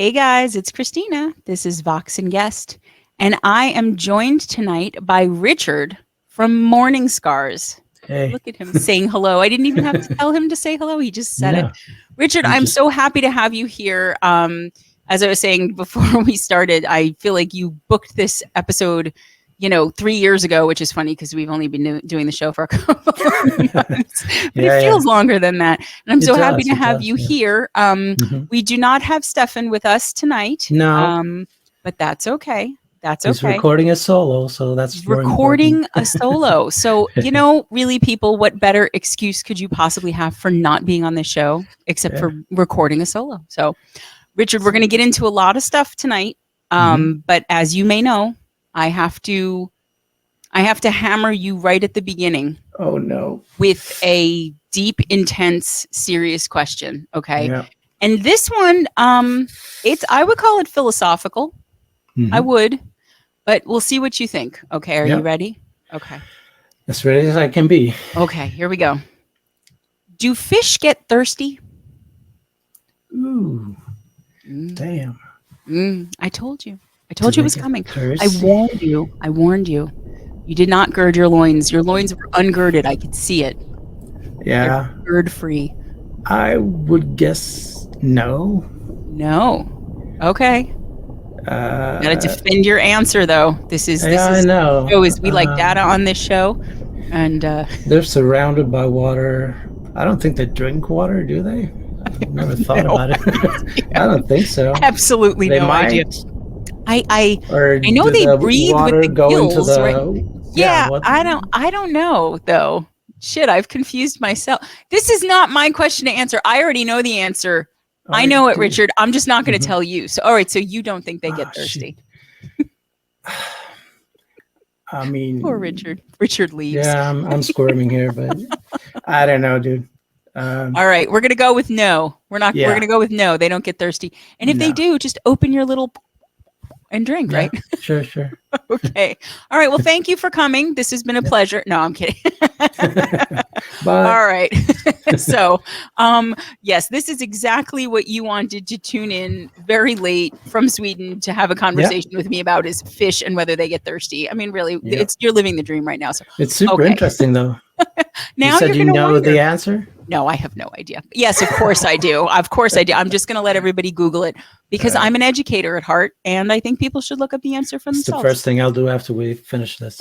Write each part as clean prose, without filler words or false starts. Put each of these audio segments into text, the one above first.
Hey guys, it's Christina. This is Vox and Guest, and I am joined tonight by Richard from Mourning Scars. Hey. Look at him saying hello. I didn't even have to tell him to say hello. He just said it. No, Richard, I'm so happy to have you here. As I was saying before we started, I feel like you booked this episode, 3 years ago, which is funny because we've only been doing the show for a couple of months, but it feels longer than that. And I'm so happy to have you here. We do not have Stefan with us tonight. No. But that's okay. He's recording a solo, so that's recording a solo. So, really, people, what better excuse could you possibly have for not being on this show except for recording a solo? So, Richard, we're going to get into a lot of stuff tonight. But as you may know, I have to hammer you right at the beginning. Oh no. With a deep, intense, serious question. Okay. Yeah. And this one, I would call it philosophical. I would, but we'll see what you think. Okay. Are you ready? Okay. As ready as I can be. Okay. Here we go. Do fish get thirsty? Ooh. Damn. I told you. I told you it was coming. Thirsty? I warned you. You did not gird your loins. Your loins were ungirded. I could see it. Yeah. They're gird free. I would guess no. No. Okay. Gotta defend your answer though. This is I know. Show is we like data on this show, and they're surrounded by water. I don't think they drink water, do they? I've never thought about it. I don't think so. Absolutely they no might. idea. I know they breathe with the gills, right? Yeah, I don't know though. Shit, I've confused myself. This is not my question to answer. I already know the answer. I know it, Richard. I'm just not going to tell you. So, all right. So you don't think they get thirsty? I mean, poor Richard. Richard leaves. Yeah, I'm squirming here, but I don't know, dude. All right, we're gonna go with no. We're gonna go with no. They don't get thirsty, and if they do, just open your little and drink, right? Sure. Okay. All right. Well, thank you for coming. This has been a pleasure. No, I'm kidding. Bye. All right. So, yes, this is exactly what you wanted to tune in very late from Sweden to have a conversation with me about is fish and whether they get thirsty. I mean, really, you're living the dream right now. So it's super interesting, though. Now you said you know the answer? No, I have no idea. Yes, of course I do. Of course I do. I'm just going to let everybody Google it because I'm an educator at heart, and I think people should look up the answer for themselves. It's the first thing I'll do after we finish this.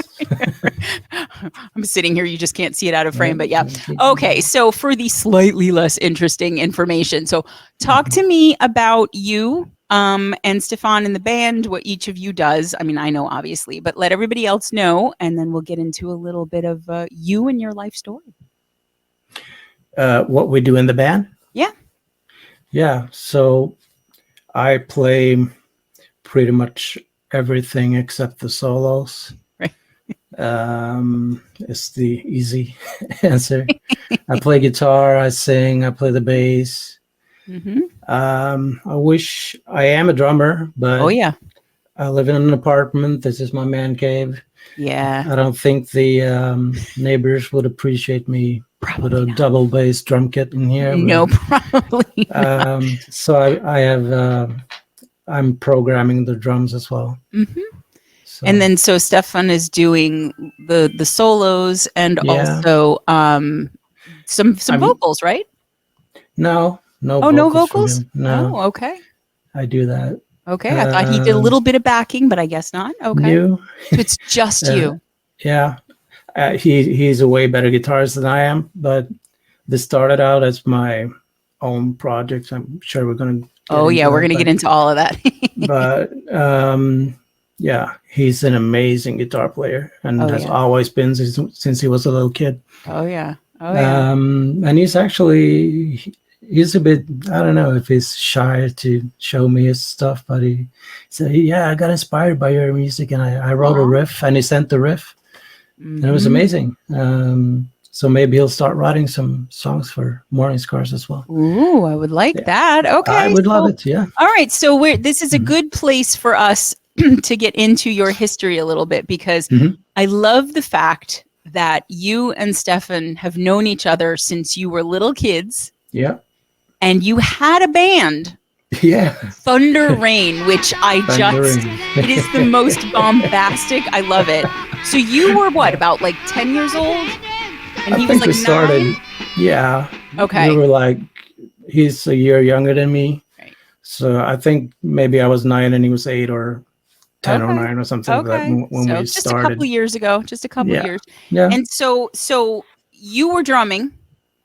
I'm sitting here. You just can't see it out of frame, but yeah. Okay, so for the slightly less interesting information, so talk to me about you and Stefan in the band, what each of you does. I mean, I know obviously, but let everybody else know, and then we'll get into a little bit of you and your life story. What we do in the band? Yeah. So I play pretty much everything except the solos. Right. It's the easy answer. I play guitar, I sing, I play the bass. I wish I am a drummer, but I live in an apartment. This is my man cave. Yeah. I don't think the neighbors would appreciate me with a double bass drum kit in here. No, probably. So I have I'm programming the drums as well. So. And then so Stefan is doing the solos and also some vocals, right? No vocals. No. Oh, okay. I do that. Okay, I thought he did a little bit of backing, but I guess not. Okay, so it's just you. Yeah, he's a way better guitarist than I am, but this started out as my own project. I'm sure we're going to. We're going to get into all of that. But he's an amazing guitar player, and has always been since he was a little kid. And he's actually. He's a bit, I don't know if he's shy to show me his stuff, but he said, I got inspired by your music, and I wrote a riff, and he sent the riff, and it was amazing. So maybe he'll start writing some songs for Mourning Scars as well. Ooh, I would like that. Okay. I would love it, yeah. All right, so this is a good place for us to get into your history a little bit, because I love the fact that you and Stefan have known each other since you were little kids. Yeah. And you had a band Yeah. Thunder Rain, which Thunder Rain. it is the most bombastic. I love it. So you were what, about like 10 years old? And I he think was like we started. 9? Yeah. Okay. We were like, he's a year younger than me. Right. So I think maybe I was 9 and he was 8 or 10 or Okay. 9 or something like that when So we just started. a couple years ago, just a couple Yeah. years. Yeah. And so you were drumming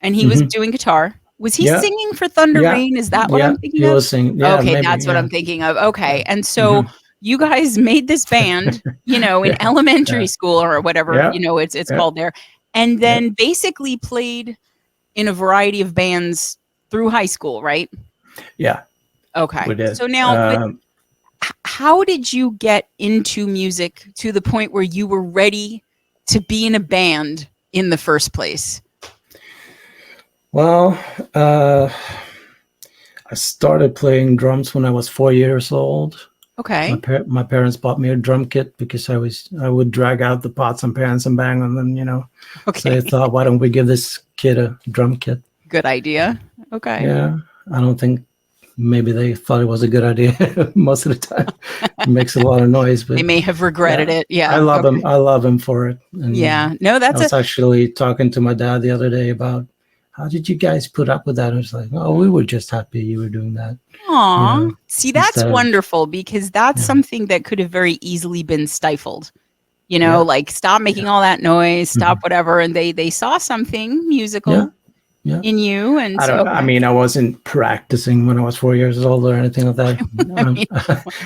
and he was doing guitar. Was he Yeah. singing for Thunder Yeah. Rain? Is that what Yeah. I'm thinking He of? was singing. Yeah. Okay, Maybe. that's what Yeah. I'm thinking of. Okay. Yeah. And so you guys made this band, in Yeah. elementary Yeah. school or whatever, Yeah. it's Yeah. called there. And then basically played in a variety of bands through high school, right? Yeah. Okay. We did. So now, how did you get into music to the point where you were ready to be in a band in the first place? Well, I started playing drums when I was 4 years old. Okay. My parents bought me a drum kit because I would drag out the pots and pans and bang on them, Okay. So I thought, why don't we give this kid a drum kit? Good idea. Okay. Yeah. I don't think maybe they thought it was a good idea most of the time. It makes a lot of noise, but They may have regretted it. Yeah. I love him. I love him for it. And Yeah. No, I was actually talking to my dad the other day about how did you guys put up with that? I was like, oh, we were just happy you were doing that. Aw. See, that's wonderful because that's Yeah. something that could have very easily been stifled. Like stop making all that noise, stop whatever. And they saw something musical in you. And I mean, I wasn't practicing when I was 4 years old or anything like that.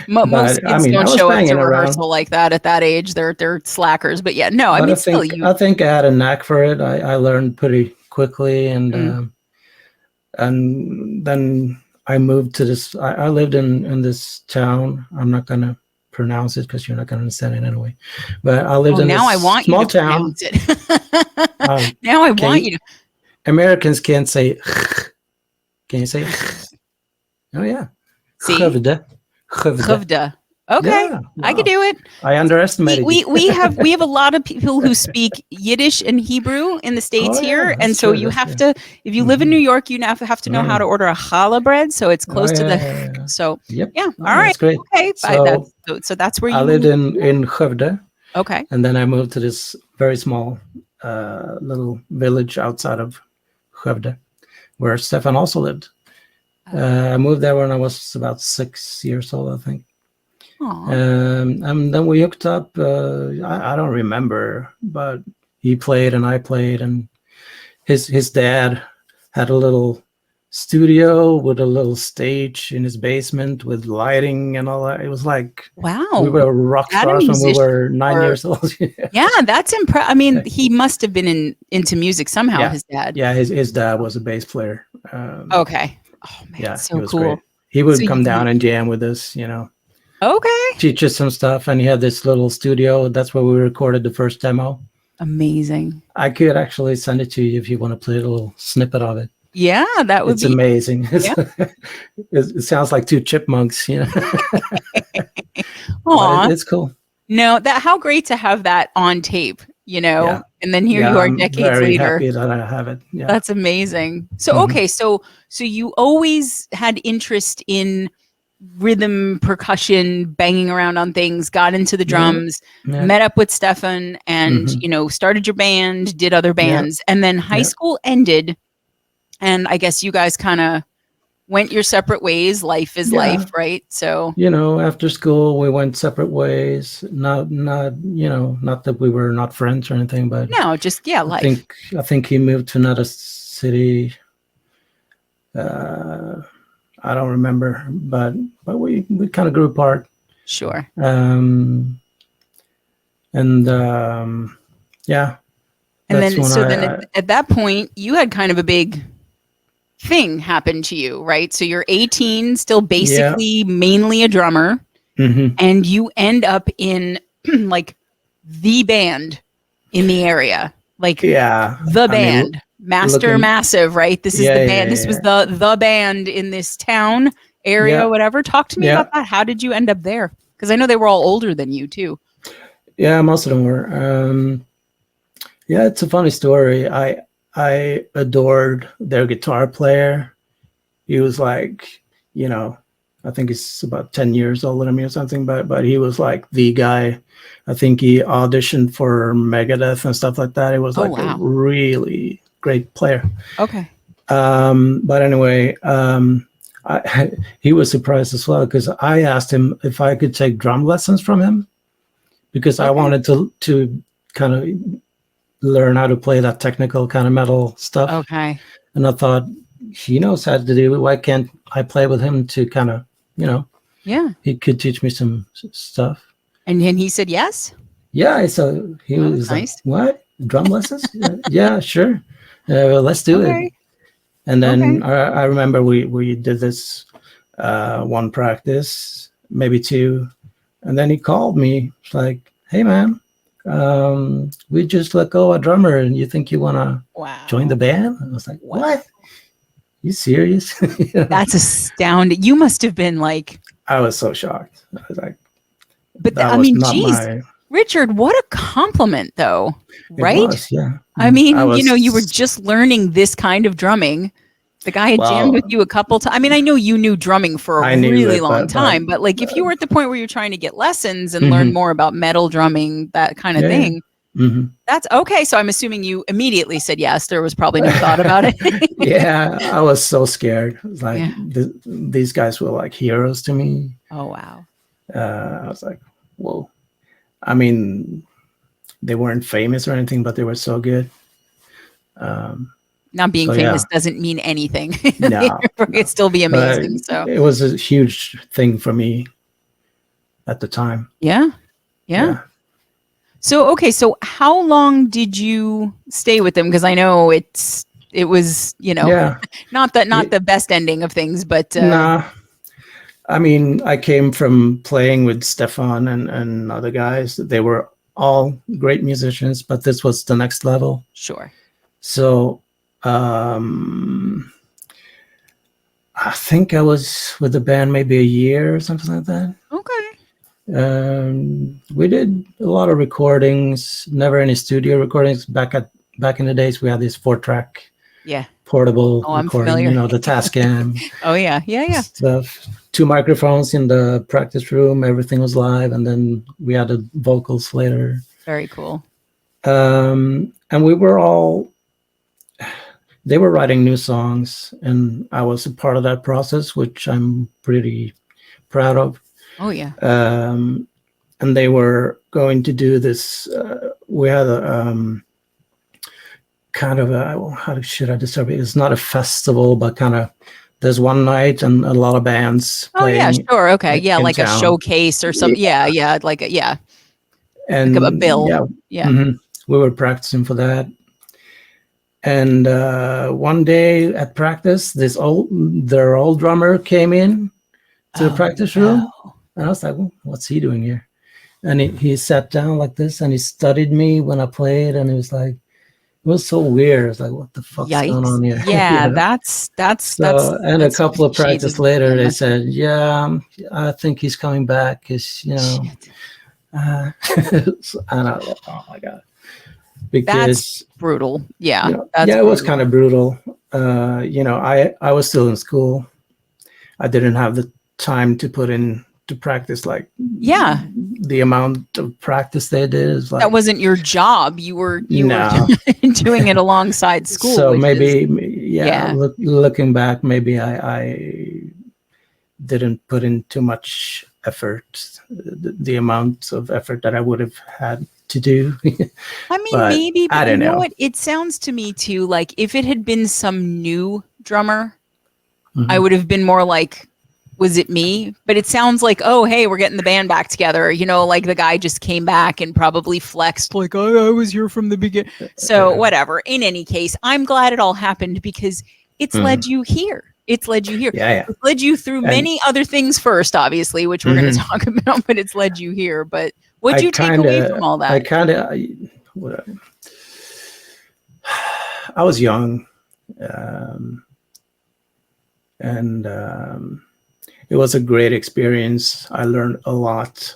Most kids don't show up to around. rehearsal like that at that age. They're slackers. But yeah, no, I think I had a knack for it. I learned pretty quickly, and then I moved to this. I lived in this town. I'm not gonna pronounce it because you're not gonna understand it anyway. But I lived in now this I want small you to town. pronounce it. Now I want you to. Americans can't say. Can you say? Oh yeah. See? Gevde. Okay, Yeah, I could do it. I underestimated. We have a lot of people who speak Yiddish and Hebrew in the States here, and so you have to. If you live in New York, you have to know how to order a challah bread, so it's close to the. So yep. Yeah, Oh, all right, that's great. okay. So that's where you I lived in Gevde. Okay. And then I moved to this very small little village outside of Gevde, where Stefan also lived. I moved there when I was about 6 years old, I think. And then we hooked up. I don't remember, but he played and I played, and his dad had a little studio with a little stage in his basement with lighting and all that. It was like, wow, we were rock stars when we were 9 years old. Yeah, that's impressive. I mean, he must have been into music somehow. Yeah. His dad. Yeah, his dad was a bass player. Okay. Oh man, Yeah, so he was cool. great. He would come down and jam with us, Okay. teach us some stuff, and he had this little studio. That's where we recorded the first demo. Amazing. I could actually send it to you if you want to play a little snippet of it. Yeah, that would It's be amazing. Yeah. It sounds like two chipmunks, Aw. It's cool. No, how great to have that on tape, Yeah. And then here you are I'm decades very later. happy that I have it. Yeah. That's amazing. So okay, so you always had interest in rhythm, percussion, banging around on things, got into the drums, met up with Stefan, and started your band, did other bands, and then high school ended, and I guess you guys kind of went your separate ways. Life is life, right? So after school we went separate ways. Not that we were not friends or anything, but no, just life. I think he moved to another city. I don't remember, but we kind of grew apart. Sure. And then at that point you had kind of a big thing happen to you, right? So you're 18, still basically mainly a drummer, and you end up in like the band in the area, like the band. Massive, right? This is the band. This was the band in this town area, whatever. Talk to me about that. How did you end up there? Because I know they were all older than you too. Yeah, most of them were. It's a funny story. I adored their guitar player. He was like, I think he's about 10 years older than me or something, but he was like the guy. I think he auditioned for Megadeth and stuff like that. He was Oh, like a wow. really great player. Okay. But anyway, he was surprised as well because I asked him if I could take drum lessons from him because I Okay. wanted to kind of learn how to play that technical kind of metal stuff. Okay. And I thought, he knows how to do it. Why can't I play with him to kind of, Yeah. he could teach me some stuff. And he said yes? Yeah, so he Oh, was that's like, nice. "What? Drum lessons? Yeah, sure. Well, let's do it." Okay. And then Okay. I remember we did this one practice, maybe two, and then he called me. It's like, "Hey, man, we just let go of a drummer, and you think you want to Wow. join the band?" I was like, Wow. "What? You serious?" That's astounding. You must have been like, I was so shocked. I was like, but "That I was mean, not geez, my." Richard, what a compliment though, It right? was, yeah. I mean, I was, you were just learning this kind of drumming. The guy had jammed with well, you a couple times. I mean, I know you knew drumming for a I knew really it, long but time, but like if you were at the point where you're trying to get lessons and learn Mhm. more about metal drumming, that kind of Yeah, yeah. thing, Mhm. that's okay. So I'm assuming you immediately said yes. There was probably no thought about it. Yeah, I was so scared. It was like Yeah. these guys were like heroes to me. Oh, wow. I was like, whoa. I mean, they weren't famous or anything, but they were so good. Not being So famous yeah, doesn't mean anything. no, It could still be but amazing. So it was a huge thing for me at the time. yeah. Yeah. Yeah, So okay, so how long did you stay with them? Because I know it was, yeah. not the best ending of things, but Nah, I mean, I came from playing with Stefan and other guys. They were all great musicians, but this was the next level. sure. So I think I was with the band maybe a year or something like that. Okay. We did a lot of recordings, never any studio recordings. Back in the days, we had this 4-track Yeah. portable Oh, I'm recording, familiar. the Tascam Oh yeah. Yeah, yeah. stuff. 2 microphones in the practice room, everything was live, and then we added vocals later. Very cool. And we were all, they were writing new songs, and I was a part of that process, which I'm pretty proud of. Oh yeah. And they were going to do this. We had a kind of a, how should I describe it? It's not a festival, but kind of, there's one night and a lot of bands Oh yeah, playing sure. Okay. Yeah, in like a town. showcase or something. Yeah, like a And like a bill. yeah, Yeah. we were practicing for that. And one day at practice, their old drummer came in to the Oh, practice room, and I was like, well, "What's he doing here?" And he sat down like this, and he studied me when I played, and it was like, it was so weird. It's like, what the fuck's going yikes. on here? Yeah, that's So, and a couple of shades practice of later, they mess. said, "Yeah, I think he's coming back." Because Shit. and I was like, "Oh my god!" Because That's brutal. Yeah. That's yeah, it was brutal. kind of brutal. I was still in school. I didn't have the time to put in to practice like Yeah. the amount of practice they did is like That wasn't your job. You were no. doing it alongside school. So Which maybe is, yeah, looking back, maybe I didn't put in too much effort, the amount of effort that I would have had to do. I mean, But maybe, I but you don't know know. what? It sounds to me too like if it had been some new drummer, I Mhm. would have been more like, was it me? But it sounds like, oh, hey, we're getting the band back together. Like the guy just came back and probably flexed like, oh, I was here from the beginning. So whatever. In any case, I'm glad it all happened because it's led you here. It's led you here. Yeah. It's led you through many other things first, obviously, which we're going to talk about, but it's led you here. But what'd you take away from all that? I was young, and it was a great experience. I learned a lot,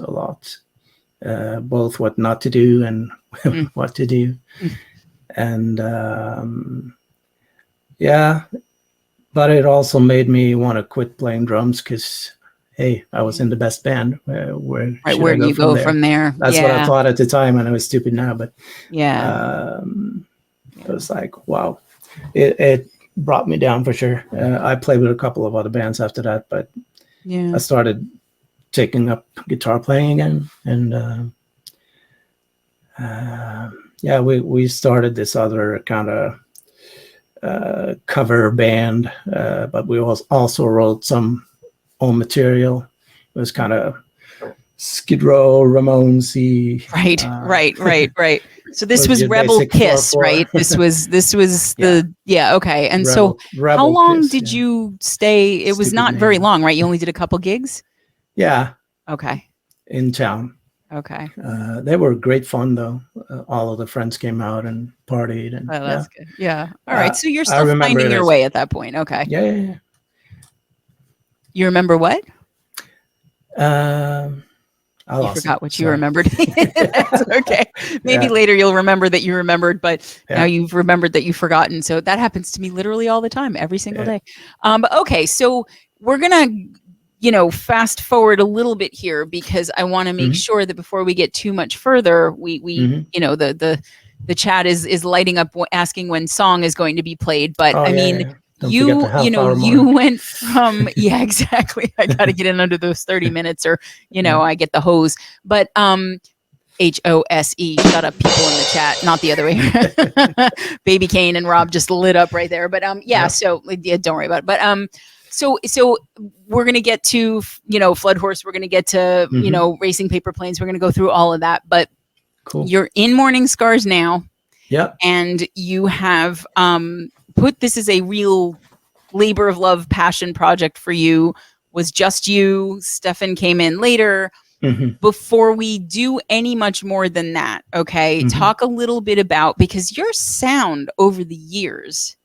both what not to do and what to do. And yeah, but it also made me want to quit playing drums because hey, I was in the best band. Where Right, should where I do go you from go there? from there? That's what I thought at the time, and I was stupid now. But Yeah. it was like, wow, it brought me down for sure. I played with a couple of other bands after that, but Yeah. I started taking up guitar playing again, and yeah, we started this other kind of cover band, but we also wrote some own material. It was kind of Skid Row, Ramones-y. Right. So this was Rebel Kiss, 4-4. right? This was okay. And so how long did you stay? It was not very long, right? You only did a couple gigs? Yeah. Okay. In town. Okay. They were great fun though. All of the friends came out and partied, and that's good. Yeah. All right. So you're still finding your way at that point. Okay. Yeah. You remember what? You forgot what you remembered. That's okay. Maybe later you'll remember that you remembered, but now you've remembered that you've forgotten. So that happens to me literally all the time, every single day. But okay, so we're gonna, fast forward a little bit here because I want to make sure that before we get too much further, we the chat is lighting up asking when song is going to be played. But you went from exactly. I got to get in under those 30 minutes or I get the hose. But HOSE, shut up, people in the chat, not the other way. Baby Kane and Rob just lit up right there. But so don't worry about it. But so we're gonna get to Flood Horse. We're gonna get to Racing Paper Planes. We're gonna go through all of that. But you're in Mourning Scars now. Yeah, and you have put this as a real labor of love, passion project for you. Was just you. Stefan came in later. Before we do any much more than that, okay, talk a little bit about, because your sound over the years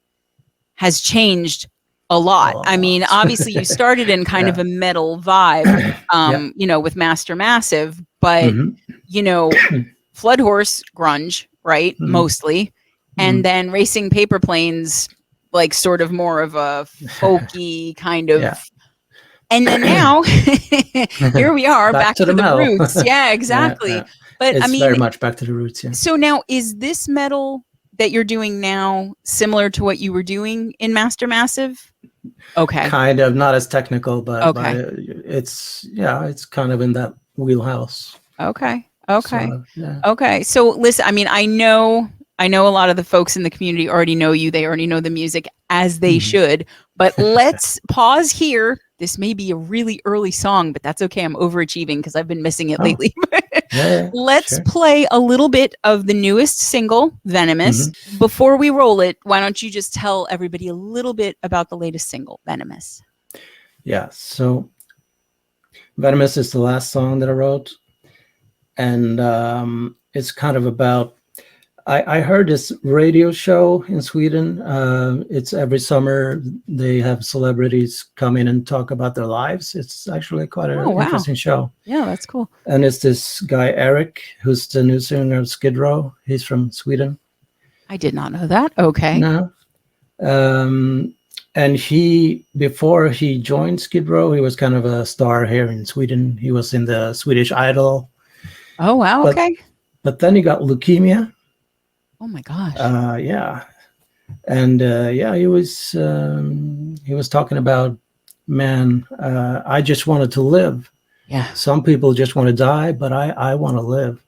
has changed a lot. I mean, obviously you started in kind of a metal vibe, with Master Massive, but Flood Horse, grunge, right? Mostly. And then Racing Paper Planes, like sort of more of a folky kind of. And then now here we are back to the roots. Yeah, exactly. But it's very much back to the roots. Yeah. So now, is this metal that you're doing now similar to what you were doing in Master Massive? Okay. Kind of, not as technical, but it's kind of in that wheelhouse. Okay. Okay. So listen, I mean, I know a lot of the folks in the community already know you. They already know the music, as they should. But let's pause here. This may be a really early song, but that's okay. I'm overachieving because I've been missing it lately. Let's play a little bit of the newest single, Venomous. Before we roll it, why don't you just tell everybody a little bit about the latest single, Venomous? Yeah, so Venomous is the last song that I wrote. And it's kind of about, I heard this radio show in Sweden. It's every summer they have celebrities come in and talk about their lives. It's actually quite an interesting show. Yeah, that's cool. And it's this guy, Eric, who's the new singer of Skid Row. He's from Sweden. I did not know that. Okay. No. And before he joined Skid Row, he was kind of a star here in Sweden. He was in the Swedish Idol. Oh, wow. Okay. But then he got leukemia. Oh my gosh. Yeah. And he was talking about, man, I just wanted to live. Yeah. Some people just want to die, but I want to live.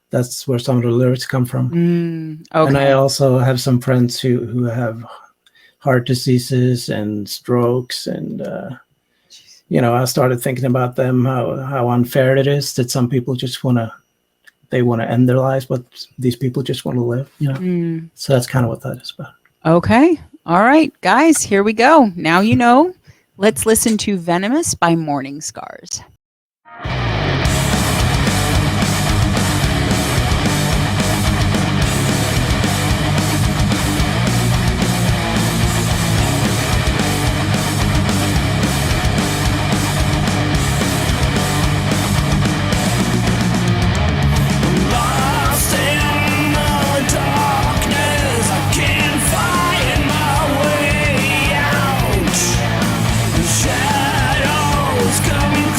That's where some of the lyrics come from. Okay. And I also have some friends who have heart diseases and strokes, and I started thinking about them, how unfair it is that some people just want to end their lives, but these people just want to live, So that's kind of what that is about. Okay. All right, guys, here we go. Now you know. Let's listen to Venomous by Mourning Scars. Shadows coming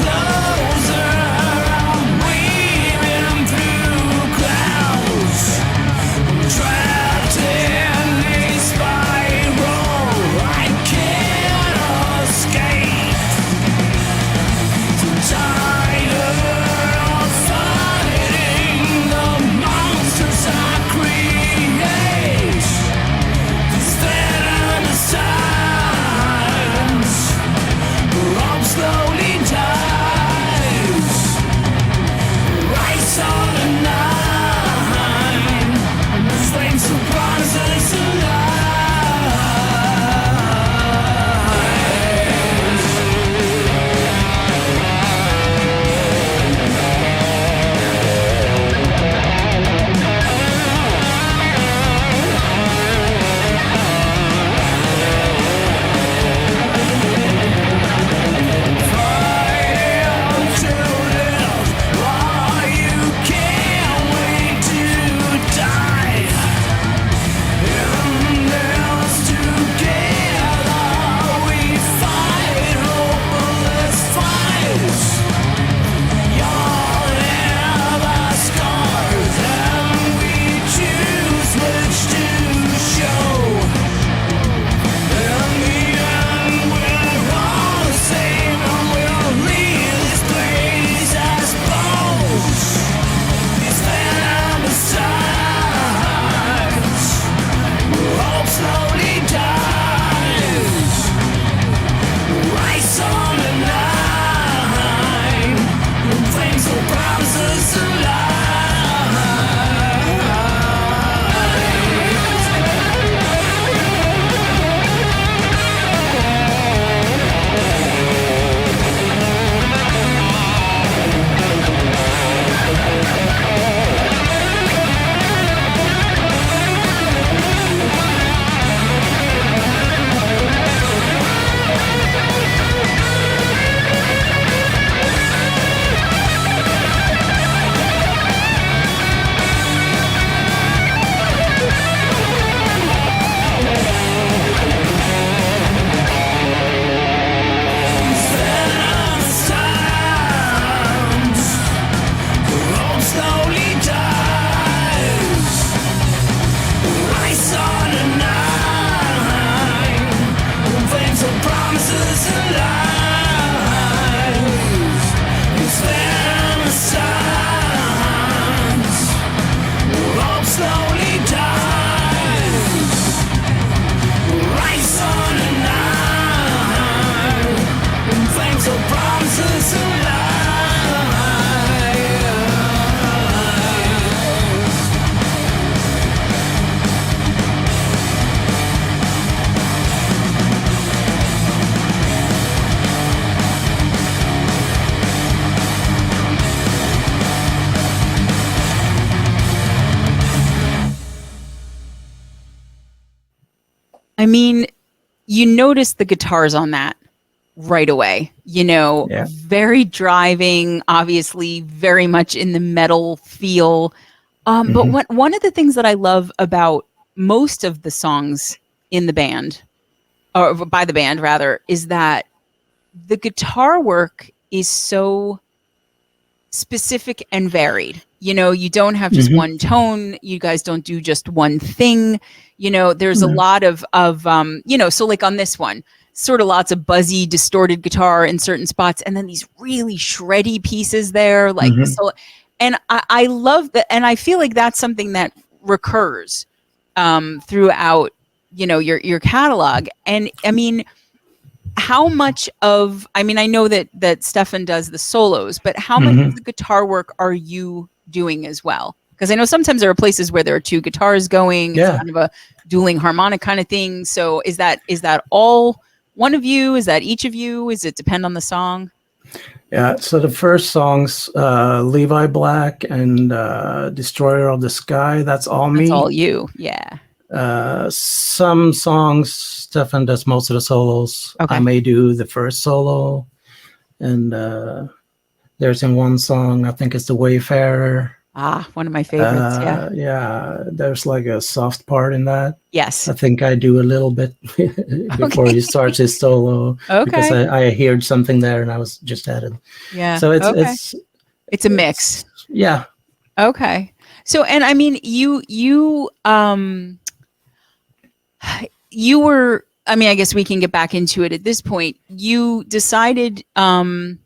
I mean, you notice the guitars on that right away, Yeah. very driving, obviously very much in the metal feel. But one of the things that I love about most of the songs in the band, or by the band rather, is that the guitar work is so specific and varied. You don't have just one tone. You guys don't do just one thing. There's a lot of so like on this one, sort of lots of buzzy, distorted guitar in certain spots, and then these really shreddy pieces there, like the solo. And I love that, and I feel like that's something that recurs throughout, your catalog. And I mean, how much of, I know that Stefan does the solos, but how much of the guitar work are you doing as well? Because I know sometimes there are places where there are two guitars going. It's kind of a dueling harmonic kind of thing. So is that all one of you? Is that each of you? Is it depend on the song? Yeah. So the first songs, Levi Black and Destroyer of the Sky, that's all me. That's all you. Yeah. Some songs, Stefan does most of the solos. Okay. I may do the first solo. And there's in one song, I think it's The Wayfarer. Ah, one of my favorites. Yeah. There's like a soft part in that. Yes. I think I do a little bit before he starts his solo. Okay. Because I heard something there and I was just added. Yeah. So it's a mix. Yeah. Okay. So, and I mean, you were, I guess we can get back into it at this point. You decided, you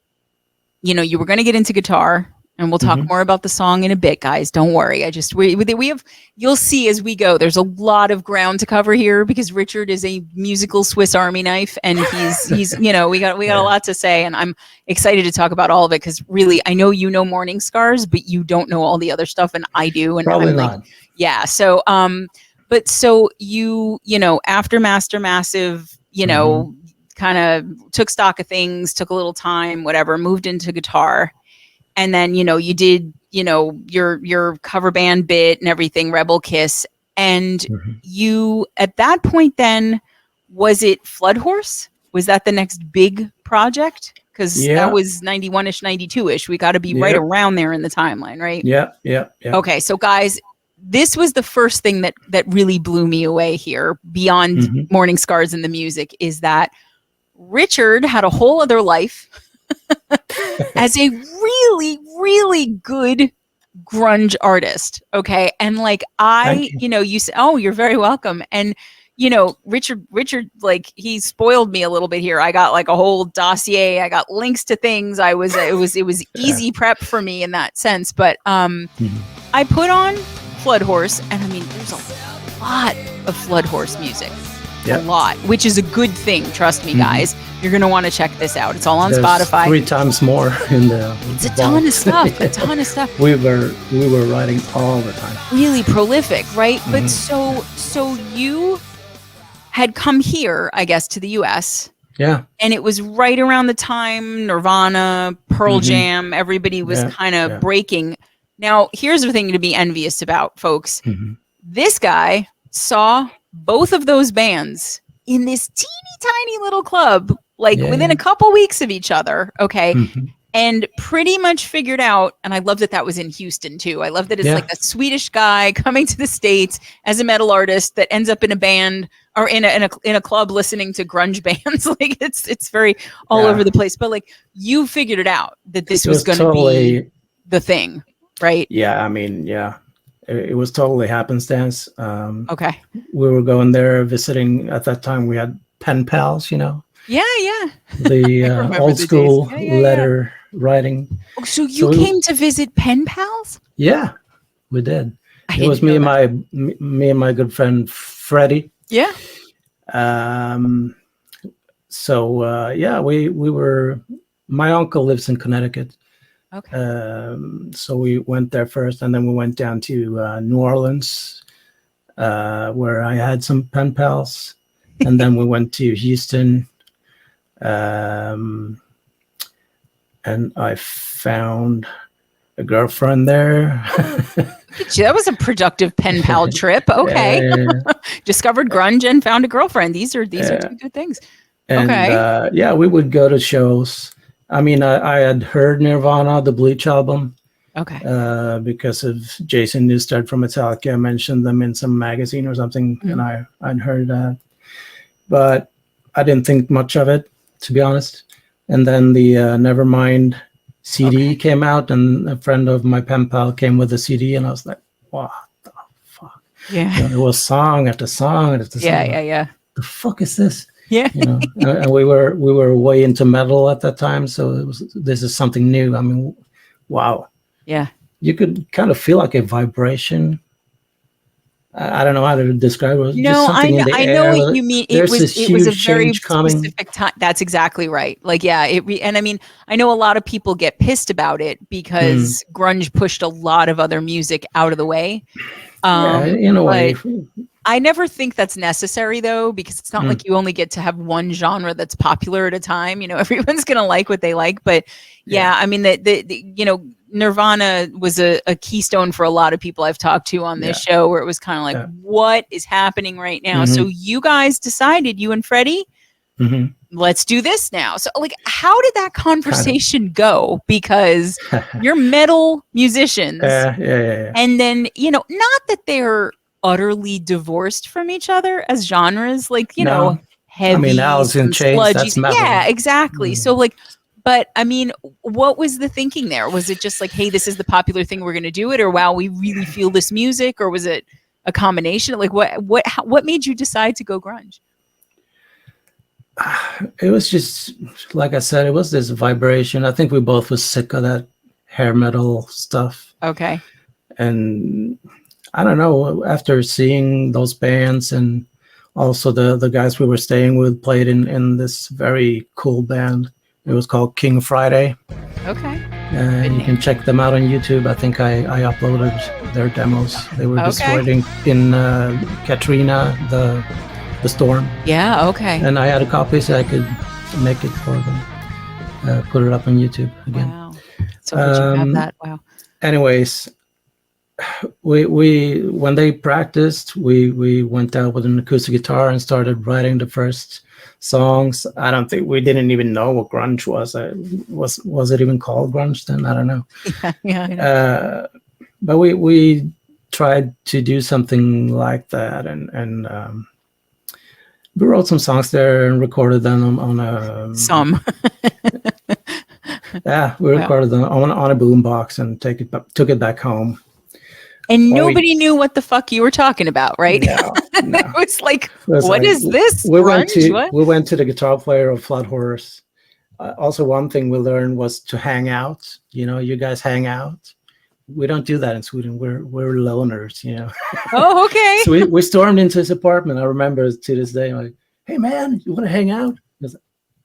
were going to get into guitar, and we'll talk more about the song in a bit, guys. Don't worry. We have, you'll see as we go, there's a lot of ground to cover here because Richard is a musical Swiss Army knife, and he's, we got a lot to say, and I'm excited to talk about all of it because really, I know Mourning Scars, but you don't know all the other stuff, and I do, and Probably I'm not. like, yeah. So, but so you after Master Massive, kind of took stock of things, took a little time, whatever, moved into guitar. And then, you did, your cover band bit and everything, Rebel Kiss. And you, at that point then, was it Flood Horse? Was that the next big project? Because that was 91-ish, 92-ish. We got to be right around there in the timeline, right? Yeah. Okay, so guys, this was the first thing that really blew me away here, beyond Mourning Scars and the music, is that Richard had a whole other life as a really, really good grunge artist. Okay. And like, you say, oh, you're very welcome. And, Richard, like he spoiled me a little bit here. I got like a whole dossier. I got links to things. It was easy prep for me in that sense. But, I put on Flood Horse, and there's a lot of Flood Horse music. A lot, which is a good thing. Trust me, guys. You're going to want to check this out. It's all on Spotify. 3 times more in the. It's a ton of stuff. A ton of stuff. We were writing all the time. Really prolific, right? But so you had come here, I guess, to the U.S. Yeah. And it was right around the time Nirvana, Pearl Jam, everybody was kind of breaking. Now, here's the thing to be envious about, folks. This guy saw both of those bands in this teeny tiny little club, like within a couple weeks of each other. Okay. And pretty much figured out, and I love that was in Houston too. I love that it's like a Swedish guy coming to the States as a metal artist that ends up in a band or in a club listening to grunge bands. Like it's very all over the place. But like you figured it out that this was going to be the thing, right? Yeah. It was totally happenstance. Okay. We were going there visiting. At that time, we had pen pals, Yeah. The old school letter writing. Oh, so you came to visit pen pals? Yeah, we did. It was me and my good friend Freddie. Yeah. We were. My uncle lives in Connecticut. Okay. So we went there first, and then we went down to New Orleans, where I had some pen pals, and then we went to Houston, and I found a girlfriend there. That was a productive pen pal trip. Okay. Yeah. Discovered grunge and found a girlfriend. These are two good things. And Okay. we would go to shows. I mean, I had heard Nirvana, the Bleach album. Okay. Because of Jason Newsted from Metallica. I mentioned them in some magazine or something, and I'd heard that. But I didn't think much of it, to be honest. And then the Nevermind CD came out, and a friend of my pen pal came with the CD, and I was like, what the fuck? Yeah. You know, it was song after song after song. Yeah. The fuck is this? Yeah. You know, and we were way into metal at that time, so this is something new. I mean, wow. Yeah. You could kind of feel like a vibration. I don't know how to describe it. No, I know what you mean. It was a very specific time. That's exactly right. Like, yeah, and I mean, I know a lot of people get pissed about it because grunge pushed a lot of other music out of the way. In a way. I never think that's necessary though, because it's not like you only get to have one genre that's popular at a time. You know, everyone's going to like what they like. But yeah, I mean, the Nirvana was a keystone for a lot of people I've talked to on this show, where it was kind of like, what is happening right now? So you guys decided, you and Freddie, let's do this now. So like, how did that conversation go? Because you're metal musicians. And then, not that they're utterly divorced from each other as genres, like, know, heavy. I mean, Alice in Chains, that's metal. Yeah, exactly. So like, but I mean, what was the thinking there? Was it just like, hey, this is the popular thing, we're going to do it? Or wow, we really feel this music? Or was it a combination? Like what made you decide to go grunge? It was just, like I said, it was this vibration. I think we both was sick of that hair metal stuff. Okay. And I don't know, after seeing those bands, and also the guys we were staying with played in this very cool band. It was called King Friday. Okay. You can check them out on YouTube. I think I uploaded their demos. They were destroyed in Katrina, the storm. Yeah, okay. And I had a copy, so I could make it for them. Put it up on YouTube again. Wow. So did you have that? Wow. Anyways, we when they practiced, we went out with an acoustic guitar and started writing the first songs. I don't think we didn't even know what grunge was. Was it even called grunge then? I don't know. Yeah. I know. But we tried to do something like that, and we wrote some songs there and recorded them on a some. Yeah, we recorded them on a boombox and took it back home. And nobody knew what the fuck you were talking about, right? No. It was like, what is this? We went to the guitar player of Flood Horse. Also, one thing we learned was to hang out. You know, you guys hang out. We don't do that in Sweden. We're loners, you know. Oh, okay. So we stormed into his apartment. I remember to this day, like, hey man, you want to hang out?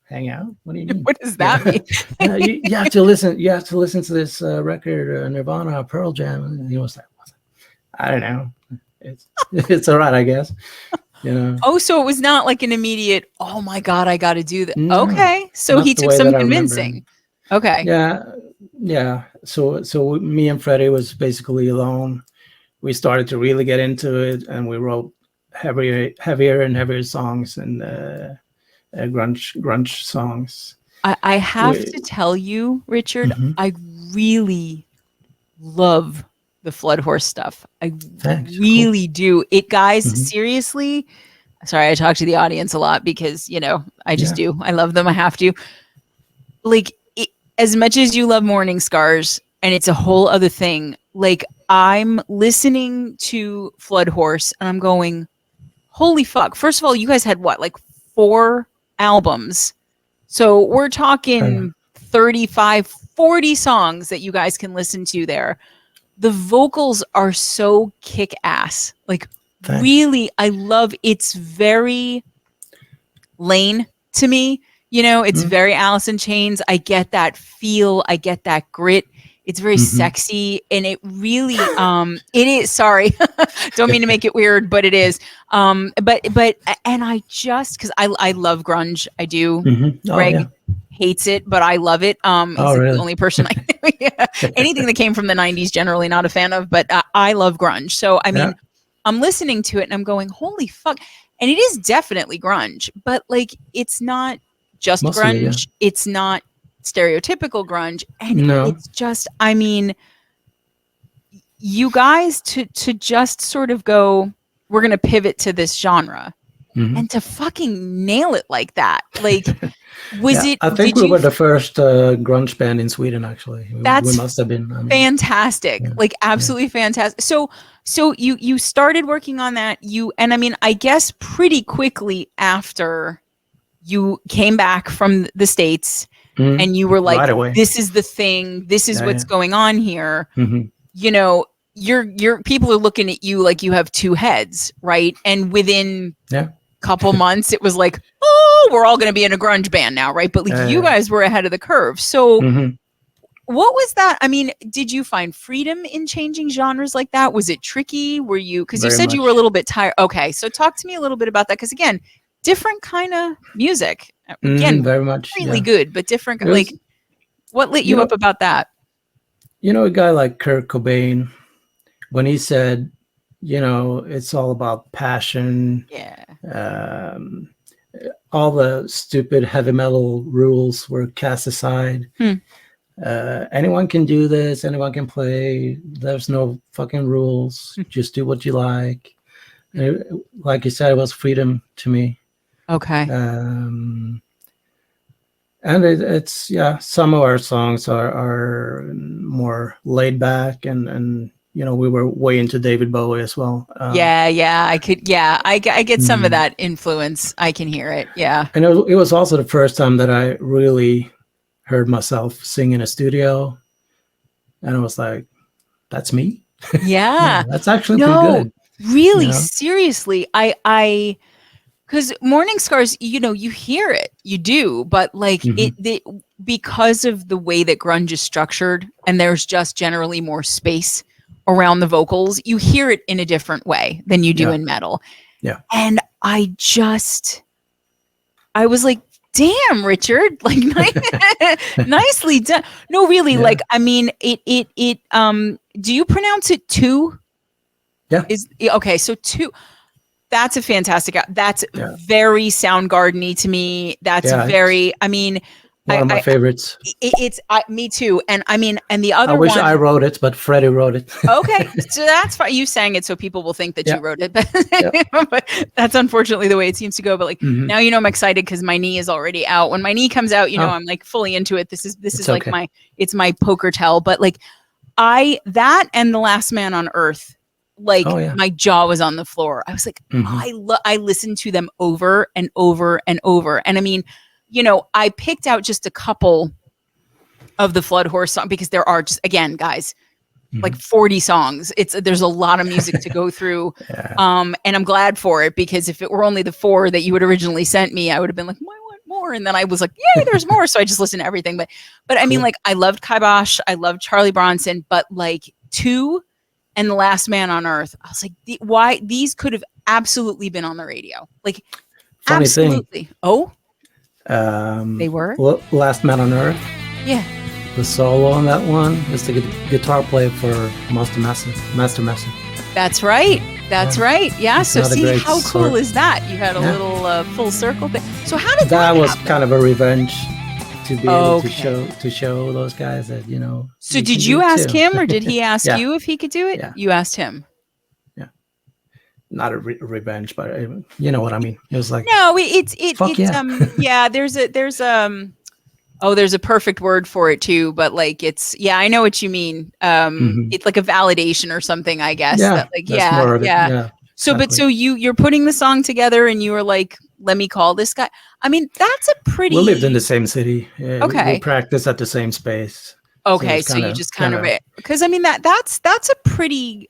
Hang out? What do you mean? What does that mean? You have to listen. You have to listen to this record, Nirvana, Pearl Jam. And he was like, I don't know. It's all right, I guess. You know. Oh, so it was not like an immediate, oh my God, I got to do that. No, okay. So he took some convincing. Okay. Yeah. So me and Freddie was basically alone. We started to really get into it, and we wrote heavier and heavier songs, and grunge songs. I have to tell you, Richard, I really love the Flood Horse stuff. I really do. It, guys, seriously. Sorry, I talk to the audience a lot because, I just do. I love them. I have to. Like, as much as you love Mourning Scars, and it's a whole other thing, like, I'm listening to Flood Horse and I'm going, holy fuck. First of all, you guys had what, like 4 albums? So we're talking 35, 40 songs that you guys can listen to there. The vocals are so kick-ass. Like, really, I love, it's very Lane to me. It's very Alice in Chains. I get that feel. I get that grit. It's very sexy. And it really, it is, sorry, don't mean to make it weird, but it is. And I just, because I love grunge. I do. Greg hates it, but I love it. He's Oh, like really? the only person I know. Yeah. Anything that came from the 90s, generally not a fan of, but I love grunge. So, I mean, Yeah. I'm listening to it and I'm going, holy fuck. And it is definitely grunge, but like, it's not just Most of it, yeah. grunge. It's not stereotypical grunge. And No. it's just, I mean, you guys to just sort of go, we're going to pivot to this genre and to fucking nail it like that. Like, was it, I think we were the first grunge band in Sweden, actually. That's we must have been. I mean, fantastic. Like, absolutely fantastic. So you started working on that. And I mean, I guess pretty quickly after you came back from the States and you were like, right away. this is the thing, this is what's going on here. You know, your people are looking at you like you have two heads, right? And within couple months it was like, oh, we're all going to be in a grunge band now, right? But like you guys were ahead of the curve. So what was that? I mean, did you find freedom in changing genres like that? Was it tricky? Were you, because you said you were a little bit tired. Okay, so talk to me a little bit about that, because again, different kind of music. Again, very much really good, but different. Like, what lit you up about that? You know, a guy like Kurt Cobain, when he said, you know, it's all about passion. All the stupid heavy metal rules were cast aside. Anyone can do this. Anyone can play. There's no fucking rules. Just do what you like. Like you said, it was freedom to me. Okay. And it's some of our songs are more laid back, and you know, we were way into David Bowie as well. I get some of that influence. I can hear it. Yeah. And it was also the first time that I really heard myself sing in a studio, and I was like, that's me. Yeah. That's actually pretty good. Really, you know? Seriously. I because Mourning Scars, you know, you hear it, you do, but like because of the way that grunge is structured, and there's just generally more space around the vocals, you hear it in a different way than you do in metal. Yeah. And I was like, damn, Richard, like nicely done. No, really, like, I mean, it do you pronounce it two? Yeah. Okay, so two. That's a fantastic. That's very Soundgarden-y to me. That's very. I mean, one of my favorites. It's me too. And I mean, and the other I wish one, I wrote it, but Freddie wrote it. Okay, so that's fine. You sang it, so people will think that you wrote it. But, but that's unfortunately the way it seems to go. But like now, you know, I'm excited because my knee is already out. When my knee comes out, you know, I'm like fully into it. This is like my poker tell. But like that and The Last Man on Earth. Like my jaw was on the floor. I was like, I listened to them over and over and over. And I mean, you know, I picked out just a couple of the Flood Horse songs because there are just, again, guys, like 40 songs. There's a lot of music to go through. And I'm glad for it, because if it were only the 4 that you had originally sent me, I would have been like, I want more. And then I was like, yay, there's more. So I just listened to everything. But I mean, like, I loved Kibosh. I loved Charlie Bronson, but like 2 and The Last Man on Earth, I was like, why these could have absolutely been on the radio. Like, funny absolutely. Thing. Oh, they were? Last Man on Earth. Yeah. The solo on that one is the guitar player for Master Massive. That's right. That's right. Yeah. It's so see, how cool sort. Is that? You had a little full circle thing. So how did that was happen? kind of a revenge to be able to show those guys that, you know. So did you ask him, or did he ask you if he could do it? Yeah. You asked him. Yeah. Not a revenge, but you know what I mean. It was like, no, there's a perfect word for it too, but like I know what you mean. It's like a validation or something, I guess. Yeah. So, exactly. but so you're putting the song together, and you were like, let me call this guy. I mean, that's a pretty. We lived in the same city. Okay. We practiced at the same space. Okay, so you just kind of because I mean that's a pretty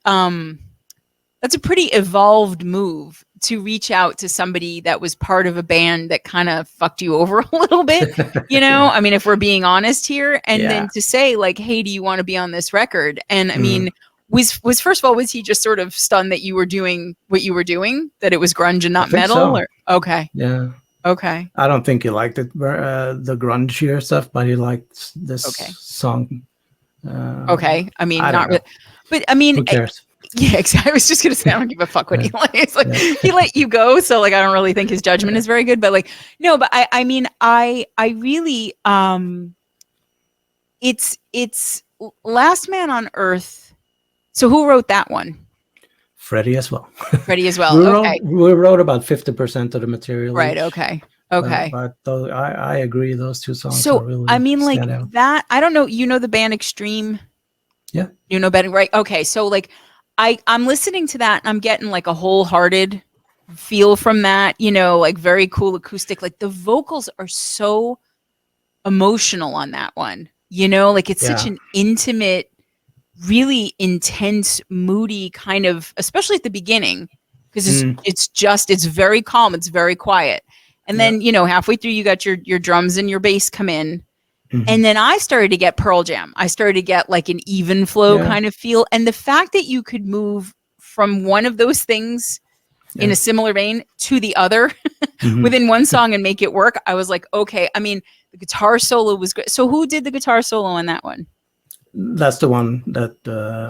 evolved move to reach out to somebody that was part of a band that kind of fucked you over a little bit, you know? I mean, if we're being honest here, and then to say like, hey, do you want to be on this record? And I mean, was first of all, was he just sort of stunned that you were doing what you were doing, that it was grunge and not metal? So. Or okay. Yeah. Okay. I don't think he liked it, the grungier stuff, but he liked this song. Okay. I mean, I don't not know. really, but I mean, Who cares? yeah, exactly. I was just gonna say I don't give a fuck what he Yeah. likes. Like Yeah. he let you go, so like I don't really think his judgment is very good. But like no, but I mean I really it's Last Man on Earth. So who wrote that one? Freddie as well. Freddie as well. Okay. We wrote about 50% of the material. Right. each. Okay. Okay. But I agree. Those two songs are So really I mean, like stand out. that. I don't know. You know the band Extreme? Yeah. You know better, right? Okay. So like, I'm listening to that and I'm getting like a wholehearted feel from that. You know, like very cool acoustic. Like the vocals are so emotional on that one. You know, like it's such an intimate, really intense, moody kind of, especially at the beginning, because it's very calm, it's very quiet. And then, you know, halfway through you got your drums and your bass come in. And then I started to get Pearl Jam. I started to get like an even flow kind of feel. And the fact that you could move from one of those things in a similar vein to the other within one song and make it work, I was like, okay. I mean, the guitar solo was great. So who did the guitar solo on that one? That's the one that.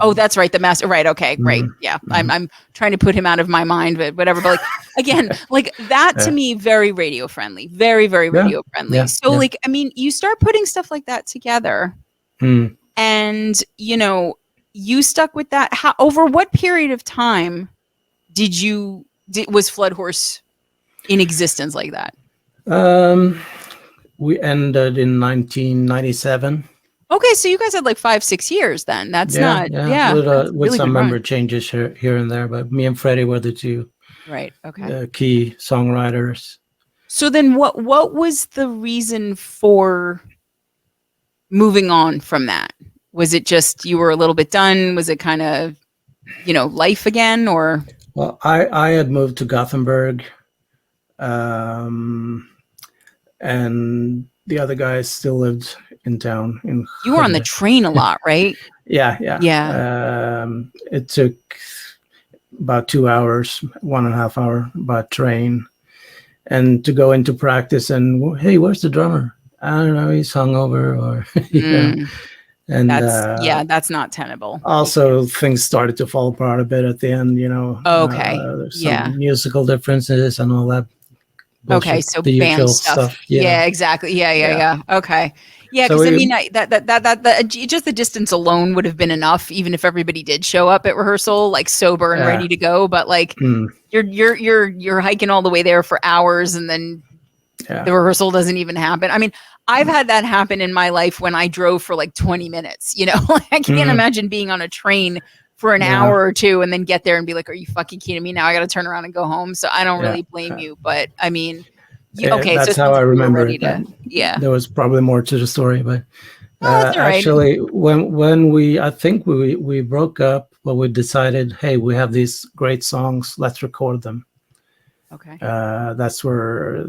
Oh, that's right. The master. Right. Okay. Great. Yeah. I'm trying to put him out of my mind, but whatever. But like, again, like that to me, very radio friendly, very, very radio friendly. Yeah. So like, I mean, you start putting stuff like that together and, you know, you stuck with that. How, over what period of time was Flood Horse in existence like that? We ended in 1997. Okay, so you guys had like 5-6 years then. That's not with really some good run. member changes here and there, but me and Freddie were the two key songwriters. So then what was the reason for moving on from that? Was it just you were a little bit done? Was it kind of, you know, life again, or? Well, I had moved to Gothenburg, and the other guys still lived in town. You were on the train a lot, right? Yeah. It took about 2 hours, 1.5 hour by train, and to go into practice. And hey, where's the drummer? I don't know. He's hungover, or you know. And that's not tenable. Also, things started to fall apart a bit at the end. You know. There's some musical differences and all that. Bullshit, okay, so the band stuff. Yeah, exactly. Yeah. Okay. Yeah, because I mean, that just the distance alone would have been enough, even if everybody did show up at rehearsal like sober and ready to go. But like, you're hiking all the way there for hours, and then the rehearsal doesn't even happen. I mean, I've had that happen in my life when I drove for like 20 minutes. You know, I can't imagine being on a train for an hour or two and then get there and be like, are you fucking kidding me? Now I got to turn around and go home. So I don't really blame you, but I mean, okay. That's so how I remember it. There was probably more to the story, but actually when I think we broke up, but we decided, hey, we have these great songs, let's record them. Okay. That's where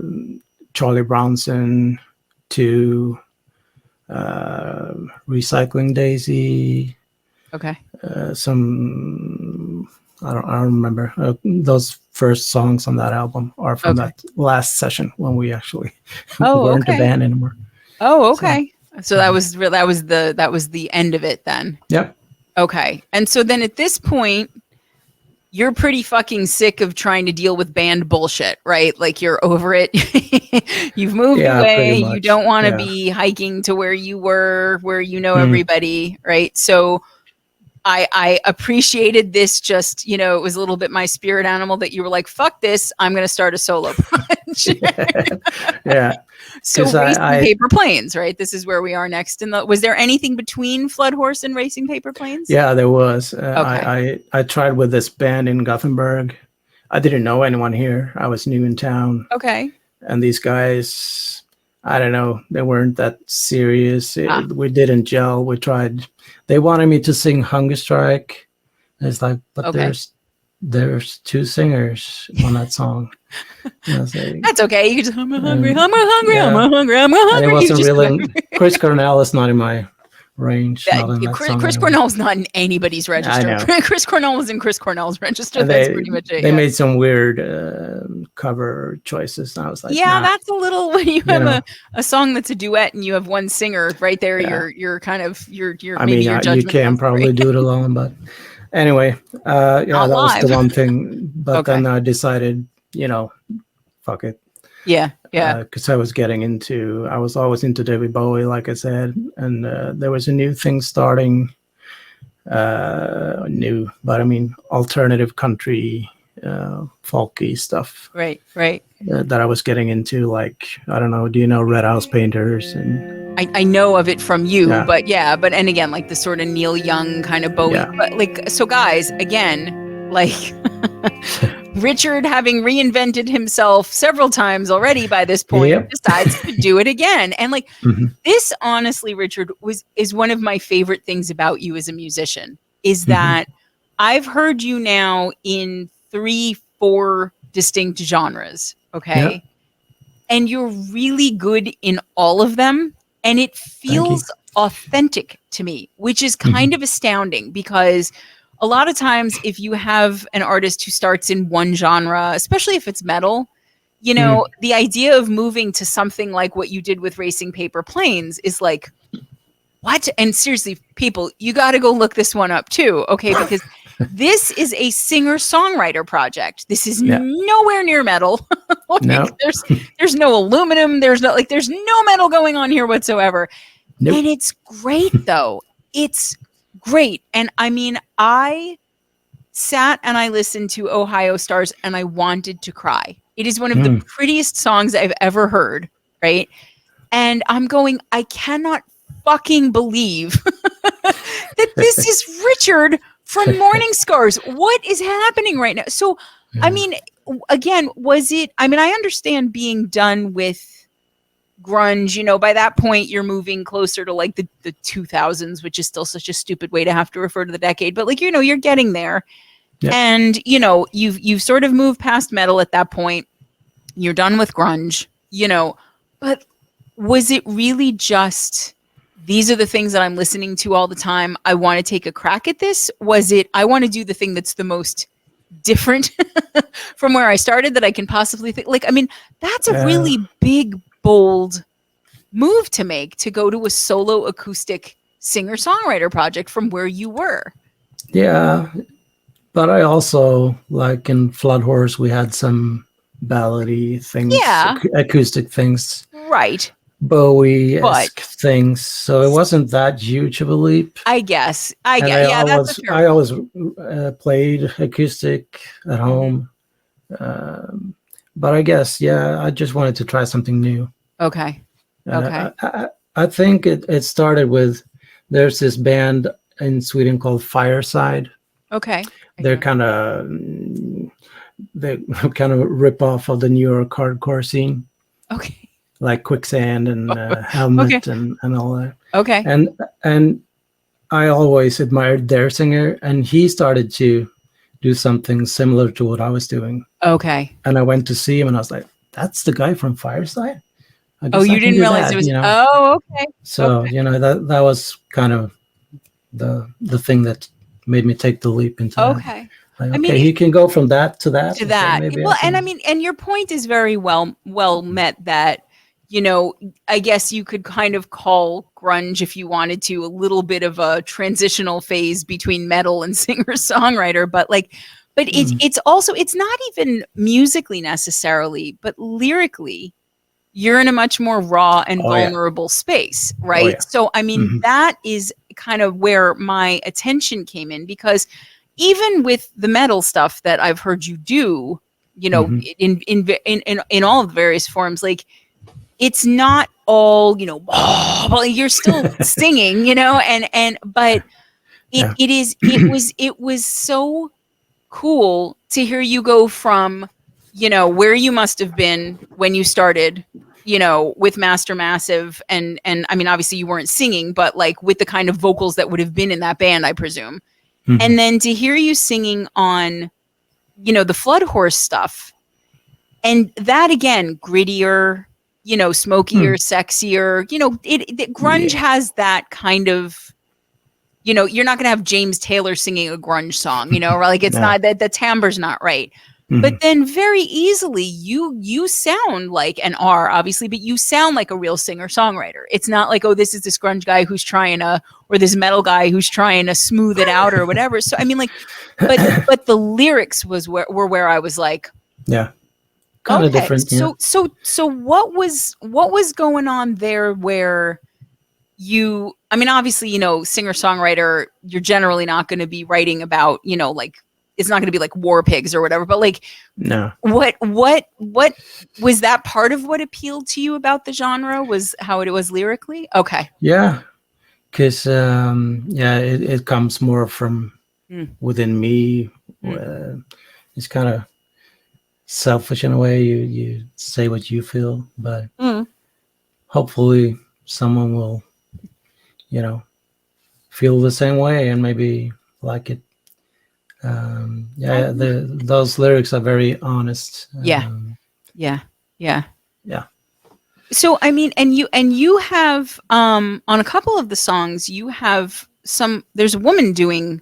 Charlie Brownson to Recycling Daisy. Okay. Some I don't remember. Those first songs on that album are from that last session when we actually weren't a band anymore. Oh, okay. So that was the end of it then. Yep. Okay. And so then at this point, you're pretty fucking sick of trying to deal with band bullshit, right? Like you're over it. You've moved away. You don't want to be hiking to where you were, where you know everybody, right? So I appreciated this. Just, you know, it was a little bit my spirit animal that you were like, fuck this, I'm going to start a solo project. So Racing Paper Planes, right? This is where we are next. Was there anything between Flood Horse and Racing Paper Planes? Yeah, there was. I tried with this band in Gothenburg. I didn't know anyone here. I was new in town. Okay. And these guys, I don't know, they weren't that serious. We didn't gel. We tried. They wanted me to sing Hunger Strike. It's like, but there's two singers on that song. Like, that's okay. You can just, I'm hungry. And it wasn't really, Chris Cornell is not in my range, not in that song. Chris Anyway. Cornell's not in anybody's register. I know. Chris Cornell was in Chris Cornell's register. And That's pretty much it. They made some weird cover choices. And I was like, yeah, nah, that's a little, when you have a song that's a duet and you have one singer right there, you're kind of, you're I mean, you can probably do it alone, but anyway, that was the one thing. But then I decided, fuck it. Yeah. Because I was always into David Bowie, like I said, and there was a new thing starting, but I mean, alternative country, folky stuff. Right. That I was getting into, like, I don't know, do you know Red House Painters? And I know of it from you, but and again, like the sort of Neil Young kind of Bowie, but like, so guys, again, like Richard, having reinvented himself several times already by this point, decides to do it again. And like this, honestly, Richard, is one of my favorite things about you as a musician, is that I've heard you now in 3-4 distinct genres. Okay. Yep. And you're really good in all of them. And it feels authentic to me, which is kind of astounding, because a lot of times if you have an artist who starts in one genre, especially if it's metal, the idea of moving to something like what you did with Racing Paper Planes is like, what? And seriously, people, you got to go look this one up too. Okay. Because this is a singer-songwriter project. This is nowhere near metal. No. There's no aluminum. There's no metal going on here whatsoever. Nope. And it's great though. It's great. And I mean, I sat and I listened to Ohio Stars and I wanted to cry. It is one of the prettiest songs I've ever heard. Right. And I'm going, I cannot fucking believe that this is Richard from Mourning Scars. What is happening right now? So, I mean, again, I understand being done with grunge, by that point you're moving closer to like the 2000s, which is still such a stupid way to have to refer to the decade, but like, you're getting there. Yep. And, you've sort of moved past metal at that point. You're done with grunge, but was it really just, these are the things that I'm listening to all the time, I want to take a crack at this? Was it, I want to do the thing that's the most different from where I started that I can possibly think? Like, I mean, that's a really big, bold move to make, to go to a solo acoustic singer-songwriter project from where you were. Yeah. But I also, like in Flood Horse, we had some ballady things, acoustic things. Right. Bowie-esque things, so it wasn't that huge of a leap. I guess. I always played acoustic at home, but I guess I just wanted to try something new. Okay. I think it started with, there's this band in Sweden called Fireside. Okay. They're kind of rip off of the New York hardcore scene. Okay. Like Quicksand and Helmet and all that. Okay. And I always admired their singer, and he started to do something similar to what I was doing. Okay. And I went to see him, and I was like, "That's the guy from Fireside." You didn't realize it was. Oh, okay. So that was kind of the thing that made me take the leap into that. Okay. Like, I mean, he can go from that to that. To that. Well, and I mean, and your point is very well met, that, I guess you could kind of call grunge, if you wanted to, a little bit of a transitional phase between metal and singer-songwriter, but it's also, it's not even musically necessarily, but lyrically, you're in a much more raw and vulnerable space, right? Yeah. So, I mean, that is kind of where my attention came in, because even with the metal stuff that I've heard you do, in all of the various forms, like, it's not all, you're still singing, but it was so cool to hear you go from, where you must have been when you started, with Master Massive, and I mean, obviously you weren't singing, but like with the kind of vocals that would have been in that band, I presume. And then to hear you singing on, the Flood Horse stuff, and that again, grittier, you know, smokier, sexier, you know, grunge has that kind of, you know, you're not going to have James Taylor singing a grunge song, you know, or like it's not that the timbre's not right. But then very easily you sound like an R, obviously, but you sound like a real singer-songwriter. It's not like, oh, this is this grunge guy who's trying to, or this metal guy who's trying to smooth it out or whatever. So I mean, like, but the lyrics were where I was like, yeah, kind of different. Yeah. So what was going on there where you, I mean, obviously, you know, singer-songwriter, you're generally not going to be writing about, you know, like, it's not going to be like War Pigs or whatever, but like, no, what was that part of what appealed to you about the genre, was how it was lyrically? Okay. Yeah. Cause, it comes more from within me. It's kind of selfish in a way. You say what you feel, but hopefully someone will, you know, feel the same way and maybe like it. Those lyrics are very honest. Yeah. So I mean, and you have on a couple of the songs, you have there's a woman doing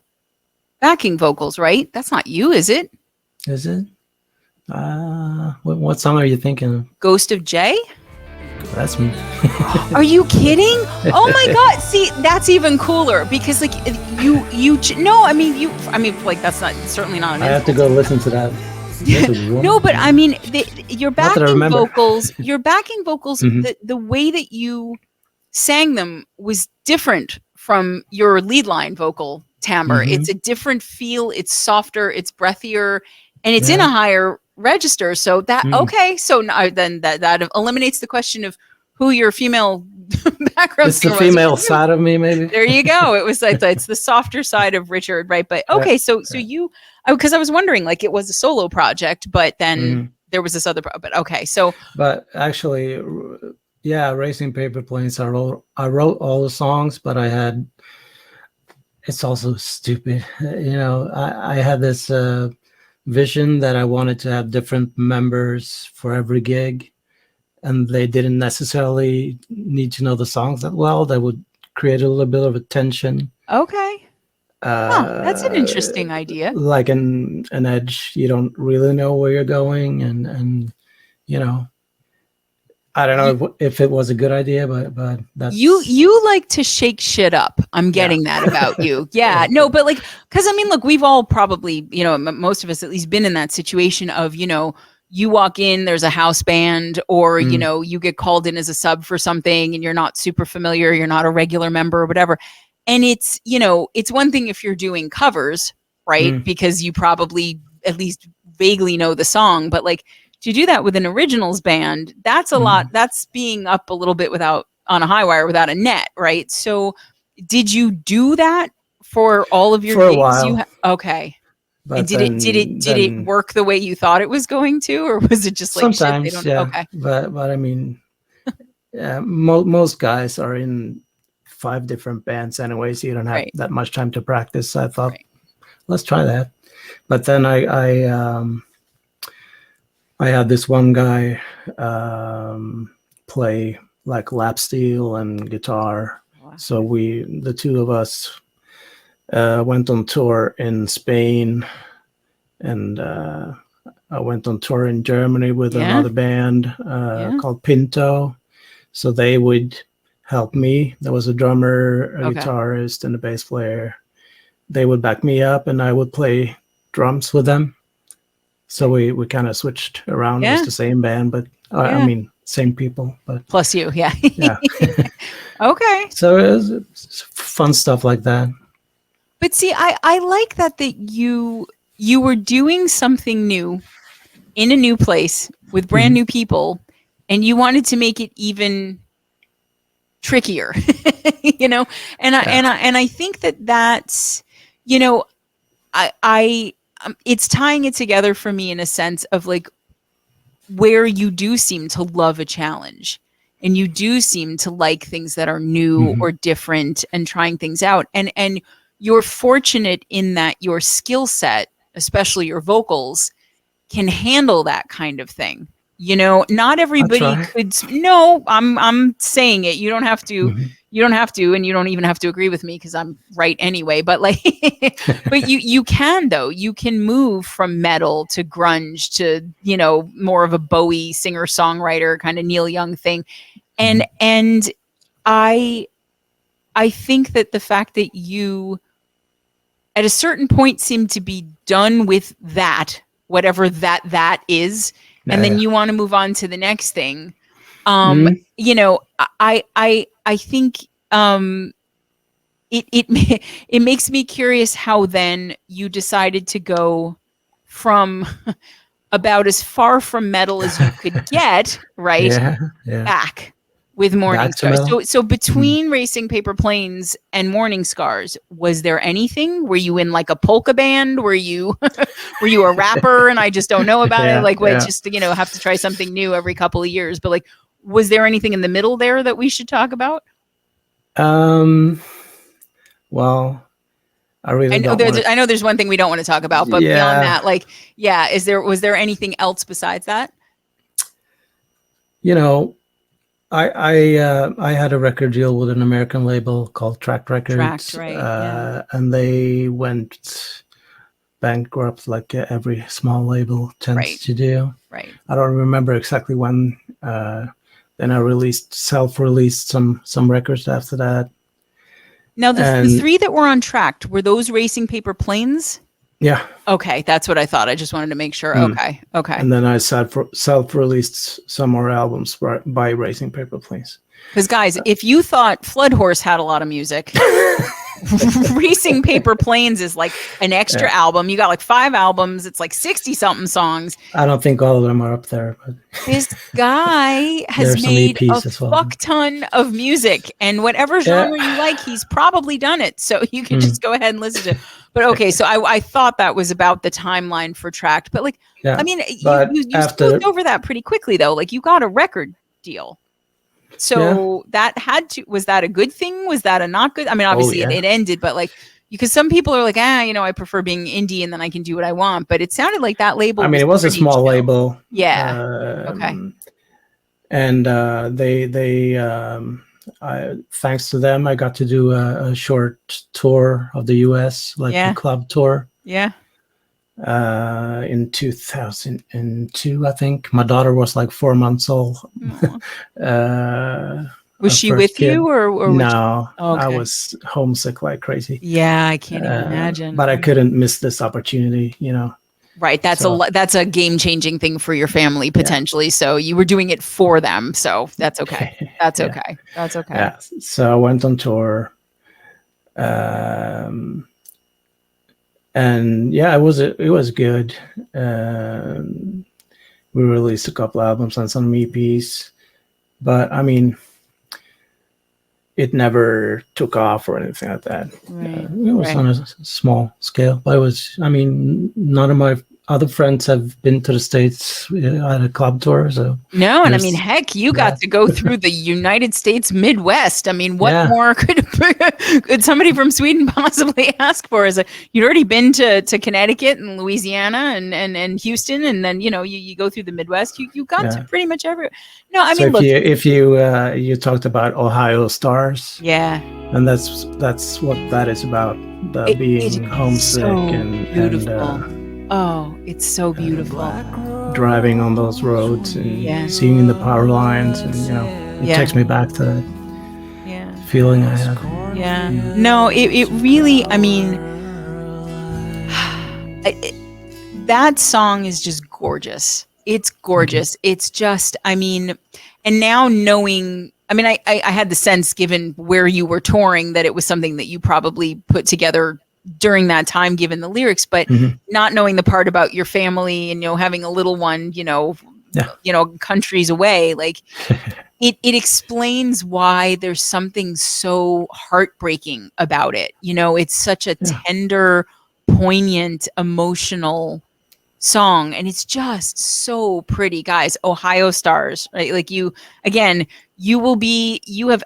backing vocals, right? That's not you, is it? Is it? What song are you thinking of? Ghost of Jay? That's me. Are you kidding? Oh my God. See, that's even cooler because like like that's not, certainly not. I have to go listen to that. No, but I mean, your backing vocals, the way that you sang them was different from your lead line vocal timbre. It's a different feel. It's softer, it's breathier, and it's in a higher register. So that, okay. So now, then that eliminates the question of who your female background it's the female side of me, maybe. There you go. It was like, it's the softer side of Richard, right? But okay, so you, because I was wondering, like, it was a solo project, but then there was this other, but okay, so. But actually, yeah, Racing Paper Planes, I wrote all the songs, but it's also stupid. You know, I had this vision that I wanted to have different members for every gig, and they didn't necessarily need to know the songs that well. They would create a little bit of a tension. Okay. That's an interesting idea. Like an edge. You don't really know where you're going, and you know, I don't know if it was a good idea, but that's you like to shake shit up. I'm getting that about you. Yeah, no, but like, because I mean, look, we've all probably, you know, most of us at least been in that situation of, you know, you walk in, there's a house band, or you know, you get called in as a sub for something, and you're not super familiar, you're not a regular member or whatever. And it's, you know, it's one thing if you're doing covers, right? Because you probably at least vaguely know the song, but like, to do that with an originals band, that's a lot. That's being up a little bit on a high wire without a net, right? So did you do that for all of your gigs? A while. Okay. But and did it work the way you thought it was going to, or was it just like sometimes? Shit, they don't, okay. But I mean, yeah, most guys are in 5 different bands anyway, so you don't have that much time to practice. So I thought, let's try that. But then I had this one guy play like lap steel and guitar. Wow. So the two of us went on tour in Spain, and I went on tour in Germany with another band called Pinto. So they would help me. There was a drummer, a guitarist, and a bass player. They would back me up, and I would play drums with them. So we kind of switched around. It was the same band, but I mean, same people. But plus you, yeah. Okay. So it's fun stuff like that. But see, I like that you were doing something new in a new place with brand new people, and you wanted to make it even trickier, you know. And I think that's, you know, I it's tying it together for me in a sense of like where you do seem to love a challenge, and you do seem to like things that are new or different and trying things out. And you're fortunate in that your skill set, especially your vocals, can handle that kind of thing. You know, not everybody try. could. No, I'm saying it. You don't have to. Mhm. You don't have to, and you don't even have to agree with me because I'm right anyway. But like, but you can though. You can move from metal to grunge to, you know, more of a Bowie singer songwriter kind of Neil Young thing, and I think that the fact that you at a certain point seem to be done with that, whatever that is, and then Yeah. you want to move on to the next thing. Mhm. You know, I think it makes me curious how then you decided to go from about as far from metal as you could get, right? Yeah. Yeah. Back with Mourning Back to Scars. metal. So Mhm. between Racing Paper Planes and Mourning Scars, was there anything? Were you in like a polka band? Were you were you a rapper and I just don't know about it? Yeah. Like what Yeah. just, you know, have to try something new every couple of years. But like, was there anything in the middle there that we should talk about? Um. Well, I really don't want to. I know there's one thing we don't want to talk about, but beyond Yeah. that, like, yeah, was there anything else besides that? You know, I had a record deal with an American label called Tract Tracked, Records, right? Yeah, and they went bankrupt like every small label tends right, to do. right. I don't remember exactly when. Then I self-released some records after that, Now the and three that were on Tracked, were those Racing Paper Planes? yeah. Okay, that's what I thought. I just wanted to make sure. Mm. Okay, okay. And then I self-released some more albums by Racing Paper Planes. Because guys, if you thought Flood Horse had a lot of music, Racing Paper Planes is like an extra album. You got like 5 albums. It's like 60 something songs. I don't think all of them are up there, but This guy has there's some made EPs a as well. fuck ton of music, and whatever genre you like, he's probably done it. So you can just go ahead and listen to it. But okay, so I thought that was about the timeline for Tracked, but like, Yeah, I mean, but you after- smoothed over that pretty quickly though. Like you got a record deal. So that was that a good thing? Was that a not good? I mean, obviously it ended, but like, because some people are like, you know, I prefer being indie and then I can do what I want. But it sounded like that label. I mean, it was a pretty small chill. label. Yeah. Okay. And thanks to them, I got to do a short tour of the U.S., like a club tour. Yeah. In 2002, I think. My daughter was like 4 months old. Was she with you or no? Okay. I was homesick like crazy. Yeah, I can't even imagine. But I couldn't miss this opportunity, you know. Right, that's a game-changing thing for your family potentially. So you were doing it for them, so that's okay. That's okay. That's okay. Yeah. So I went on tour. And yeah, it was good. We released a couple albums and some EPs, but I mean, it never took off or anything like that. Right. It was on a small scale, but none of my other friends have been to the States at a club tour. So no, and I mean, heck, you got to go through the United States Midwest. I mean, what more could somebody from Sweden possibly ask for? You'd already been to Connecticut and Louisiana and Houston, and then, you know, you go through the Midwest. You got to pretty much everywhere. No, I mean, look, if you talked about Ohio Stars, and that's what that is about, being homesick and oh, it's so beautiful. Driving on those roads and seeing the power lines, and you know, it takes me back to that feeling I had. Yeah. No, it really, I mean, that song is just gorgeous. It's gorgeous. It's just, I mean, and now knowing, I mean, I had the sense, given where you were touring, that it was something that you probably put together during that time, given the lyrics, but not knowing the part about your family and, you know, having a little one, you know, countries away, like it explains why there's something so heartbreaking about it. You know, it's such a tender, poignant, emotional song, and it's just so pretty. Guys, Ohio Stars, right? Like you have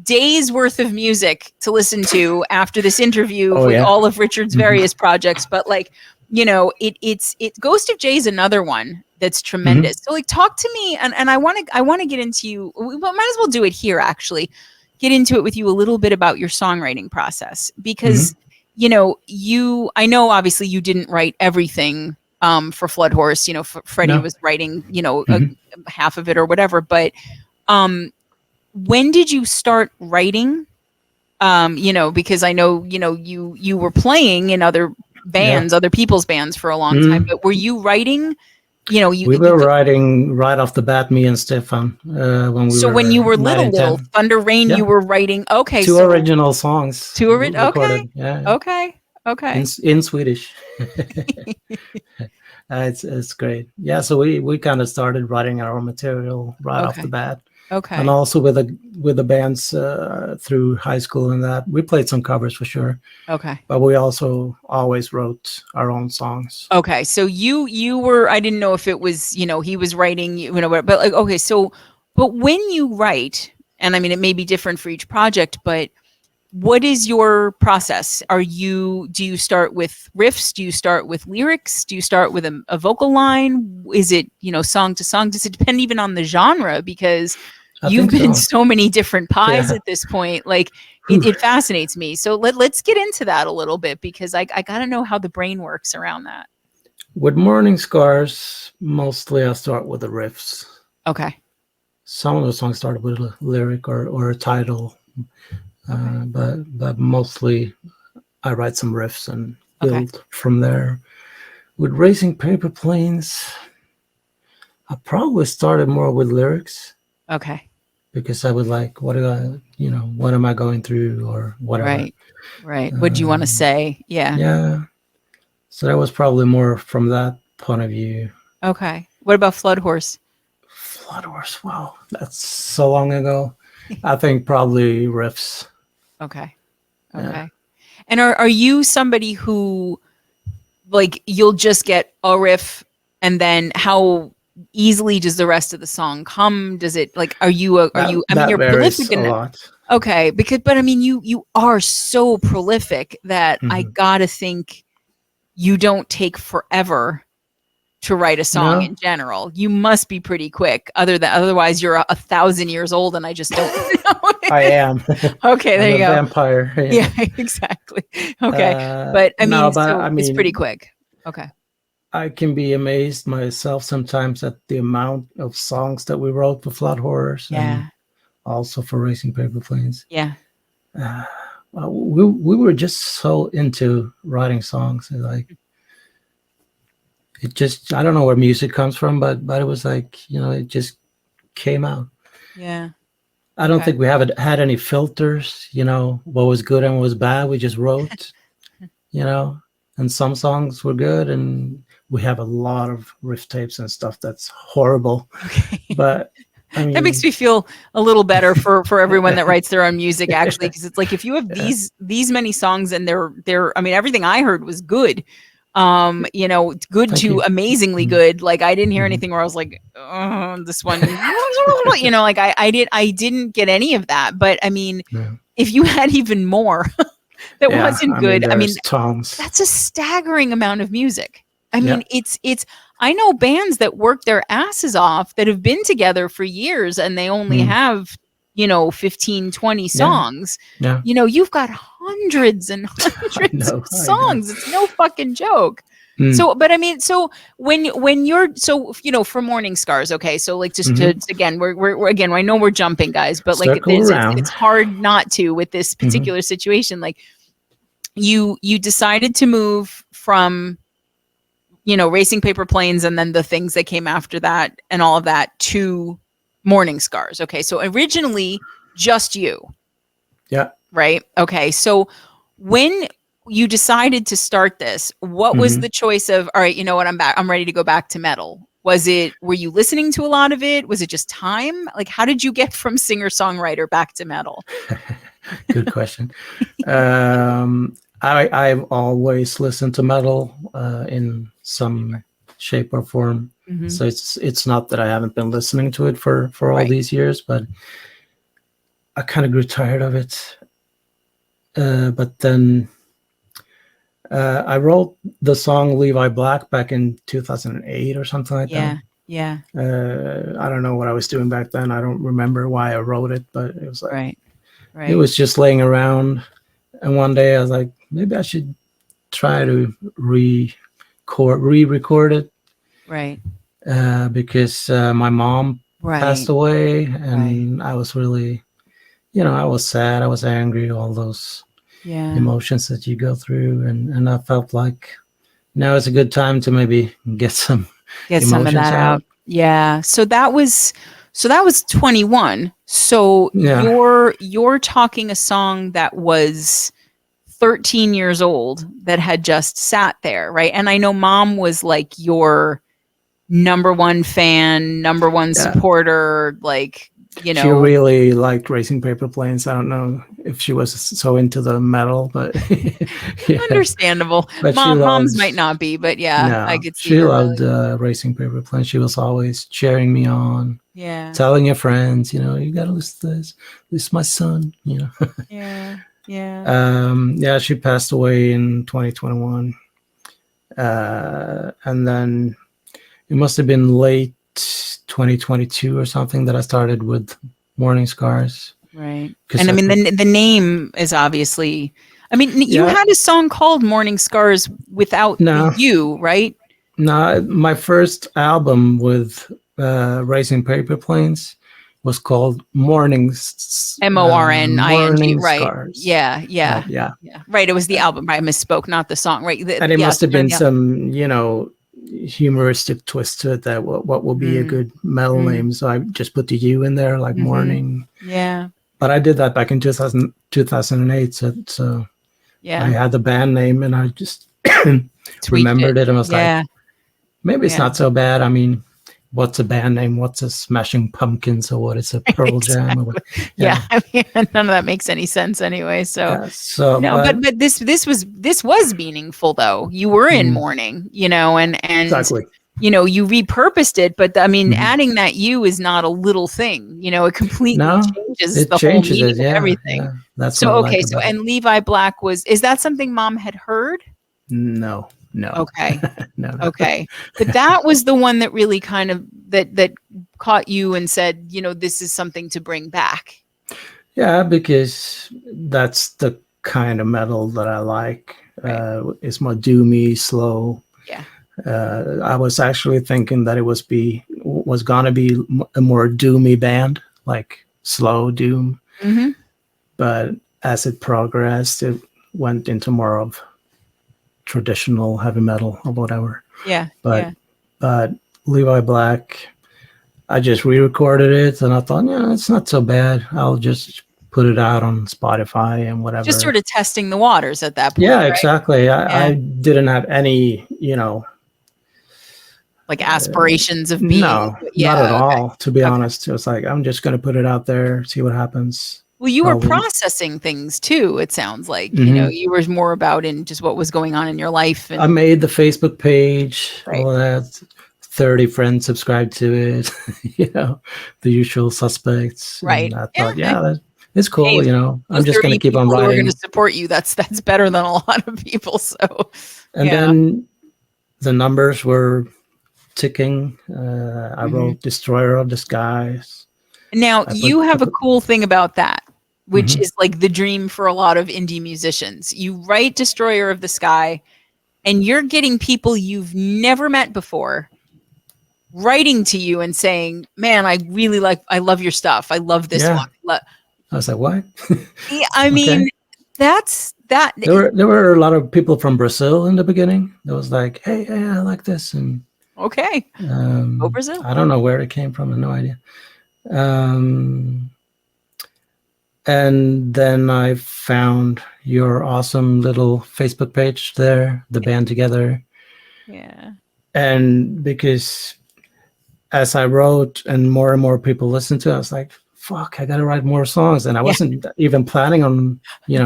days worth of music to listen to after this interview with all of Richard's various projects, but like it's Ghost of Jay is another one that's tremendous. So like talk to me, and I want to get into you. We might as well do it here actually. Get into it with you a little bit about your songwriting process, because I know obviously you didn't write everything for Flood Horse. Freddie was writing half of it or whatever, but when did you start writing? Because I know you were playing in other bands, other people's bands for a long time, but were you writing? We were writing right off the bat, me and Stefan, when we were. When you were little, Thunder Rain, you were writing. Okay, two original songs. Recorded. Okay. Okay. In Swedish. It's great. Yeah, so we kind of started writing our own material right off the bat. Okay. And also with the bands through high school and that, we played some covers for sure. Okay. But we also always wrote our own songs. Okay. So you were, I didn't know if it was, he was writing, but like, okay. So, but when you write, and I mean, it may be different for each project, but what is your process? Do you start with riffs? Do you start with lyrics? Do you start with a vocal line? Is it, song to song? Does it depend even on the genre? Because you've been in so many different pies at this point. Like it fascinates me. So let's get into that a little bit, because I got to know how the brain works around that. With Mourning Scars, mostly I start with the riffs. Okay. Some of the songs started with a lyric or a title. But mostly I write some riffs and build from there. With Racing Paper Planes, I probably started more with lyrics. Okay. Because I would like, what am I going through or whatever. Right. What do you want to say? Yeah. Yeah. So that was probably more from that point of view. Okay. What about Flood Horse? Flood Horse, wow. That's so long ago. I think probably riffs. Okay. Yeah. And are you somebody who, like, you'll just get a riff and then how easily does the rest of the song come? Does it, like, I mean, you're prolific a lot. Okay. But I mean, you are so prolific that I gotta think you don't take forever to write a song in general. You must be pretty quick. Otherwise you're 1,000 years old and I just don't know. I am. Okay, there you go. Vampire. Yeah, exactly. Okay. But I mean, it's pretty quick. Okay. I can be amazed myself sometimes at the amount of songs that we wrote for Flood Horrors and also for Racing Paper Planes. Yeah. We were just so into writing songs. Like, it just, I don't know where music comes from, but it was like, it just came out. Yeah. I don't think we haven't had any filters, what was good and what was bad. We just wrote, and some songs were good, and we have a lot of riff tapes and stuff that's horrible. Okay. But I mean, that makes me feel a little better for everyone that writes their own music, actually, because it's like if you have these many songs and they're I mean, everything I heard was good. Good to amazingly good. Like I didn't hear anything where I was like, oh, this one, like I didn't get any of that. But I mean, if you had even more that wasn't good, I mean, tons. That's a staggering amount of music. I mean, it's, I know bands that work their asses off that have been together for years and they only have, 15, 20 songs. Yeah. You've got hundreds and hundreds of songs. It's no fucking joke. So, but I mean, so when you're, for Mourning Scars, okay. So like, just to, again, we're again, I know we're jumping, guys, but like it's hard not to with this particular situation. Like you decided to move from, Racing Paper Planes and then the things that came after that and all of that to Mourning Scars. Okay. So originally just you. Yeah. Right. Okay. So when you decided to start this, what was the choice of, all right, you know what, I'm back. I'm ready to go back to metal. Were you listening to a lot of it? Was it just time? Like, how did you get from singer-songwriter back to metal? Good question. I've always listened to metal in some shape or form. So it's not that I haven't been listening to it for all these years, but I kind of grew tired of it. But then I wrote the song Levi Black back in 2008 or something like Yeah. Yeah. that. I don't know what I was doing back then. I don't remember why I wrote it, but it was like, Right. it Right. was just laying around. And one day I was like, maybe I should try to re-record it. Right. Because my mom passed Right. away, and I was really, I was sad, I was angry, all those Yeah. emotions that you go through, and I felt like now is a good time to maybe get some some of that out. Yeah. So that was 21. So Yeah. you're talking a song that was 13 years old that had just sat there, right? And I know Mom was like your number one fan, number one supporter, like, She really liked Racing Paper Planes. I don't know if she was so into the metal, but understandable. But Moms might not be, but I could see she loved Racing Paper Planes. She was always cheering me on. Yeah. Telling your friends, you gotta listen to this. This is my son, Yeah. Yeah. Yeah, she passed away in 2021. And then it must have been late 2022 or something that I started with Mourning Scars. Right. And I mean, the name is obviously, I mean, you had a song called Mourning Scars without the you, right? No, my first album with Racing Paper Planes was called Mourning Morning, right? Scars. Yeah. Right. It was the Yeah. album. I misspoke, not the song. Right. And it must have been some, humoristic twist to it. That what will be a good metal name? So I just put the U in there, like Mourning. Yeah. But I did that back in 2008. So I had the band name, and I just remembered it and was like, maybe it's not so bad. I mean, what's a band name? What's a Smashing Pumpkins, or what is a Pearl Jam? Or what, I mean, none of that makes any sense anyway. So, but this was meaningful though. You were in mourning, and exactly. You repurposed it, but I mean, adding that "you" is not a little thing. It completely changes the whole meaning of everything. Yeah. That's so okay. So and Levi Black is that something Mom had heard? No. Okay. No. Okay. But that was the one that really kind of that caught you and said, this is something to bring back. Yeah, because that's the kind of metal that I like. Right. It's more doomy, slow. Yeah. I was actually thinking that it was gonna be a more doomy band, like slow doom. Mm-hmm. But as it progressed, it went into more of traditional heavy metal or whatever. Yeah. But Levi Black, I just re-recorded it, and I thought, it's not so bad. I'll just put it out on Spotify and whatever. Just sort of testing the waters at that point. Yeah, right? exactly. I didn't have any, like aspirations of being. No, not at all. To be honest, it was like, I'm just going to put it out there, see what happens. Well, you were processing things too. It sounds like you were more about in just what was going on in your life. And I made the Facebook page, all of that. 30 friends subscribed to it. The usual suspects. Right. And I thought, it's cool. I'm just going to keep on writing. We're going to support you. That's better than a lot of people. So, and then the numbers were ticking. I wrote Destroyer of the Skies. Now you have a cool thing about that, which is like the dream for a lot of indie musicians. You write Destroyer of the Sky, and you're getting people you've never met before writing to you and saying, man, I love your stuff. I love this one. I was like, what? I mean, that's that. There were a lot of people from Brazil in the beginning. That was like, hey, I like this. And go Brazil. I don't know where it came from. I have no idea. And then I found your awesome little Facebook page there, the band together. Yeah. And because as I wrote and more people listened to it, I was like, fuck, I got to write more songs. And I wasn't even planning on,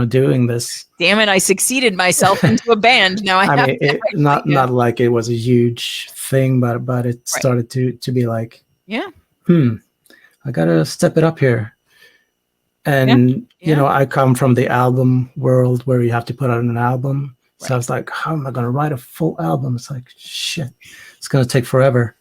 doing this. Damn it. I succeeded myself into a band. Now I mean, not like it was a huge thing, but it started to be like, I got to step it up here. And, I come from the album world where you have to put out an album. So I was like, how am I going to write a full album? It's like, shit, it's going to take forever.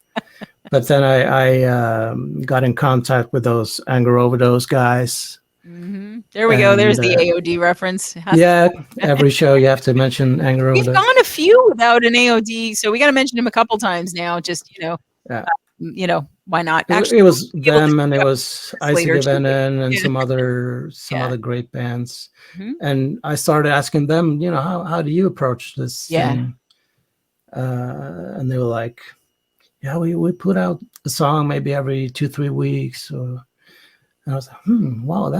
But then I got in contact with those Anger Overdose guys. There we go. There's the AOD reference. Yeah, every show you have to mention Anger We've Overdose. gone a few without an AOD, so we got to mention him a couple times now. Just why not? Actually, it was them, and it was Isaac Venom and some other great bands. And I started asking them, how do you approach this thing? And they were like, yeah, we put out a song maybe every 2-3 weeks. And I was like, wow,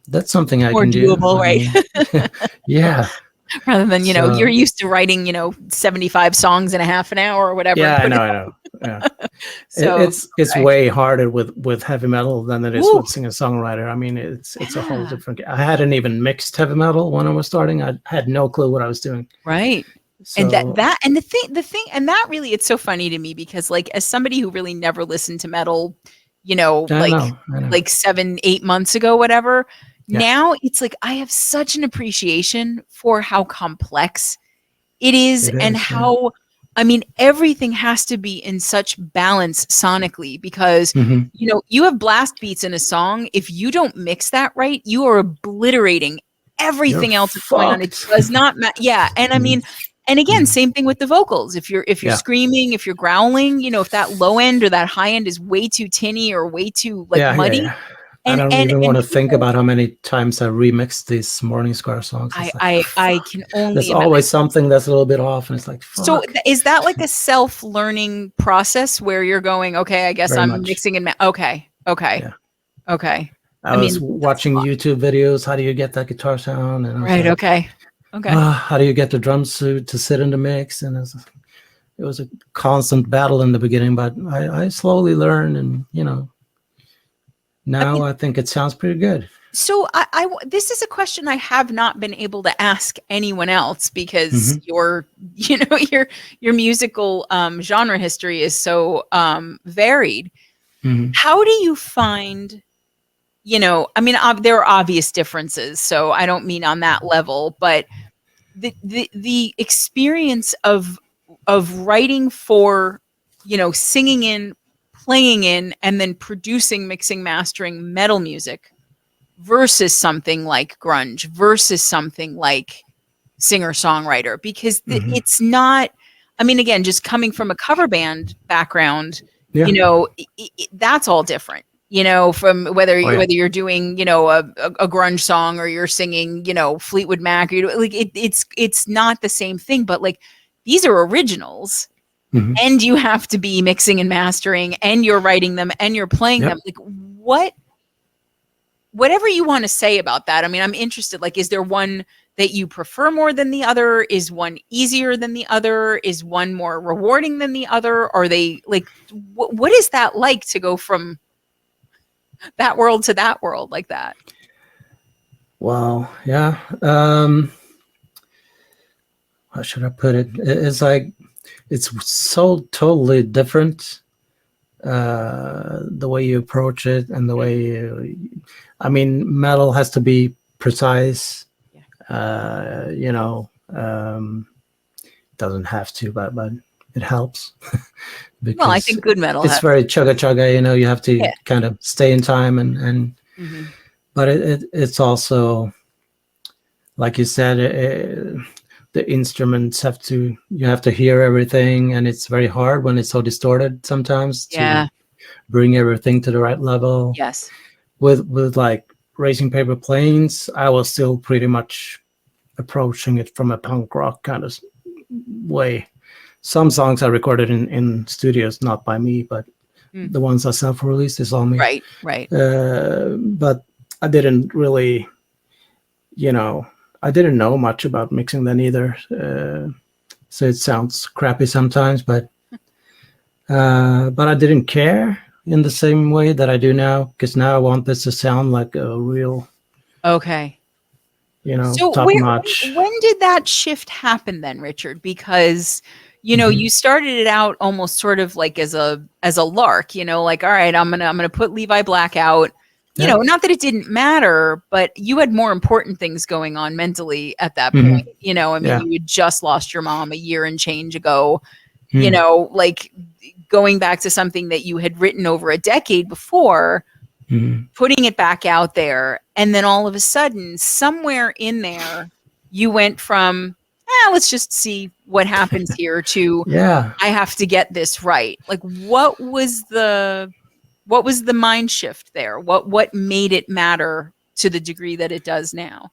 that's something I can do. Doable, right? Yeah. Rather than, you're used to writing, 75 songs in a half an hour or whatever. Yeah, I know. Yeah. So it's way harder with heavy metal than it is with singer-songwriter. I mean, it's a whole different. I hadn't even mixed heavy metal when I was starting. I had no clue what I was doing. Right. So, and the thing, and that really, it's so funny to me because, like, as somebody who really never listened to metal, I know. Like 7-8 months ago, whatever. Yeah. Now it's like I have such an appreciation for how complex it is and how, I mean, everything has to be in such balance sonically because, you have blast beats in a song. If you don't mix that right, you are obliterating everything else that's going on. It does not matter. Yeah. And I mean, and again, same thing with the vocals. If you're screaming, if you're growling, if that low end or that high end is way too tinny or way too muddy. Yeah. I don't even want to think about how many times I remixed these Mourning Scars songs. I can only. There's always something that's a little bit off, and it's like. Fuck. So is that like a self-learning process where you're going, okay, I guess I'm mixing and okay. Yeah. Okay. I was watching YouTube videos. How do you get that guitar sound? And okay. How do you get the drums to sit in the mix? And it was a constant battle in the beginning, but I slowly learned, and now I think it sounds pretty good. So this is a question I have not been able to ask anyone else because your musical genre history is so varied. How do you find, I mean, there are obvious differences, so I don't mean on that level, but the experience of writing for, singing in, playing in, and then producing, mixing, mastering metal music versus something like grunge versus something like singer-songwriter, because it's not, I mean, again, just coming from a cover band background, that's all different, from whether you're doing, a grunge song or you're singing, Fleetwood Mac, or like it's not the same thing, but like these are originals. And you have to be mixing and mastering, and you're writing them, and you're playing them. Like whatever you want to say about that. I mean, I'm interested. Like, is there one that you prefer more than the other? Is one easier than the other? Is one more rewarding than the other? Are they like, what is that like to go from that world to that world like that? Well, yeah. How should I put it? It's like, it's so totally different, the way you approach it and the way I mean, metal has to be precise. Doesn't have to, but it helps. Well, I think good metal. It's very chugga. You have to kind of stay in time and but it's also, like you said, the instruments you have to hear everything, and it's very hard when it's so distorted sometimes to bring everything to the right level. Yes. With like Racing Paper Planes, I was still pretty much approaching it from a punk rock kind of way. Some songs I recorded in studios, not by me, but the ones I self-released is all me. Right. But I didn't really, I didn't know much about mixing then either, so it sounds crappy sometimes. But I didn't care in the same way that I do now, because now I want this to sound like a real, so top notch. When did that shift happen then, Richard? Because you started it out almost sort of like as a lark, like, all right, I'm gonna put Levi Black out. you know, not that it didn't matter, but you had more important things going on mentally at that Mhm. point. You know, I mean, Yeah. you had just lost your mom a year and change ago, you Mm. know, like going back to something that you had written over a decade before, Mhm. putting it back out there. And then all of a sudden, somewhere in there, you went from, let's just see what happens here to, Yeah. I have to get this right. Like, what was the mind shift there? What made it matter to the degree that it does now?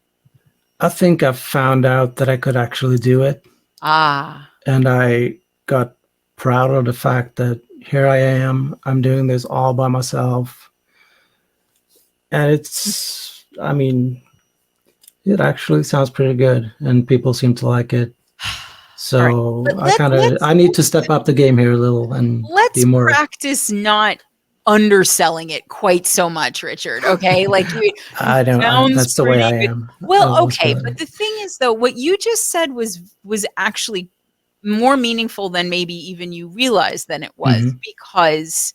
I think I found out that I could actually do it. Ah, And I got proud of the fact that here I am, I'm doing this all by myself. And it's, I mean, it actually sounds pretty good and people seem to like it. all right. So I need to step up the game here a little and Let's be more. practice not underselling it quite so much, Richard. Okay, like it I don't. sounds That's the way pretty I good. am. I Well, always okay, feel but it. the thing is, though, what you just said was actually more meaningful than maybe even you realized than it was, Mhm. because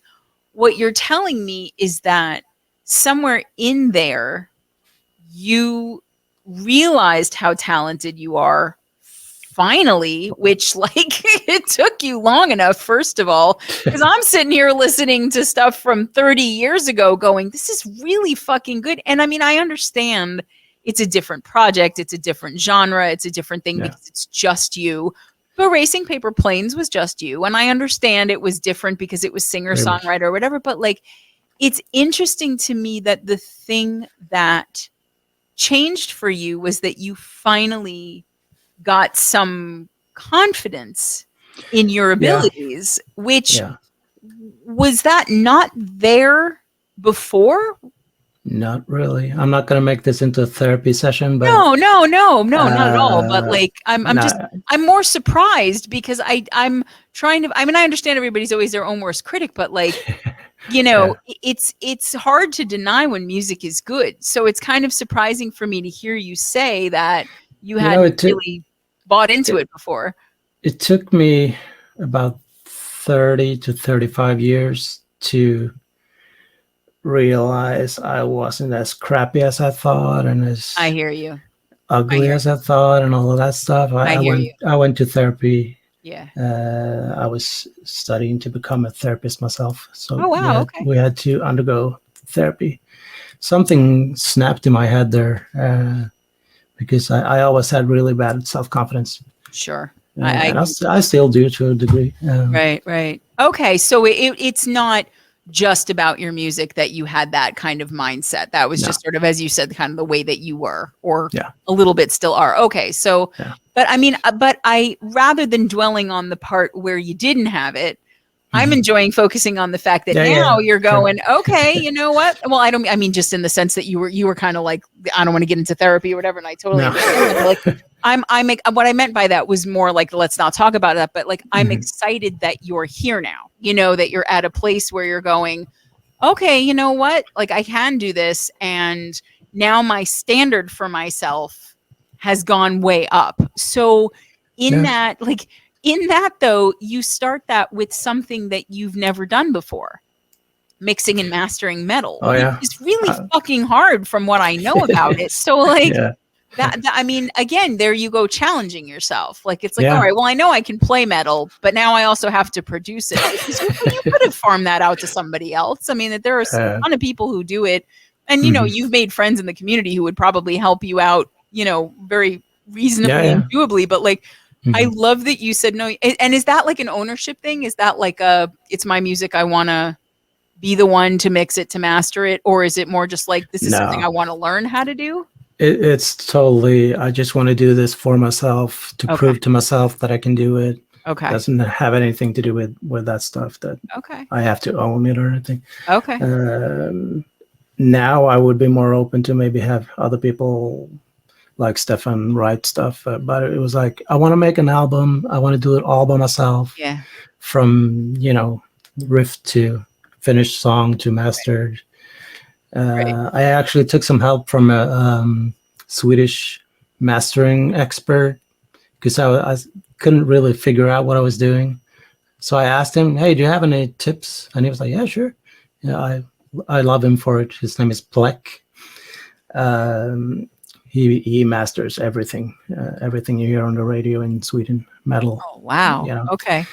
what you're telling me is that somewhere in there you realized how talented you are finally, which like it took you long enough, first of all, because I'm sitting here listening to stuff from 30 years ago going, this is really fucking good. And I mean, I understand it's a different project, it's a different genre, it's a different thing Yeah. because it's just you. But Racing Paper Planes was just you. And I understand it was different because it was singer Very much. songwriter or whatever. But like, it's interesting to me that the thing that changed for you was that you finally got some confidence in your Yeah. abilities, which Yeah. was that not there before? Not really. I'm not going to make this into a therapy session, but No, not at all. But like, no. I'm more surprised because I'm trying to. I mean, I understand everybody's always their own worst critic, but like, you know, Yeah. it's hard to deny when music is good. So it's kind of surprising for me to hear you say that you You know, hadn't really bought into it before. it took me about 30 to 35 years to realize I wasn't as crappy as I thought and as I hear you. ugly as I thought and all of that stuff. I hear you. I went to therapy. Yeah. I was studying to become a therapist myself. So Oh wow. Okay. we had to undergo therapy. Something snapped in my head there because I always had really bad self-confidence. Sure. And I still do to a degree. Right. Okay, so it's not just about your music that you had that kind of mindset. That was just sort of, as you said, kind of the way that you were, or a little bit still are. Okay, so, but I mean, but I, rather than dwelling on the part where you didn't have it, I'm enjoying focusing on the fact that now you're going, okay, you know what? Well, I mean, just in the sense that you were kind of like, I don't want to get into therapy or whatever. And I totally understand that. Like, what I meant by that was more like, let's not talk about that. But like, I'm excited that you're here now, you know, that you're at a place where you're going, okay, you know what? Like, I can do this. And now my standard for myself has gone way up. So in that, like, in that, though, you start that with something that you've never done before, mixing and mastering metal. Oh, yeah. It's really fucking hard from what I know about it. So, like, that, I mean, again, there you go, challenging yourself. Like, it's like, all right, well, I know I can play metal, but now I also have to produce it. Because you could have farmed that out to somebody else. I mean, that there are a ton of people who do it. And, you know, you've made friends in the community who would probably help you out, you know, very reasonably and doably. But, like, I love that you said no. And is that like an ownership thing? Is that like it's my music, I want to be the one to mix it, to master it? Or is it more just like, this is something I want to learn how to do? It's totally, I just want to do this for myself, to prove to myself that I can do it. Okay. It doesn't have anything to do with that stuff that I have to own it or anything. Okay. Now I would be more open to maybe have other people like Stefan write stuff, but it was like, I want to make an album. I want to do it all by myself. Yeah. From, you know, riff to finished song to mastered. I actually took some help from a Swedish mastering expert because I couldn't really figure out what I was doing. So I asked him, hey, do you have any tips? And he was like, yeah, sure. Yeah, I love him for it. His name is Plek. He masters everything, everything you hear on the radio in Sweden, metal. Oh, wow. You know. Okay.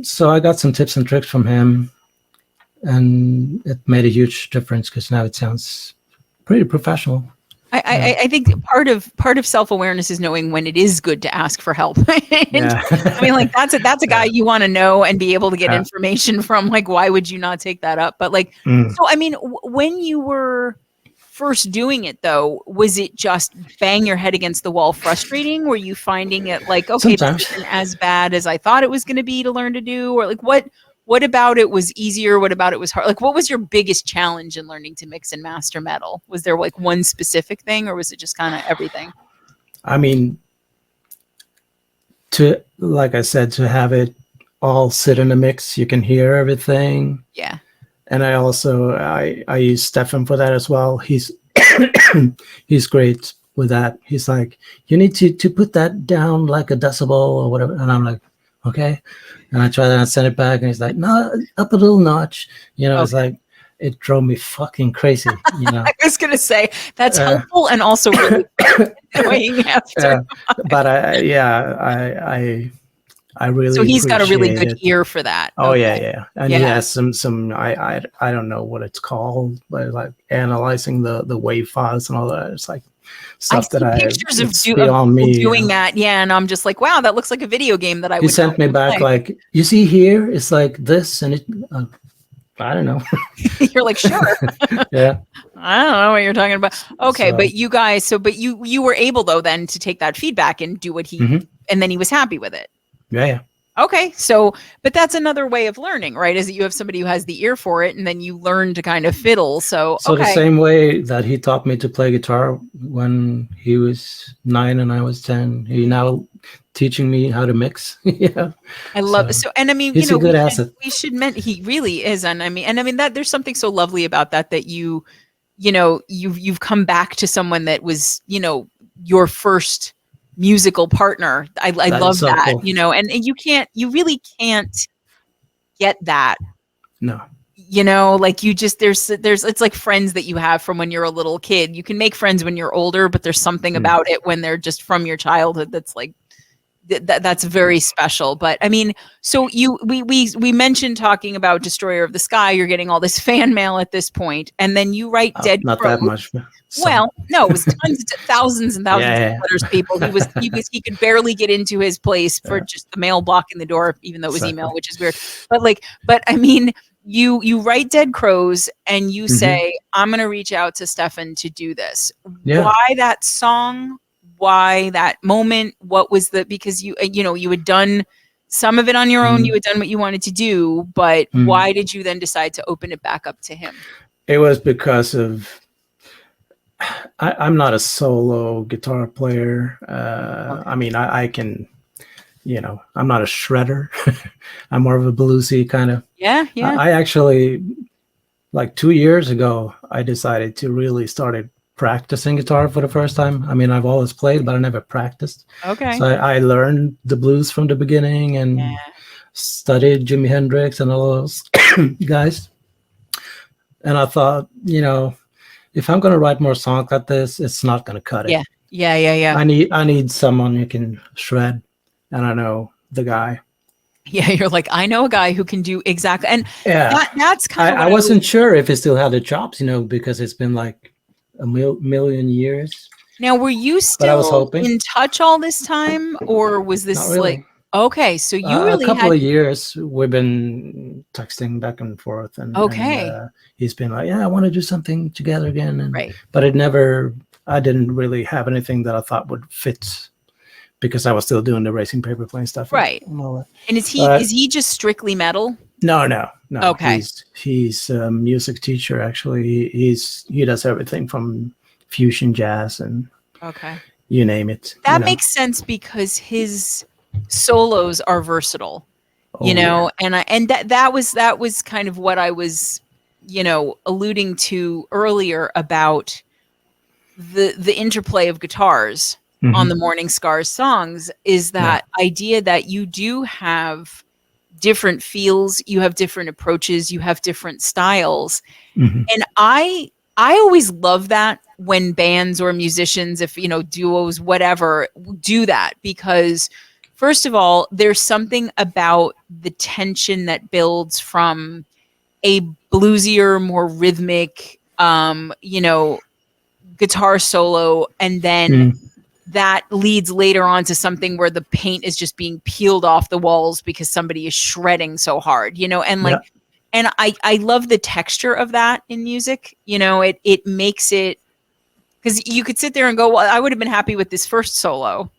So I got some tips and tricks from him, and it made a huge difference because now it sounds pretty professional. I think part of self-awareness is knowing when it is good to ask for help. Yeah. I mean, like that's a guy you want to know and be able to get information from. Like, why would you not take that up? But like, so I mean, when you were first doing it though, was it just bang your head against the wall frustrating? Were you finding it like, okay, Sometimes. this isn't as bad as I thought it was going to be to learn to do? Or like what about it was easier? What about it was hard? Like, what was your biggest challenge in learning to mix and master metal? Was there like one specific thing, or was it just kind of everything? I mean, like I said, to have it all sit in a mix, you can hear everything. Yeah. And I also I use Stefan for that as well. He's he's great with that. He's like, you need to put that down like a decibel or whatever. And I'm like, okay. And I try that and send it back, and he's like, no, up a little notch. You know, It's like, it drove me fucking crazy. You know, I was gonna say that's helpful and also really annoying after. But I really. So he's got a really good ear for that. Oh yeah, and he has some I don't know what it's called, but like analyzing the wave files and all that. It's like stuff that I pictures of beyond me doing that. Yeah, and I'm just like, wow, that looks like a video game that I would. He sent me back play. Like, you see here, it's like this, and it. I don't know. You're like, sure. Yeah. I don't know what you're talking about. Okay, but you guys, but you were able though then to take that feedback and do what he, and then he was happy with it. Yeah. Okay, so but that's another way of learning, right? Is that you have somebody who has the ear for it, and then you learn to kind of fiddle. So the same way that he taught me to play guitar when he was 9 and I was 10, he now teaching me how to mix. Yeah, I love it. So, and I mean, he's a good asset. We should he really is, and I mean that there's something so lovely about that you've come back to someone that was your first musical partner. I love so that, cool. And you really can't get that. No. Like you just, there's, it's like friends that you have from when you're a little kid. You can make friends when you're older, but there's something about it when they're just from your childhood that's like, that's very special. But I mean, so we mentioned talking about Destroyer of the Sky. You're getting all this fan mail at this point, and then you write Dead Not Crows. That much. Well, no, it was thousands and thousands of letters. People, he could barely get into his place for just the mail blocking the door, even though it was email, which is weird. But I mean, you write Dead Crows and you say, I'm going to reach out to Stefan to do this. Yeah. Why that song? Why that moment? What was because you had done some of it on your own. You had done what you wanted to do, but why did you then decide to open it back up to him? It was because of, I'm not a solo guitar player. I mean, I can, I'm not a shredder. I'm more of a bluesy kind of. Yeah. I actually, like 2 years ago, I decided to really started practicing guitar for the first time. I mean, I've always played, but I never practiced. Okay. So I learned the blues from the beginning and studied Jimi Hendrix and all those guys. And I thought, if I'm going to write more songs like this, it's not going to cut it. Yeah. I need someone who can shred, and I know the guy. Yeah, you're like, I know a guy who can do exactly. And that's kind of. I wasn't sure if he still had the chops, because it's been like a million years. Now, were you still in touch all this time, or was this Not really. like okay? So you really a couple of years we've been texting back and forth, and he's been like, "Yeah, I want to do something together again," and but I didn't really have anything that I thought would fit because I was still doing the racing paper plane stuff, right? And all that. And is he just strictly metal? No. Okay. He's a music teacher, actually. He does everything from fusion jazz and you name it. That makes sense because his solos are versatile, and that was kind of what I was, alluding to earlier about the interplay of guitars on the Mourning Scars songs is that idea that you do have different feels, you have different approaches, you have different styles. Mhm. And I always love that when bands or musicians, if duos, whatever, do that, because first of all, there's something about the tension that builds from a bluesier, more rhythmic, guitar solo, and then that leads later on to something where the paint is just being peeled off the walls because somebody is shredding so hard, and like, and I love the texture of that in music. It makes it, because you could sit there and go, well, I would have been happy with this first solo,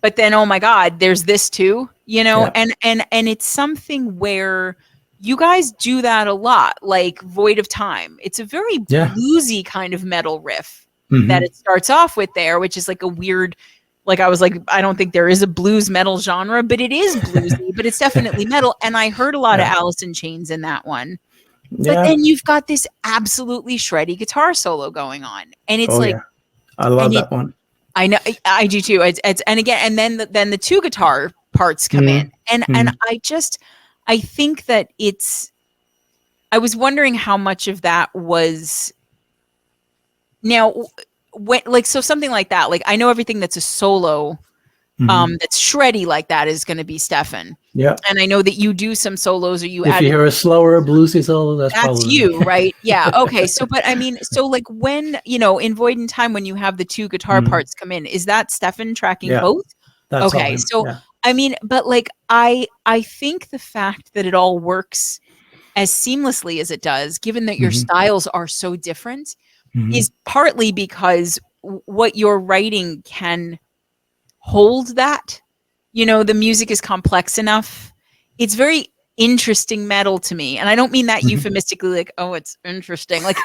but then, oh my God, there's this too, and it's something where you guys do that a lot, like Void of Time. It's a very bluesy kind of metal riff that it starts off with there, which is like a weird, like I was like, I don't think there is a blues metal genre, but it is bluesy, but it's definitely metal. And I heard a lot of Alice in Chains in that one. But then you've got this absolutely shreddy guitar solo going on. And it's I love that one. I know, I do too. It's and again, and then the two guitar parts come in. And I think that I was wondering how much of that was now, so something like that, like I know everything that's a solo, that's shreddy like that is going to be Stefan. Yeah. And I know that you do some solos, or if you hear a slower bluesy solo, that's probably you, right? Yeah. Okay. So, but I mean, so like when, in Void in Time, when you have the two guitar parts come in, is that Stefan tracking both? That's okay. So, I mean, but like, I think the fact that it all works as seamlessly as it does, given that your styles are so different, is partly because what you're writing can hold that. The music is complex enough. It's very interesting metal to me, and I don't mean that euphemistically, like, oh, it's interesting. Like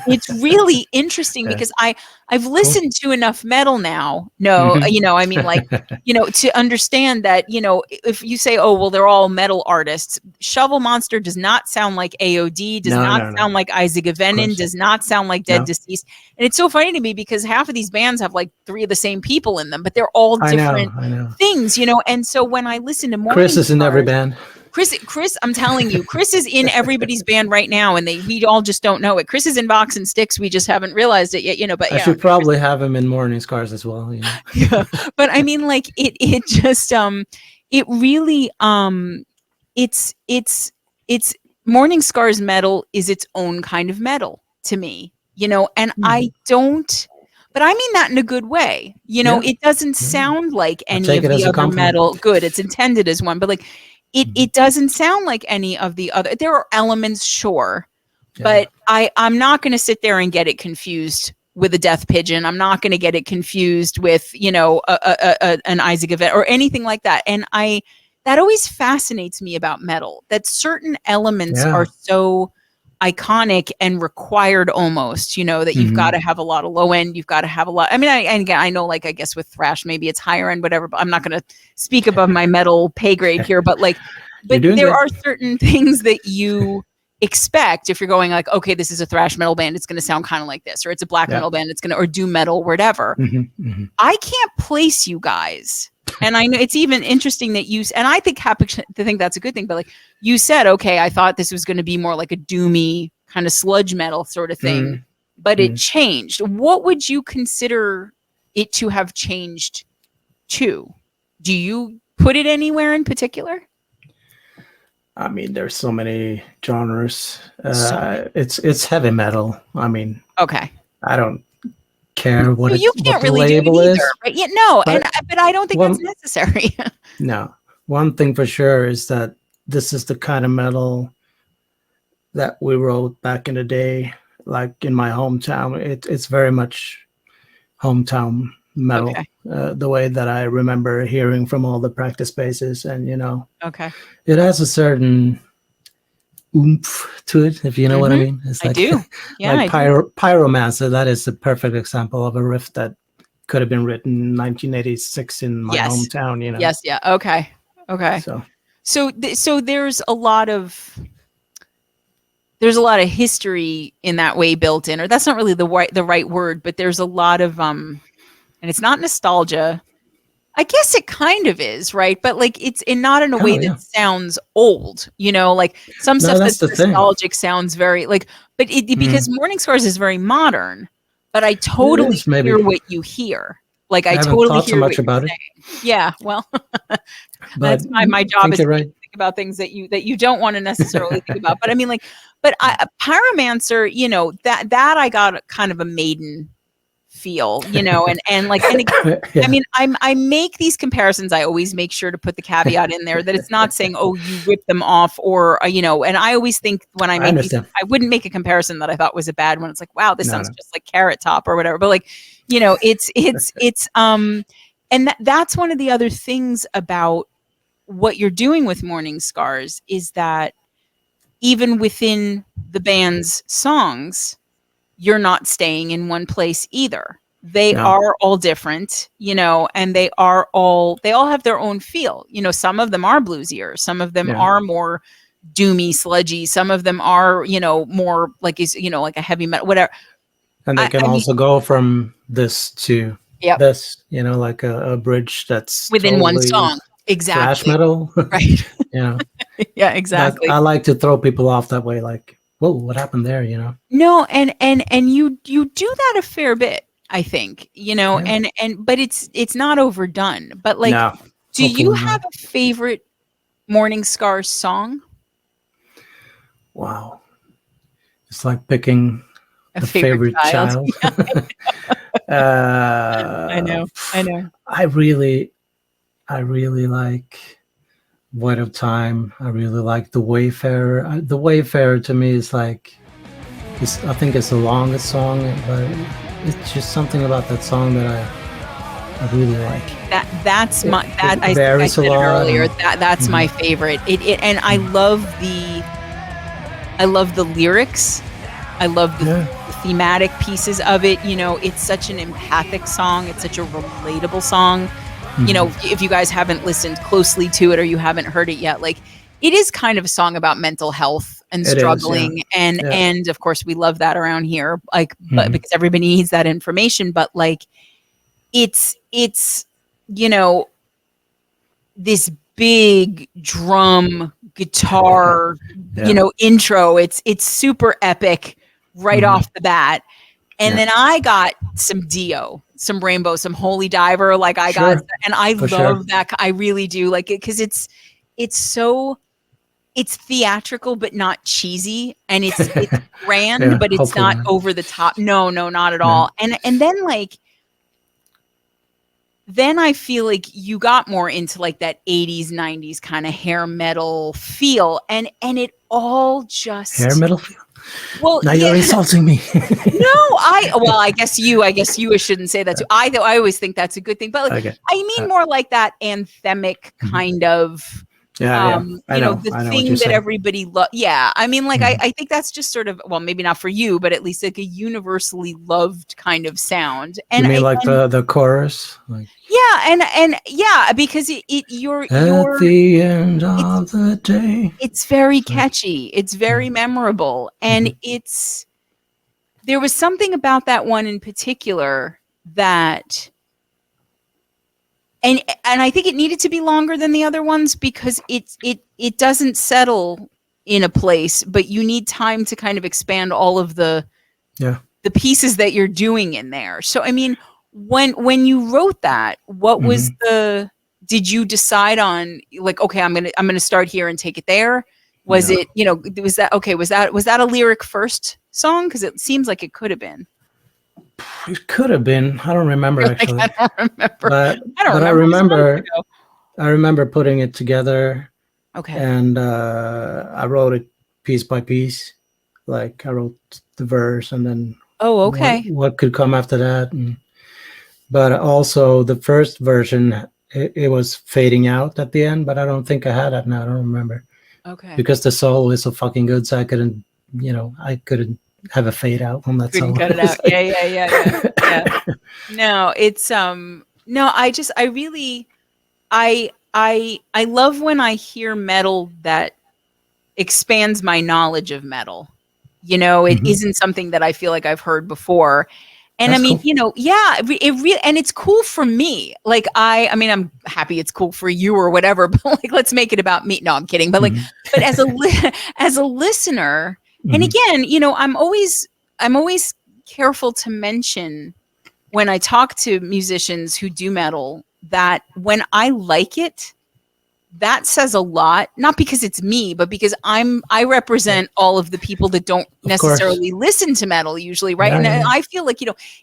it's really interesting because I've listened to enough metal now. No, I mean, like, to understand that, if you say, oh, well, they're all metal artists, Shovel Monster does not sound like AOD, does not sound like Isaac Avenin, does not sound like Dead Deceased. And it's so funny to me because half of these bands have like three of the same people in them, but they're all different things, and so when I listen to Mourning Chris is in every band. Chris, I'm telling you, Chris is in everybody's band right now, and we all just don't know it. Chris is in voxandstix. We just haven't realized it yet, but I should probably have him in Mourning Scars as well. Yeah. But I mean, like it just, it really, it's Mourning Scars metal is its own kind of metal to me, and I don't, but I mean that in a good way. It doesn't sound like any of the other metal. Good. It's intended as one, but like, it doesn't sound like any of the other. There are elements, sure, but I'm not going to sit there and get it confused with a Death Pigeon. I'm not going to get it confused with an Isaac Event or anything like that. And that always fascinates me about metal, that certain elements are so iconic and required almost, that you've got to have a lot of low end, you've got to have a lot. I mean, I know, like, I guess with thrash, maybe it's higher end, whatever, but I'm not going to speak above my metal pay grade here, but there are certain things that you expect if you're going like, okay, this is a thrash metal band, it's going to sound kind of like this, or it's a black metal band, it's going to, or doom metal, whatever. I can't place you guys. And I know it's even interesting that and I think that's a good thing, but like you said, okay, I thought this was going to be more like a doomy kind of sludge metal sort of thing, but it changed. What would you consider it to have changed to? Do you put it anywhere in particular? I mean, there's so many genres. It's heavy metal. I mean, okay, I don't care what you can't what the really label do it either, is. right? Yeah, no, but I don't think that's necessary. No, one thing for sure is that this is the kind of metal that we wrote back in the day, like in my hometown. It's very much hometown metal, the way that I remember hearing from all the practice spaces, and it has a certain oomph to it, if you know what I mean. It's like, I do. Yeah, like Pyromancer. That is a perfect example of a riff that could have been written in 1986 in my hometown. Yes. Yeah. Okay. So there's a lot of history in that way built in, or that's not really the right word, but there's a lot of and it's not nostalgia. I guess it kind of is, right? But like not in a way Oh yeah. that sounds old, like some No, stuff that's that's the thing. nostalgic sounds very like, but because Morning Scars is very modern, but I It totally is maybe. hear what you hear. Like I I haven't totally thought so hear what much you're about it, saying. Yeah, well, but that's my I job think is you're to right. think about things that you don't want to necessarily think about. But I mean, like, but Pyromancer, that I got kind of a maiden feel, and like, and I Yeah. mean, I make these comparisons. I always make sure to put the caveat in there that it's not saying, oh, you rip them off, or and I always think when I I make these, understand. I wouldn't make a comparison that I thought was a bad one. It's like, wow, this No, sounds no. just like Carrot Top or whatever. But like, it's and that's one of the other things about what you're doing with Mourning Scars is that even within the band's songs, you're not staying in one place either. They No. are all different, and they all have their own feel. Some of them are bluesier, some of them Yeah. are more doomy, sludgy, some of them are, more like like a heavy metal, whatever. And they can I mean, also go from this to yep, this, like a bridge that's within one totally song. thrash Exactly. metal. Right. Yeah. Yeah, That exactly. I like to throw people off that way, like, whoa, what happened there, No, and you do that a fair bit, I think, Yeah. and but it's not overdone. But like, No, do you hopefully have not. a favorite Morning Scars song? Wow. It's like picking A the favorite favorite child? child. I know. I know. I really like Void of Time. I really like The Wayfarer. The Wayfarer to me is like, I think it's the longest song, but it's just something about that song that I really like. That's my that It I think I varies a said it lot. earlier. And, That's my favorite. And I love the lyrics. I love the thematic pieces of it. It's such an empathic song. It's such a relatable song. If you guys haven't listened closely to it or you haven't heard it yet, like it is kind of a song about mental health and it is, struggling. yeah. And of course we love that around here, like, but because everybody needs that information, but like it's this big drum guitar, intro. It's super epic right off the bat. And then I got some Dio, some Rainbow, some Holy Diver. Like I got, and I love that. I really do like it because it's theatrical, but not cheesy. And it's grand, but it's not over the top. No, not at all. And then like, then I feel like you got more into like that 80s, 90s kind of hair metal feel. And it all just hair metal feel. Well, now you're insulting me. No, I guess you shouldn't say that too. I always think that's a good thing, but like, I mean more like that anthemic kind of, I know the what thing you're that saying. everybody loves. Yeah. I mean, like, I think that's just sort of, well, maybe not for you, but at least like a universally loved kind of sound. And you mean like the chorus? Like, yeah. And yeah, because you're at the end of the day. It's very catchy. It's very memorable. And there was something about that one in particular that, and I think it needed to be longer than the other ones because it doesn't settle in a place, but you need time to kind of expand all of the pieces that you're doing in there. So I mean, when you wrote that, what was did you decide on like, okay, I'm gonna start here and take it there? Was it, was that a lyric first song? Because it seems like it could have been. It could have been. I don't remember actually. I don't remember. But I remember putting it together. Okay. And I wrote it piece by piece. Like I wrote the verse and then what could come after that. But also the first version, it was fading out at the end, but I don't think I had that now. I don't remember. Okay. Because the solo is so fucking good, so I couldn't have a fade out on that solo. Couldn't cut it out. Yeah. No, it's no, I love when I hear metal that expands my knowledge of metal. It isn't something that I feel like I've heard before. And That's I mean, cool. yeah, it really, and it's cool for me. Like, I mean, I'm happy it's cool for you or whatever, but like, let's make it about me. No, I'm kidding. But like, Mhm. but as a listener, and Mhm. again, I'm always careful to mention when I talk to musicians who do metal that when I like it, that says a lot, not because it's me, but because I Yeah. represent all of the people that don't Of course. necessarily listen to metal usually, right? Yeah, And yeah, yeah. I feel like,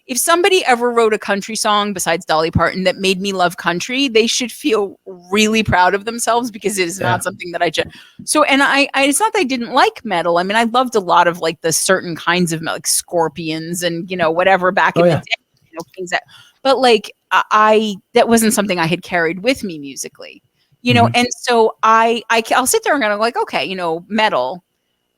if somebody ever wrote a country song besides Dolly Parton that made me love country, they should feel really proud of themselves, because it is Yeah. not something that I just so. And I it's not that I didn't like metal. I mean, I loved a lot of like the certain kinds of like Scorpions and whatever back Oh in the yeah. day, things that, but like I that wasn't something I had carried with me musically. Mhm. And so I'll sit there and I'm like, okay, metal.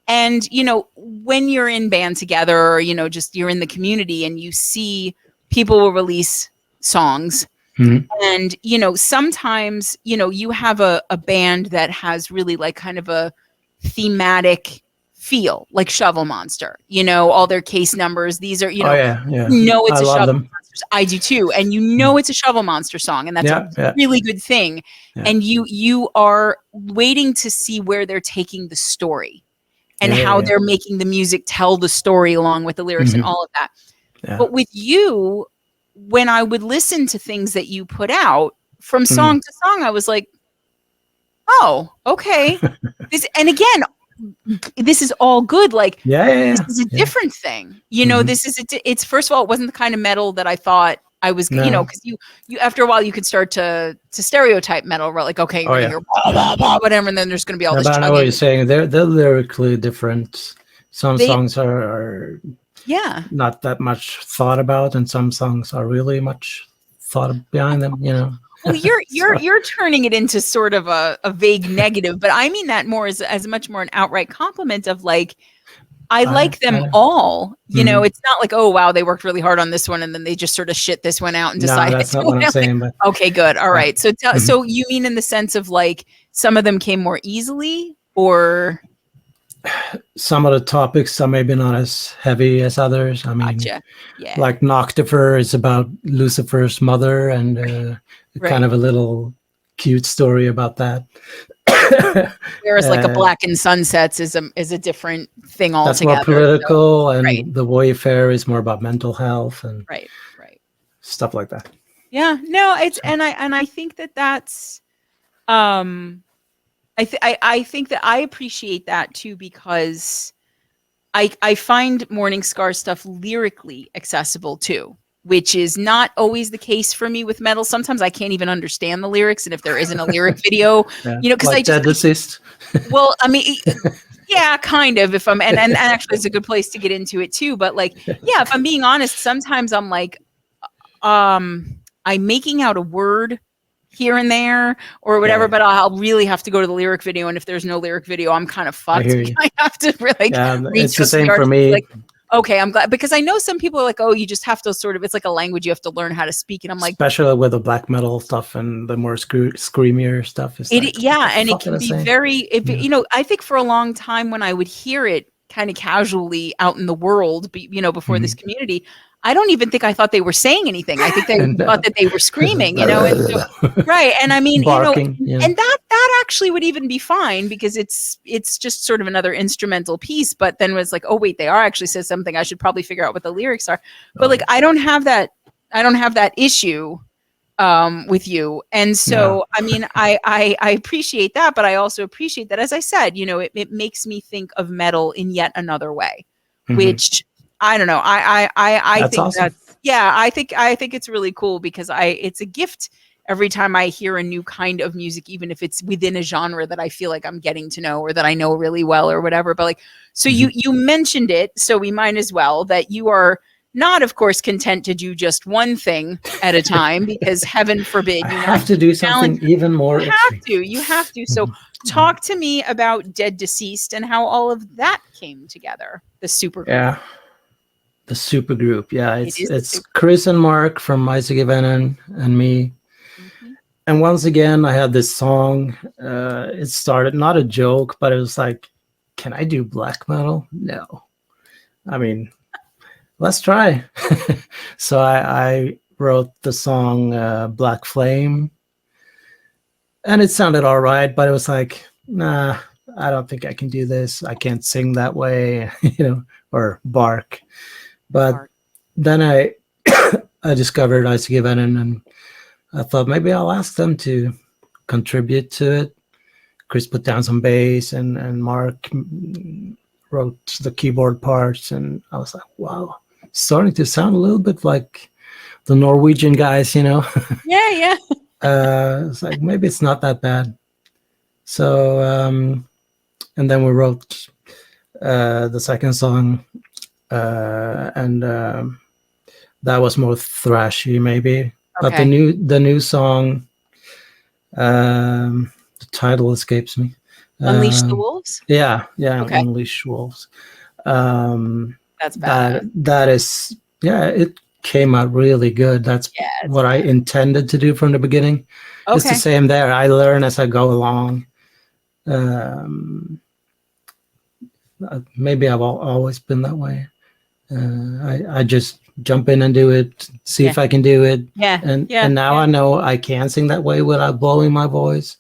And, when you're in band together, or, just you're in the community and you see people will release songs, Mhm. and, sometimes, you have a band that has really like kind of a thematic feel, like Shovel Monster, all their case numbers. These are, Oh yeah, yeah. I it's a love Shovel them. Monster. I do too. And Mm. it's a Shovel Monster song. And that's a Yeah, yeah, really good thing. yeah, And you are waiting to see where they're taking the story and yeah, yeah, how yeah. they're making the music tell the story along with the lyrics and Mhm. all of that. Yeah. But with you, when I would listen to things that you put out from Mhm. song to song, I was like, oh, okay. And again, this is all good. Like, Yeah, yeah, this yeah, is a yeah. different thing. Mhm. This is it's first of all, it wasn't the kind of metal that I thought I was, No. because you after a while you could start to stereotype metal, right? Like, okay, you're Oh gonna yeah. hear blah blah blah whatever, and then there's gonna be all Yeah, this but I know what you're chugging. saying. They're lyrically different. Some They songs are Yeah. not that much thought about, and some songs are really much thought behind them. Well, So you're turning it into sort of a vague negative, but I mean that more as much more an outright compliment of like, I like I them know. all. Mhm. It's not like, oh wow, they worked really hard on this one and then they just sort of shit this one out and No, decided that's not to. what I'm saying. But Okay, good. All yeah. right. So Mhm. so you mean in the sense of like some of them came more easily, or Some of the topics are maybe not as heavy as others. I mean, gotcha. Yeah. like Noctifer is about Lucifer's mother, and kind Right. of a little cute story about that. Whereas like a uh, Blackened Sunsets is a different thing that's more altogether. So political, right, and the Wayfarer is more about mental health and right, right. stuff like that. Yeah. No, it's So, and I think that's um I think that I appreciate that too, because I find Mourning Scars stuff lyrically accessible too, which is not always the case for me with metal. Sometimes I can't even understand the lyrics, and if there isn't a lyric video, yeah, because like Dead Deceased. well, I mean, yeah, kind of. If I'm and actually, it's a good place to get into it too. But like, yeah, if I'm being honest, sometimes I'm like, I'm making out a word here and there or whatever, Yeah, but I'll really have to go to the lyric video. And if there's no lyric video, I'm kind of I fucked. hear you. I have to really Yeah, reach it's the out to the same for artist and be me. like, okay, I'm glad, because I know some people are like, oh, you just have to sort of, it's like a language you have to learn how to speak. And I'm like, Especially with the black metal stuff and the more screamier stuff. It's like, what yeah, the and it fuck are can they be saying? very, if Yeah. I think for a long time when I would hear it kind of casually out in the world, before this Mhm. community, I don't even think I thought they were saying anything. I think they And thought that they were screaming, and so right. And I mean, barking. and that actually would even be fine, because it's just sort of another instrumental piece. But then it's like, oh wait, they are actually says something. I should probably figure out what the lyrics are. But Oh, like, yeah. I don't have that issue with you. And No. so, I mean, I appreciate that, but I also appreciate that, as I said, it makes me think of metal in yet another way, Mhm. which I don't know. I That's think awesome. that's, yeah, I think it's really cool, because it's a gift every time I hear a new kind of music, even if it's within a genre that I feel like I'm getting to know or that I know really well or whatever. But like, so Mhm. you mentioned it, so we might as well, that you are not, of course, content to do just one thing at a time, because heaven forbid I you want have to do to challenge. something even more extreme. You have to. So Mhm. talk to me about Dead Deceased and how all of that came together, the super group. Yeah, the super group. Yeah, It is the it's super. Chris and Mark from Isaac Venom and me. Mhm. And once again, I had this song. It started not a joke, but it was like, can I do black metal? No. I mean, let's try. So I wrote the song Black Flame, and it sounded all right, but it was like, nah, I don't think I can do this. I can't sing that way, or bark. But then I I discovered Isaac Evanen, and I thought maybe I'll ask them to contribute to it. Chris put down some bass, and Mark wrote the keyboard parts, and I was like, wow, starting to sound a little bit like the Norwegian guys, Yeah, yeah. It's like, maybe it's not that bad. So, and then we wrote the second song, and that was more thrashy, maybe. But the new song, the title escapes me. Unleash the Wolves? Yeah, Unleash Wolves. That's bad. That is, it came out really good. That's what I intended to do from the beginning. Okay. It's the same there. I learn as I go along. Maybe I've always been that way. I just jump in and do it, see if I can do it. And now I know I can sing that way without blowing my voice.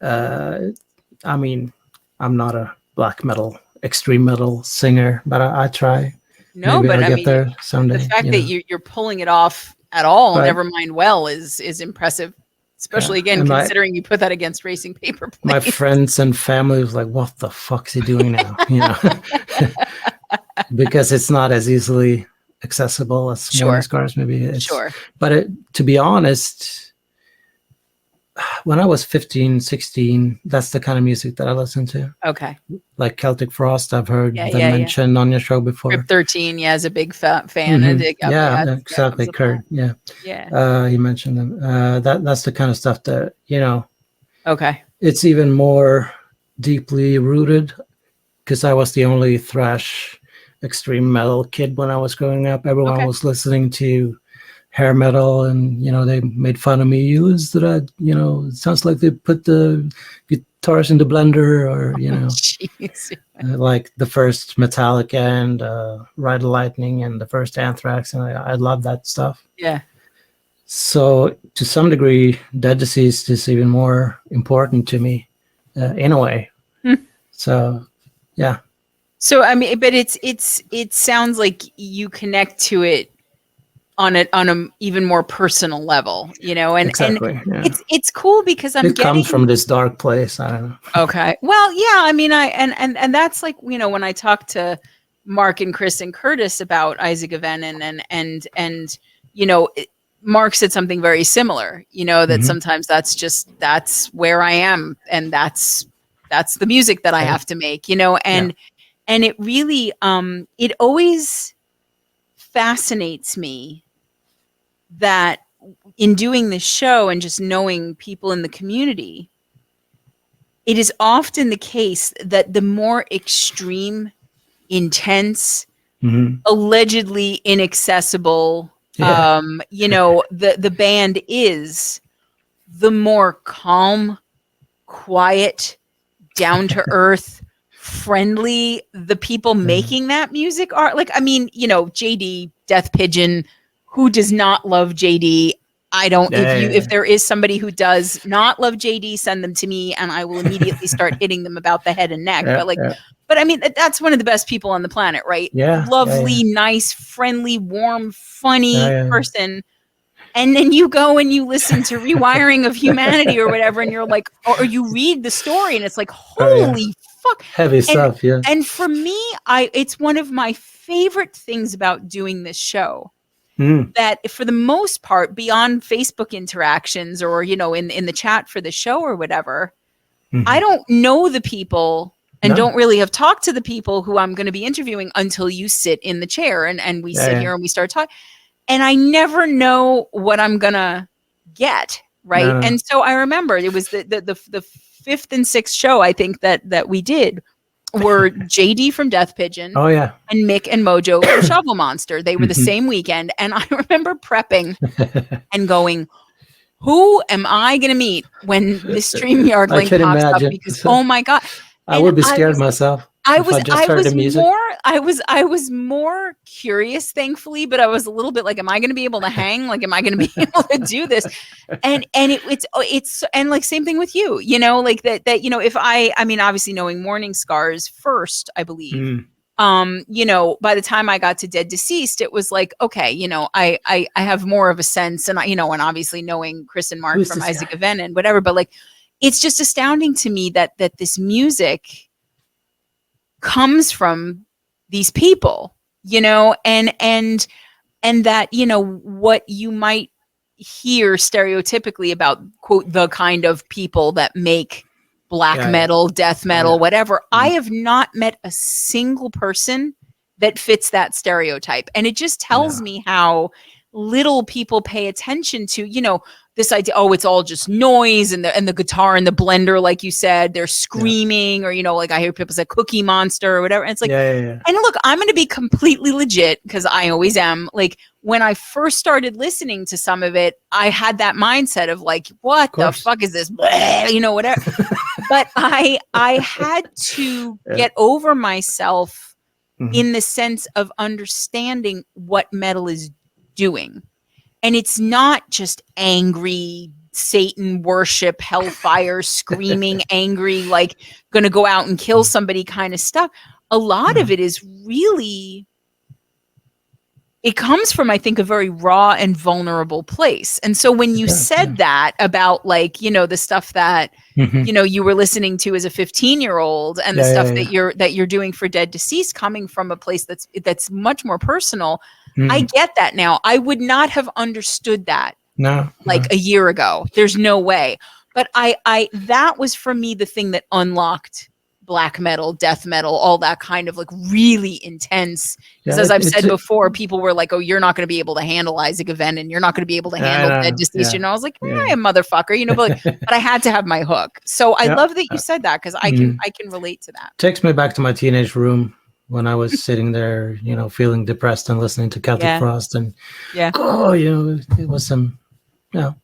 I mean, I'm not a black metal, extreme metal singer, but I try. No, maybe but I'll get there someday. The fact that you're pulling it off at all, never mind well, is impressive. Especially again, considering you put that against Racing Paper Planes. My friends and family was like, "What the fuck's he doing now?" Because it's not as easily accessible as Mourning Scars. Maybe but to be honest, when I was 15, 16, that's the kind of music that I listened to. Okay. Like Celtic Frost, I've heard them mentioned on your show before. Rip 13, is a big fan. Mm-hmm. Exactly. Kurt. He mentioned them. That's the kind of stuff that, Okay. It's even more deeply rooted, because I was the only thrash extreme metal kid when I was growing up. Everyone was listening to hair metal, and they made fun of me. You listen to that, it sounds like they put the guitars in the blender, or like the first Metallica and Ride the Lightning and the first Anthrax, and I love that stuff. So to some degree, Dead Deceased is even more important to me in a way. So so I mean, but it sounds like you connect to it on a even more personal level, and exactly. It's cool because it comes from this dark place. I don't know. Okay. Well, I mean, and that's like, when I talk to Mark and Chris and Curtis about Isaac Evanen, and Mark said something very similar, that sometimes that's where I am, and that's the music that I have to make, and it really it always fascinates me that in doing this show and just knowing people in the community, it is often the case that the more extreme, intense, allegedly inaccessible, the band is, the more calm, quiet, down to earth, friendly the people making that music are. Like, I mean, JD, Death Pigeon, who does not love JD? I don't. If there is somebody who does not love JD, send them to me, and I will immediately start hitting them about the head and neck. But I mean, that's one of the best people on the planet, right? Lovely, nice, friendly, warm, funny person. And then you go and you listen to Rewiring of Humanity or whatever, and you're like, or you read the story, and it's like, holy fuck, heavy stuff. And for me, it's one of my favorite things about doing this show. That for the most part, beyond Facebook interactions or, in the chat for the show or whatever, I don't know the people and don't really have talked to the people who I'm going to be interviewing until you sit in the chair and we sit here and we start talking. And I never know what I'm going to get. Right. No. And so I remember it was the fifth and sixth show, I think that we did, were JD from Death Pigeon. Oh yeah. And Mick and Mojo from Shovel Monster. They were the same weekend. And I remember prepping and going, who am I going to meet when the StreamYard link pops up? Because, oh my God. I would be scared myself. I if I was just heard the music. I was more curious, thankfully, but I was a little bit like, am I going to be able to hang? Like, am I going to be able to do this? And it's and like same thing with you, you know, like that you know, if I mean, obviously knowing Mourning Scars first, I believe. You know, by the time I got to Dead Deceased, it was like, okay, you know, I have more of a sense, and you know, and obviously knowing Chris and Mark Who's from this Isaac guy? Event and whatever, but like, it's just astounding to me that this music comes from these people, you know, and that, you know, what you might hear stereotypically about, quote, the kind of people that make black Yeah, yeah. metal, death Oh, metal, yeah. whatever. I have not met a single person that fits that stereotype. And it just tells Yeah. me how little people pay attention to, you know, this idea, oh, it's all just noise, and the guitar and the blender, like you said, they're screaming, or, you know, like I hear people say Cookie Monster or whatever. And it's like, Yeah. and look, I'm going to be completely legit, because I always am. Like, when I first started listening to some of it, I had that mindset of like, what the fuck is this? Blah, you know, whatever. But I had to get over myself in the sense of understanding what metal is doing. And it's not just angry Satan worship, hellfire, screaming, angry, like going to go out and kill somebody kind of stuff. A lot of it is really, it comes from, I think, a very raw and vulnerable place. And so when you said that about, like, you know, the stuff that, you know, you were listening to as a 15-year-old, and the stuff that you're doing for Dead Deceased, coming from a place that's much more personal, I get that now. I would not have understood that a year ago. There's no way. But I that was for me the thing that unlocked black metal, death metal, all that kind of like really intense. Because as I've said before, people were like, oh, you're not going to be able to handle Isaac Event, and you're not going to be able to handle Dead Deceased. And I was like, I am, motherfucker, you know, but I had to have my hook. So I love that you said that, because I can relate to that. Takes me back to my teenage room when I was sitting there, you know, feeling depressed and listening to Celtic Frost, and oh, you know, it was some, you know,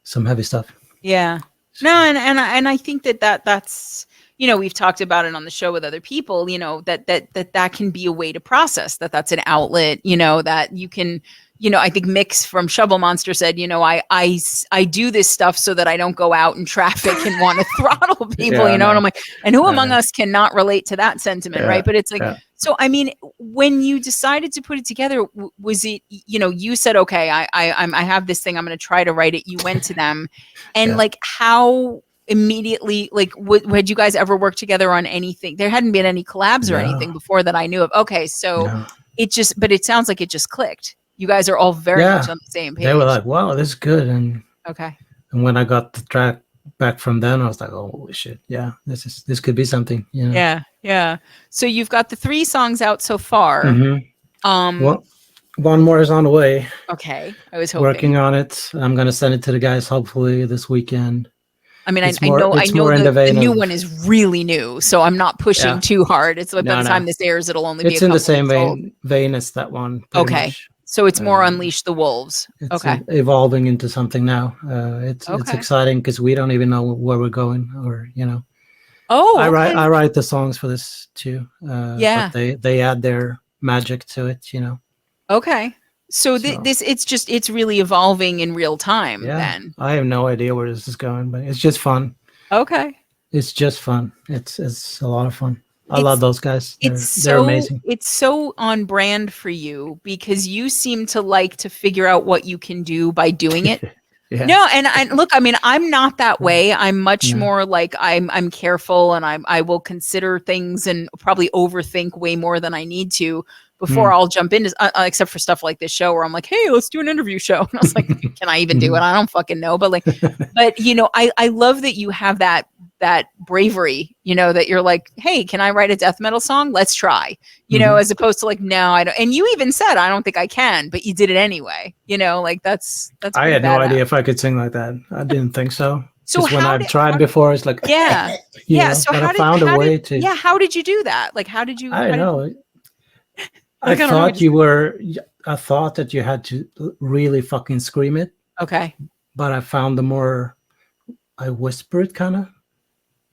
some heavy stuff. Yeah. No, and I think that's, you know, we've talked about it on the show with other people, you know, that can be a way to process, that's an outlet, you know, that you can, you know, I think Mix from Shovel Monster said, you know, I do this stuff so that I don't go out in traffic and want to throttle people, you know, and I'm like, and who among us cannot relate to that sentiment, right? But it's like, so, I mean, when you decided to put it together, was it, you know, you said, okay, I have this thing, I'm going to try to write it. You went to them, and like, how immediately, like, had you guys ever worked together on anything? There hadn't been any collabs or anything before that I knew of. Okay, so it just, but it sounds like it just clicked. You guys are all very much on the same page. They were like, wow, this is good. And and when I got the track back from them, I was like, oh, holy shit, yeah, this could be something, you know? Yeah. So you've got the 3 songs out so far. Well, one more is on the way. Okay, I was hoping. Working on it. I'm gonna send it to the guys hopefully this weekend. I mean, I know the new one is really new, so I'm not pushing too hard. It's like by the time this airs, it'll only be it's in the same vein as that one. Okay. Much. So it's more Unleash the Wolves. It's evolving into something now. It's exciting because we don't even know where we're going, or, you know. Oh, I write the songs for this too. But they add their magic to it, you know. Okay. So it's really evolving in real time then. I have no idea where this is going, but it's just fun. Okay. It's just fun. It's a lot of fun. I love those guys. They're amazing. It's so on brand for you, because you seem to like to figure out what you can do by doing it. No, and look, I mean, I'm not that way. I'm much more like I'm careful, and I will consider things and probably overthink way more than I need to before I'll jump into, except for stuff like this show where I'm like, hey, let's do an interview show. And I was like, can I even do it? I don't fucking know. But like, but you know, I love that you have that bravery, you know, that you're like, hey, can I write a death metal song? Let's try, you know, as opposed to like, no, I don't. And you even said, I don't think I can, but you did it anyway. You know, like that's. I had no idea if I could sing like that. I didn't think so. So when I've tried before, it's like, know, so I found a way to. Yeah. How did you do that? Like, how did you? I don't know. I thought that you had to really fucking scream it. Okay. But I found I whisper it kind of.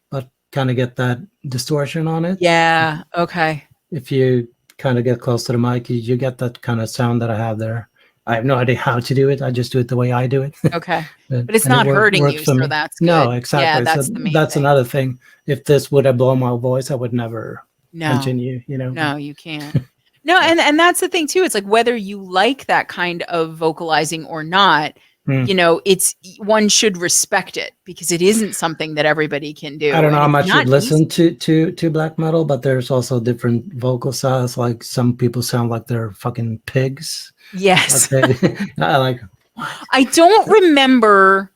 But kind of get that distortion on it. Yeah. Okay. If you kind of get close to the mic, you get that kind of sound that I have there. I have no idea how to do it. I just do it the way I do it. Okay. But it's And not hurting works you, for so me. that's good. No, exactly. Yeah, So that's the main that's thing. another thing. If this would have blown my voice, I would never continue, you know. No, you can't. No, and that's the thing too. It's like whether you like that kind of vocalizing or not, you know, it's one should respect it because it isn't something that everybody can do. I don't know how much you listen easy. to black metal, but there's also different vocal styles. Like some people sound like they're fucking pigs. Yes. Like I don't remember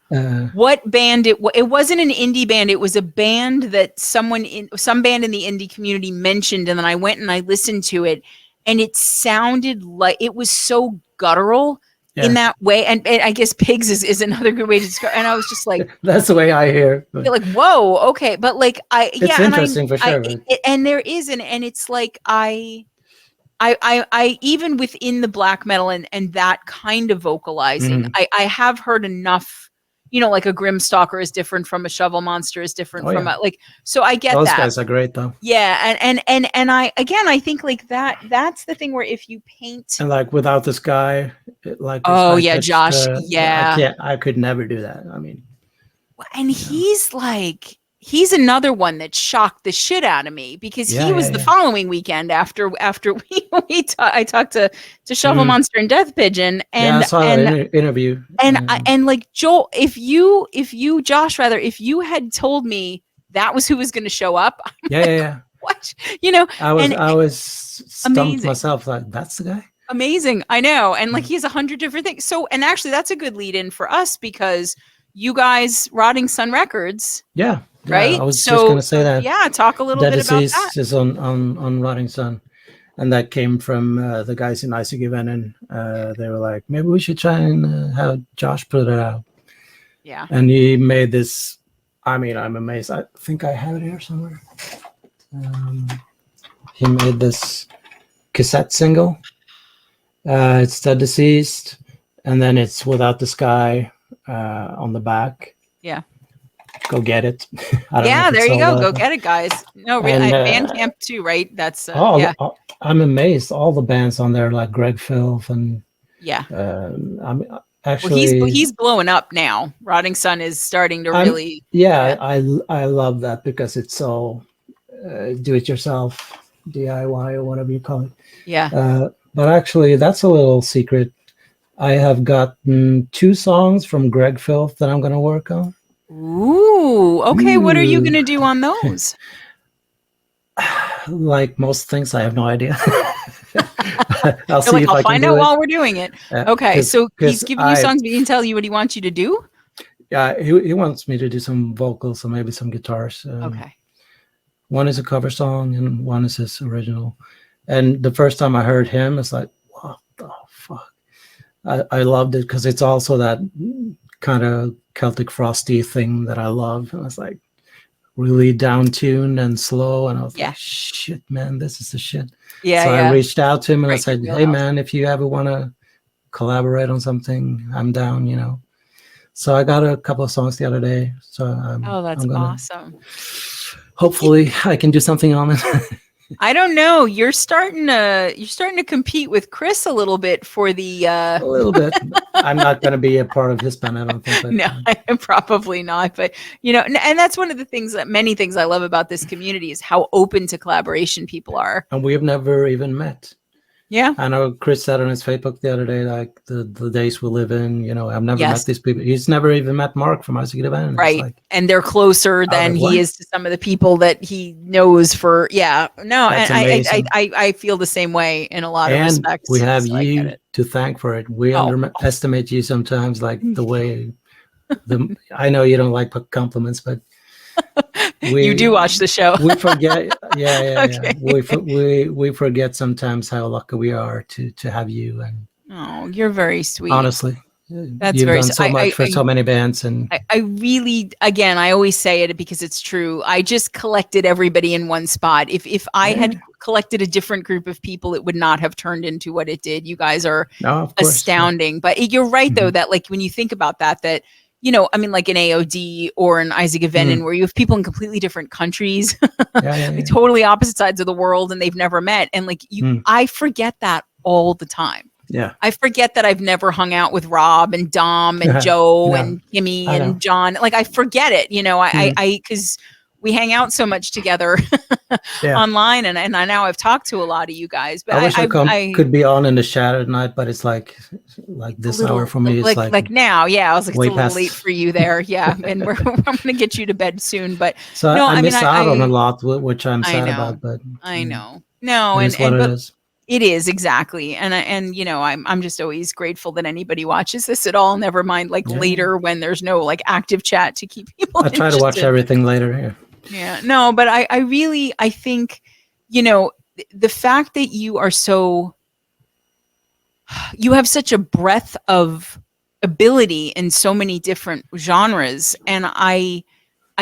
what band it wasn't an indie band. It was a band that some band in the indie community mentioned, and then I went and I listened to it, and it sounded like it was so guttural in that way. And I guess pigs is another good way to describe. And I was just like, that's the way I hear. Like, whoa, okay, but like it's interesting for sure. And there is and it's like I even within the black metal and that kind of vocalizing, I have heard enough, you know, like a Grimstalker is different from a Shovel Monster is different from a, like, so I get those that. Those guys are great though. Yeah. And I think like that's the thing where if you paint and like without this guy, like, Josh, I could never do that. I mean, and he's another one that shocked the shit out of me because he was the following weekend after I talked to Shovel Monster and Death Pigeon and I saw an interview and like Joel, if you Josh rather, if you had told me that was who was going to show up, what, you know, I was stumped myself, like that's the guy. Amazing, I know, and like he has 100 different things. So, and actually, that's a good lead in for us because you guys, Rotting Sun Records, right? I was just going to say that. Yeah, talk a little bit about that. Is on Rotting Sun, and that came from the guys in Isaac Venom. They were like, maybe we should try and have Josh put it out. Yeah, and he made this. I mean, I'm amazed. I think I have it here somewhere. He made this cassette single. It's The Deceased, and then it's Without the Sky on the back. Yeah. Go get it. There you go. Go get it, guys. No, really, Bandcamp too, right? That's I'm amazed. All the bands on there, like Greg Filth and I'm actually he's blowing up now. Rotting Sun is starting to really. I love that because it's so do it yourself, DIY or whatever you call it. Yeah. But actually, that's a little secret. I have gotten 2 songs from Greg Filth that I'm going to work on. Ooh, okay. What are you going to do on those? Like most things, I have no idea. I'll find out while we're doing it. Okay, so he's giving you songs, but he can tell you what he wants you to do? Yeah, he wants me to do some vocals and maybe some guitars. Okay. One is a cover song and one is his original. And the first time I heard him, it's like, what the fuck? I loved it because it's also that kind of Celtic Frosty thing that I love. And it's like really down-tuned and slow. And I was like, shit, man, this is the shit. Yeah, so I reached out to him and I said, hey, man, if you ever want to collaborate on something, I'm down, you know. So I got a couple of songs the other day. So that's awesome. Hopefully I can do something on it. I don't know. You're starting to compete with Chris a little bit for the a little bit. I'm not going to be a part of his band, I don't think. But, no, probably not. But you know, and that's one of the things many things I love about this community is how open to collaboration people are. And we have never even met. Yeah. I know Chris said on his Facebook the other day, like the days we live in, you know, I've never met these people. He's never even met Mark from Isaac Venom. Right. Like, and they're closer than he is to some of the people that he knows for. Yeah. No, and I feel the same way in a lot of respects. We have you to thank for it. We underestimate you sometimes, like the way I know you don't like compliments, but you do watch the show. We forget. Okay. We forget sometimes how lucky we are to have you. And you're very sweet. Honestly, that's you've very done so much for so many bands. And I really, again, I always say it because it's true. I just collected everybody in one spot. If I had collected a different group of people, it would not have turned into what it did. You guys are astounding. But you're right, though, that like when you think about that I mean, like an AOD or an Isaac Avenin, where you have people in completely different countries, like totally opposite sides of the world, and they've never met. And like I forget that all the time. Yeah. I forget that I've never hung out with Rob and Dom and Joe and Kimmy and John. Like I forget it, because we hang out so much together online, and I now I've talked to a lot of you guys. But I wish I could be on in the shadow tonight, but it's like this hour for me. It's like now, I was like, it's a little past. Late for you there, and I'm gonna get you to bed soon. But so no, I miss out on a lot, which I'm sad about. But I know, no, it is. It is, exactly. And I'm just always grateful that anybody watches this at all. Never mind later when there's no like active chat to keep people I try to watch everything later. Yeah. No, but I really think, the fact that you have such a breadth of ability in so many different genres. And I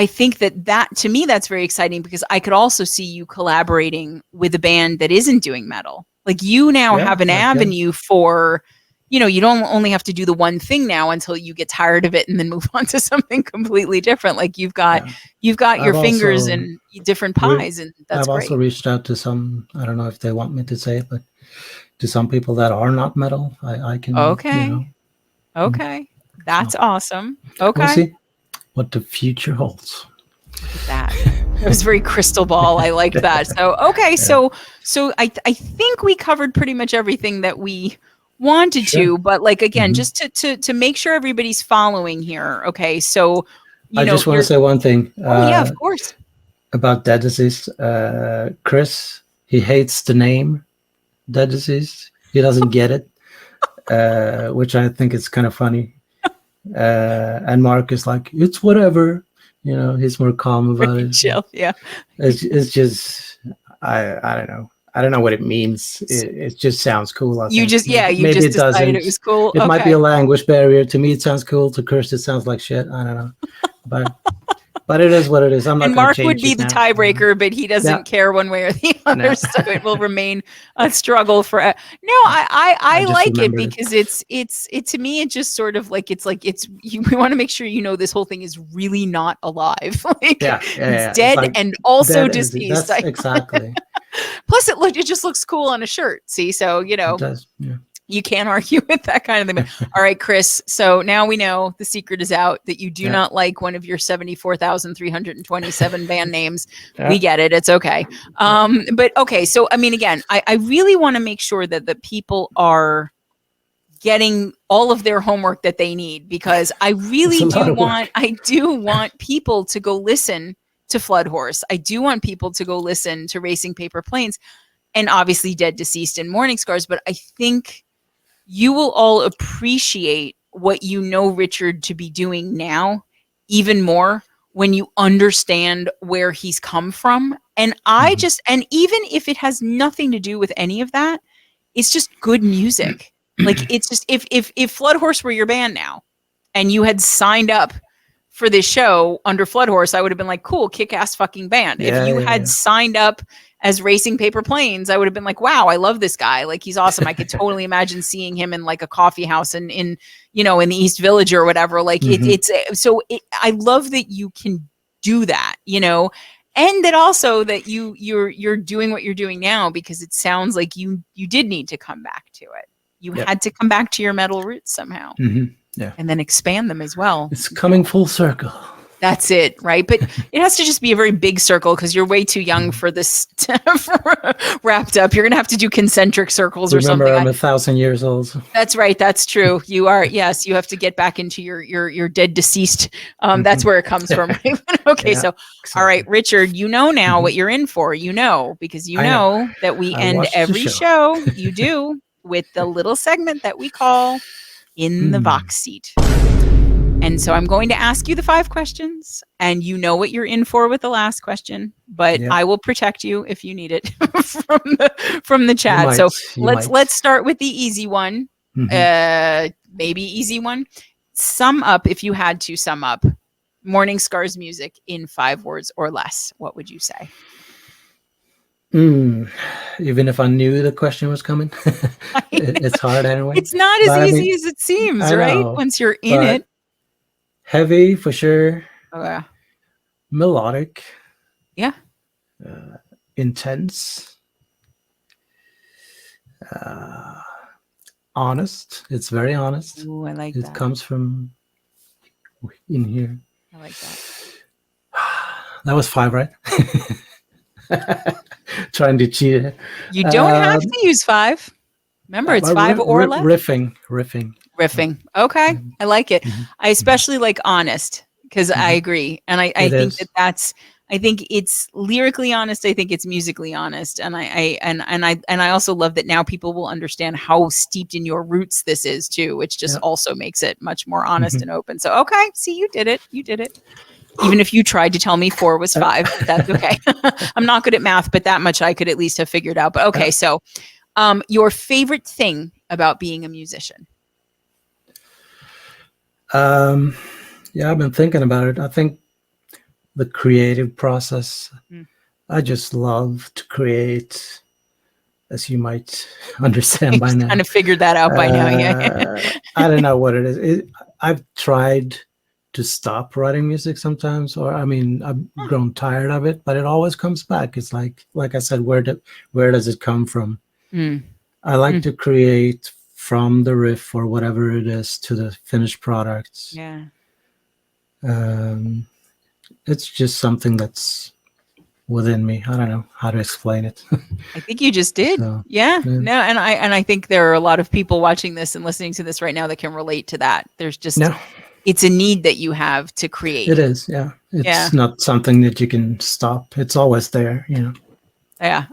think that to me, that's very exciting, because I could also see you collaborating with a band that isn't doing metal. Like you now have an avenue for, you don't only have to do the one thing now until you get tired of it and then move on to something completely different. Like you've got your fingers in different pies, and that's great. I've also reached out to some, I don't know if they want me to say it, but to some people that are not metal. I can. Okay. That's awesome. Okay. We'll see what the future holds. That it was very crystal ball. I liked that. So so I think we covered pretty much everything that we wanted to, but like again, just to make sure everybody's following here. Okay, so I just want to say one thing. Of course. About Dead Disease, Chris, he hates the name Dead Disease. He doesn't get it, which I think is kind of funny. And Mark is like, it's whatever. He's more calm about it. Chill, yeah. It's just, I don't know. I don't know what it means. It just sounds cool. You just decided it was cool. It might be a language barrier. To me, it sounds cool. To Chris, it sounds like shit. I don't know. But it is what it is. I'm not. And Mark would be the tiebreaker, but he doesn't care one way or the other. No. So it will remain a struggle for. No, I like it because it's to me it just sort of like it's we want to make sure this whole thing is really not alive. It's dead and also deceased. That's exactly. Plus, it just looks cool on a shirt. See, so it does. Yeah. You can't argue with that kind of thing. All right, Chris. So now we know the secret is out that you do not like one of your 74,327 band names. Yeah. We get it. It's okay. But okay. So, I mean, again, I really want to make sure that the do are getting all of their homework that they need, because I really do want people to go listen to Flood Horse. I do want people to go listen to Racing Paper Planes, and obviously Dead Deceased and Mourning Scars. But I think you will all appreciate what Richard to be doing now even more when you understand where he's come from. And and even if it has nothing to do with any of that, it's just good music. Like it's just, if Flood Horse were your band now and you had signed up for this show under Flood Horse, I would have been like, cool, kick-ass fucking band. If you had signed up as Racing Paper Planes, I would have been like, wow, I love this guy. Like, he's awesome. I could totally imagine seeing him in like a coffee house in the East Village or whatever. Like I love that you can do that, and that also that you're doing what you're doing now, because it sounds like you did need to come back to it. You had to come back to your metal roots somehow. Mm-hmm. Yeah. And then expand them as well. It's coming full circle. That's it, right? But it has to just be a very big circle, because you're way too young for this wrapped up. You're going to have to do concentric circles or something. Remember, I'm 1,000 years old. That's right. That's true. You are. Yes, you have to get back into your dead deceased. That's where it comes from. Right? Okay, so exactly. All right, Richard, now what you're in for. Because that we end every show. You do, with the little segment that we call In the Vox Seat. And so I'm going to ask you the 5 questions, and what you're in for with the last question, but I will protect you if you need it from the chat. Let's start with the easy one. Maybe easy one. Sum up, if you had to sum up Mourning Scars music in 5 words or less, what would you say? Even if I knew the question was coming, it's hard anyway. It's not as easy as it seems, right? Once you're in it. Heavy for sure. Oh yeah. Melodic. Yeah. Intense. Honest. It's very honest. Ooh, I like It that. comes from in here. I like that. That was 5, right? Trying to cheat. You don't have to use 5. Remember, it's 5 or less. Riffing. Riffing. Okay. I like it. Mhm. I especially like honest because I agree. And I It think is. I think it's lyrically honest. I think it's musically honest. And I also love that now people will understand how steeped in your roots this is too, which just Yeah. also makes it much more honest Mhm. and open. So, okay. See, you did it. You did it. Even if you tried to tell me 4 was 5, but that's okay. I'm not good at math, but that much I could at least have figured out. But okay. So, your favorite thing about being a musician? Yeah, I've been thinking about it. I think the creative process. Mm. I just love to create, as you might understand by You've now. kind of figured that out by now. Yeah. I don't know what it is. I've tried to stop writing music sometimes, or I've grown tired of it, but it always comes back. It's like I said, where does it come from? Mm. I like to create from the riff or whatever it is to the finished products. Yeah. It's just something that's within me. I don't know how to explain it. I think you just did. So, yeah. yeah. No, and I think there are a lot of people watching this and listening to this right now that can relate to that. There's just No, it's a need that you have to create. it is. Yeah. It's Yeah. not something that you can stop. It's always there, Yeah.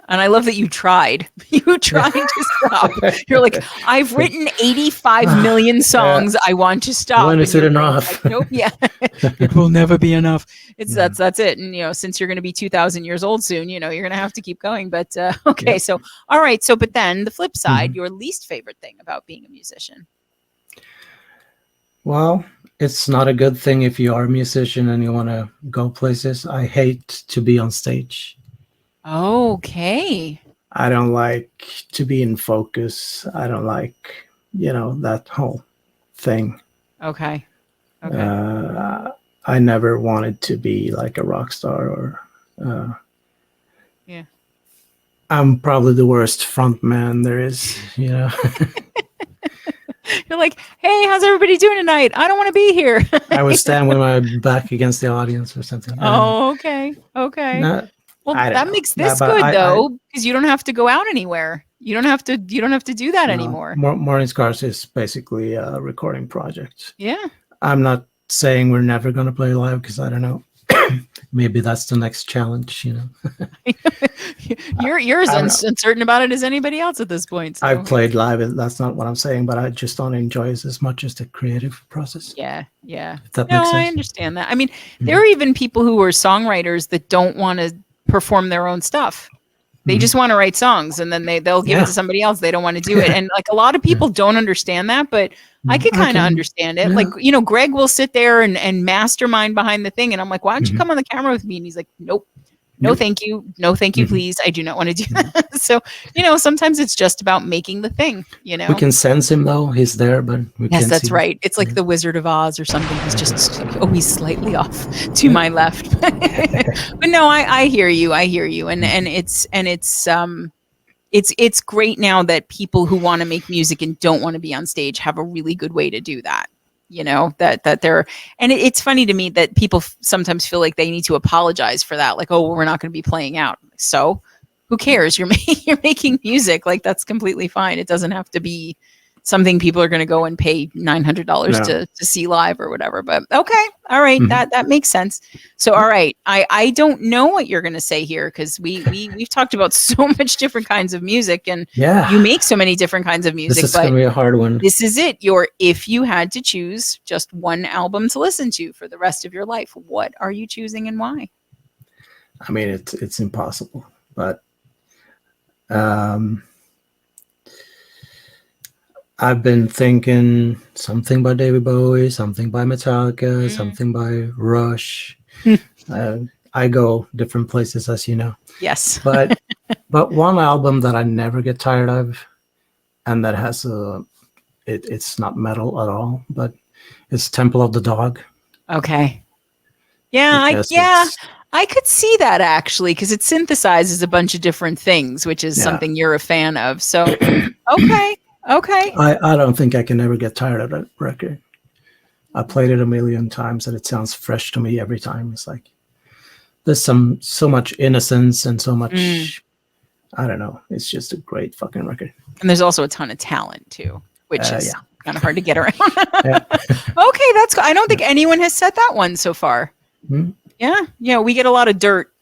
And I love that you tried. You tried to stop. You're like, I've written 85 million songs. I want to stop. When is And it you're enough? like, nope. Yeah. It will never be enough. It's Yeah. that's it. And since you're going to be 2,000 years old soon, you're going to have to keep going. But okay. Yep. So, all right. So, but then the flip side, your least favorite thing about being a musician. Well, it's not a good thing if you are a musician and you want to go places. I hate to be on stage. Okay. I don't like to be in focus. I don't like, that whole thing. Okay. Okay. I never wanted to be like a rock star or. Yeah. I'm probably the worst front man there is, You're like, hey, how's everybody doing tonight? I don't want to be here. I would stand with my back against the audience or something. Oh, okay. Okay. No, Well, I don't that know. makes this But good though, because you don't have to go out anywhere. You don't have to do that anymore. Mourning Scars is basically a recording project. Yeah. I'm not saying we're never going to play live because I don't know. Maybe that's the next challenge, You're as uncertain about it as anybody else at this point. So. I've played live. That's not what I'm saying, but I just don't enjoy it as much as the creative process. Yeah. Yeah. If that makes sense. I understand that. I mean, there are even people who are songwriters that don't want to perform their own stuff. They just want to write songs and then they'll give it to somebody else. They don't want to do it. And like a lot of people don't understand that, but I could kind of understand it. Yeah. Like, Greg will sit there and mastermind behind the thing. And I'm like, why don't you come on the camera with me? And he's like, nope. No, thank you. No, thank you, please. I do not want to do that. So, sometimes it's just about making the thing, We can sense him though. He's there, but we can't that's see right. It's like the Wizard of Oz or something. He's just always slightly off to my left. But no, I hear you. I hear you. And it's great now that people who want to make music and don't want to be on stage have a really good way to do that. That they're, and it's funny to me that people sometimes feel like they need to apologize for that. Like, oh, well, we're not going to be playing out. So who cares? You're making music. Like, that's completely fine. It doesn't have to be something people are going to go and pay $900 to see live or whatever. But okay. All right. That makes sense. So, all right. I don't know what you're going to say here because we've talked about so much different kinds of music and you make so many different kinds of music. This is going to be a hard one. This is it. If you had to choose just one album to listen to for the rest of your life, what are you choosing and why? I mean, it's impossible, but I've been thinking something by David Bowie, something by Metallica, something by Rush. I go different places, as you know. Yes. but one album that I never get tired of, and that has it's not metal at all, but it's Temple of the Dog. Okay. Yeah, because it's I could see that actually, because it synthesizes a bunch of different things, which is something you're a fan of. So, okay. I don't think I can ever get tired of that record. I played it a million times and it sounds fresh to me every time. It's like there's so much innocence and so much I don't know. It's just a great fucking record. And there's also a ton of talent too, which is kind of hard to get around. Yeah. Okay, that's good. I don't think anyone has said that one so far. Hmm? Yeah, we get a lot of dirt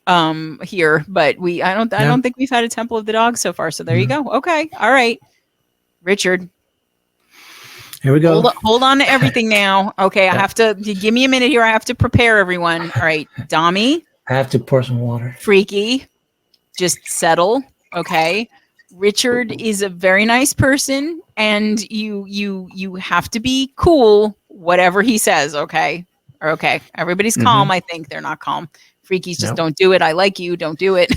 here, but I don't think we've had a Temple of the Dog so far. So there you go. Okay, all right, Richard. Here we go. Hold on to everything now. Okay, I have to give me a minute here. I have to prepare everyone. All right, Dommy. I have to pour some water. Freaky, just settle. Okay. Richard is a very nice person, and you have to be cool, whatever he says. Okay. Okay. Everybody's calm. I think they're not calm. Freakies just don't do it. I like you. Don't do it.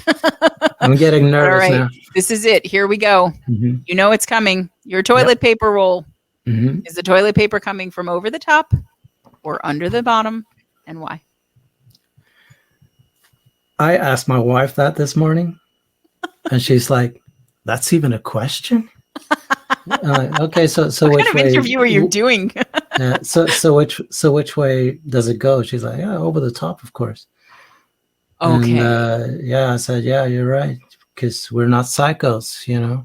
I'm getting nervous All right. now. This is it. Here we go. You know it's coming. Your toilet paper roll. Is the toilet paper coming from over the top or under the bottom, and why? I asked my wife that this morning, and she's like, "That's even a question?" Okay, so what which kind of interview are you doing? so which way does it go? She's like, "Yeah, over the top, of course." Okay. And, I said, "Yeah, you're right, because we're not psychos, you know."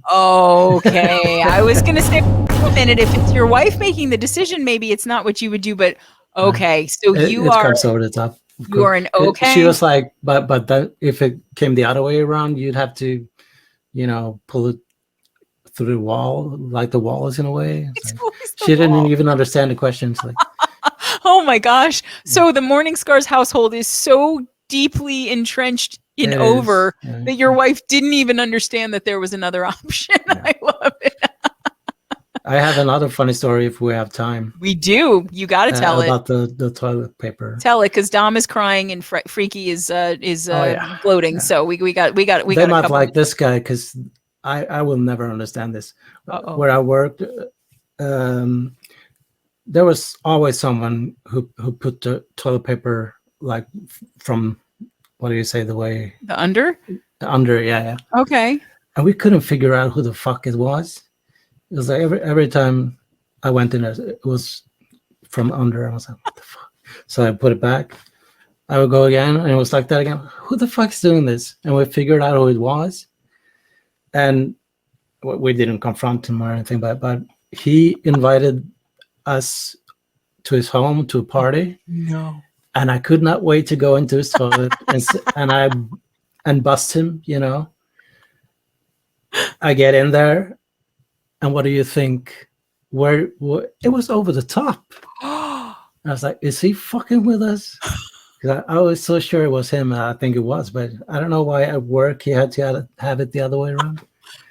Okay. I was gonna say, wait a minute, if it's your wife making the decision, maybe it's not what you would do, but okay. So it comes over the top. You are an okay. She was like, but then if it came the other way around, you'd have to, pull it through the wall, like the wall is in a way. She didn't even understand the questions. Like, oh my gosh! So the Mourning Scars household is so deeply entrenched in over that your wife didn't even understand that there was another option. I love it. I have another funny story if we have time. We do. You got to tell about the toilet paper. Tell it, because Dom is crying and Freaky is gloating. So we got. They might like this guy, because I will never understand this. Where I worked, there was always someone who put the toilet paper like from, what do you say, the way the under? The under, yeah. Okay. And we couldn't figure out who the fuck it was. It was like every time I went in there, it was from under. I was like, what the fuck? So I put it back. I would go again, and it was like that again. Who the fuck is doing this? And we figured out who it was. And we didn't confront him or anything, but he invited us to his home to a party. No. And I could not wait to go into his toilet and bust him, I get in there. And what do you think? Where it was over the top. I was like, is he fucking with us? Because I was so sure it was him. I think it was, but I don't know why at work he had to have it the other way around.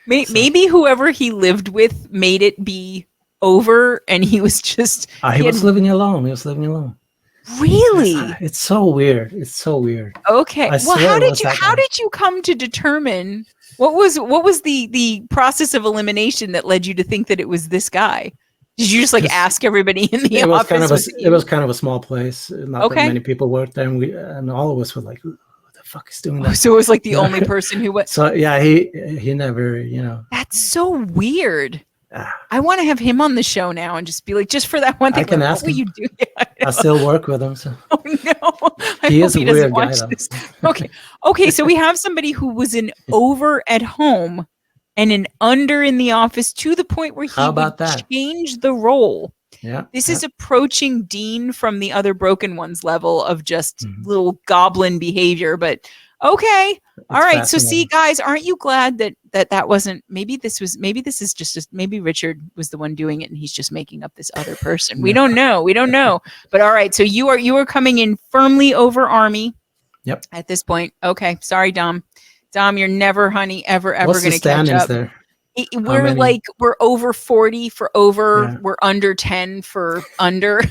Maybe whoever he lived with made it be over, and he was just... He was living alone. Really? It's so weird. Okay. Well, how did you come to determine... What was the process of elimination that led you to think that it was this guy? Did you just ask everybody in the office? It was kind of a small place. Not that many people worked there, and all of us were like, "Who the fuck is doing that?" So it was like the only person who was. So yeah, he never, That's so weird. I want to have him on the show now and just be like, just for that one thing. I can ask him. What will you do? Yeah, I still work with him. So. Oh no, he is a weird guy. Okay. So we have somebody who was an over at home and an under in the office, to the point where he would change the role. Yeah. This is approaching Dean from the Other Broken Ones level of just little goblin behavior, but okay. All right. So see, guys, aren't you glad that wasn't, maybe this is just maybe Richard was the one doing it and he's just making up this other person. We don't know. But all right. So you are coming in firmly over Army. Yep. At this point. Okay. Sorry, Dom. Dom, you're never, honey, ever going to catch up. There? We're over 40 for over. Yeah. We're under 10 for under.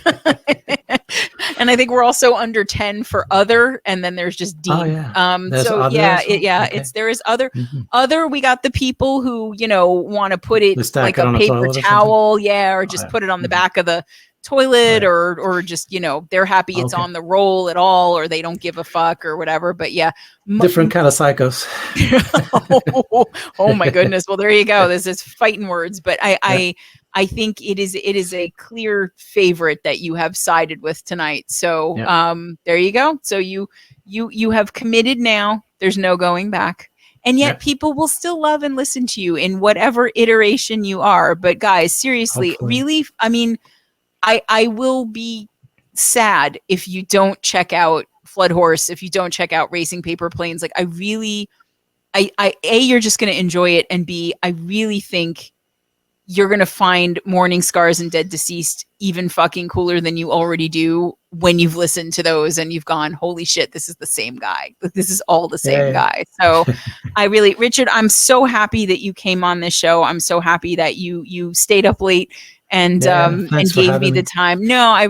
And I think we're also under 10 for other. And then there's just Dean. Oh, yeah. There is other. Other, we got the people who, want to put it like a paper towel. Or just put it on the back of the toilet, Right. or just, they're happy it's Okay. on the roll at all, or they don't give a fuck or whatever. But yeah, Different kind of psychos. oh my goodness. Well, there you go. This is fighting words, but Yeah. I think it is a clear favorite that you have sided with tonight. So Yeah. there you go. So you have committed now. There's no going back. And yet Yeah. people will still love and listen to you in whatever iteration you are. But guys, seriously, Hopefully. really, I mean, I will be sad if you don't check out Flood Horse, if you don't check out Racing Paper Planes. Like, I really, you're just going to enjoy it, and B, I really think you're going to find Mourning Scars and Dead Deceased even fucking cooler than you already do when you've listened to those and you've gone, holy shit, this is the same guy. This is all the same guy. So Richard, I'm so happy that you came on this show. I'm so happy that you stayed up late and gave me the time. No, I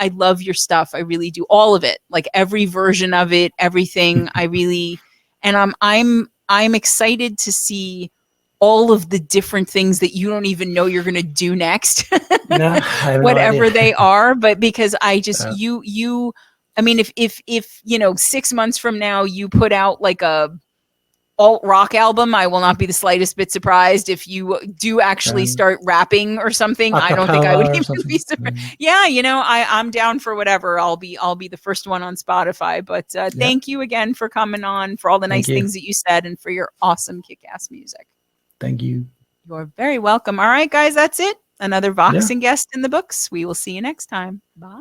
love your stuff. I really do, all of it, like every version of it, everything. And I'm excited to see all of the different things that you don't even know you're going to do next, no, whatever they are. But because I just, I mean, if 6 months from now you put out like a alt rock album, I will not be the slightest bit surprised. If you do actually start rapping or something, I don't think I would even be surprised. Yeah, I'm down for whatever. I'll be the first one on Spotify. But thank you again for coming on, for all the nice things that you said, and for your awesome kick-ass music. Thank you. You're very welcome. All right, guys, that's it. Another Vox and guest in the books. We will see you next time. Bye.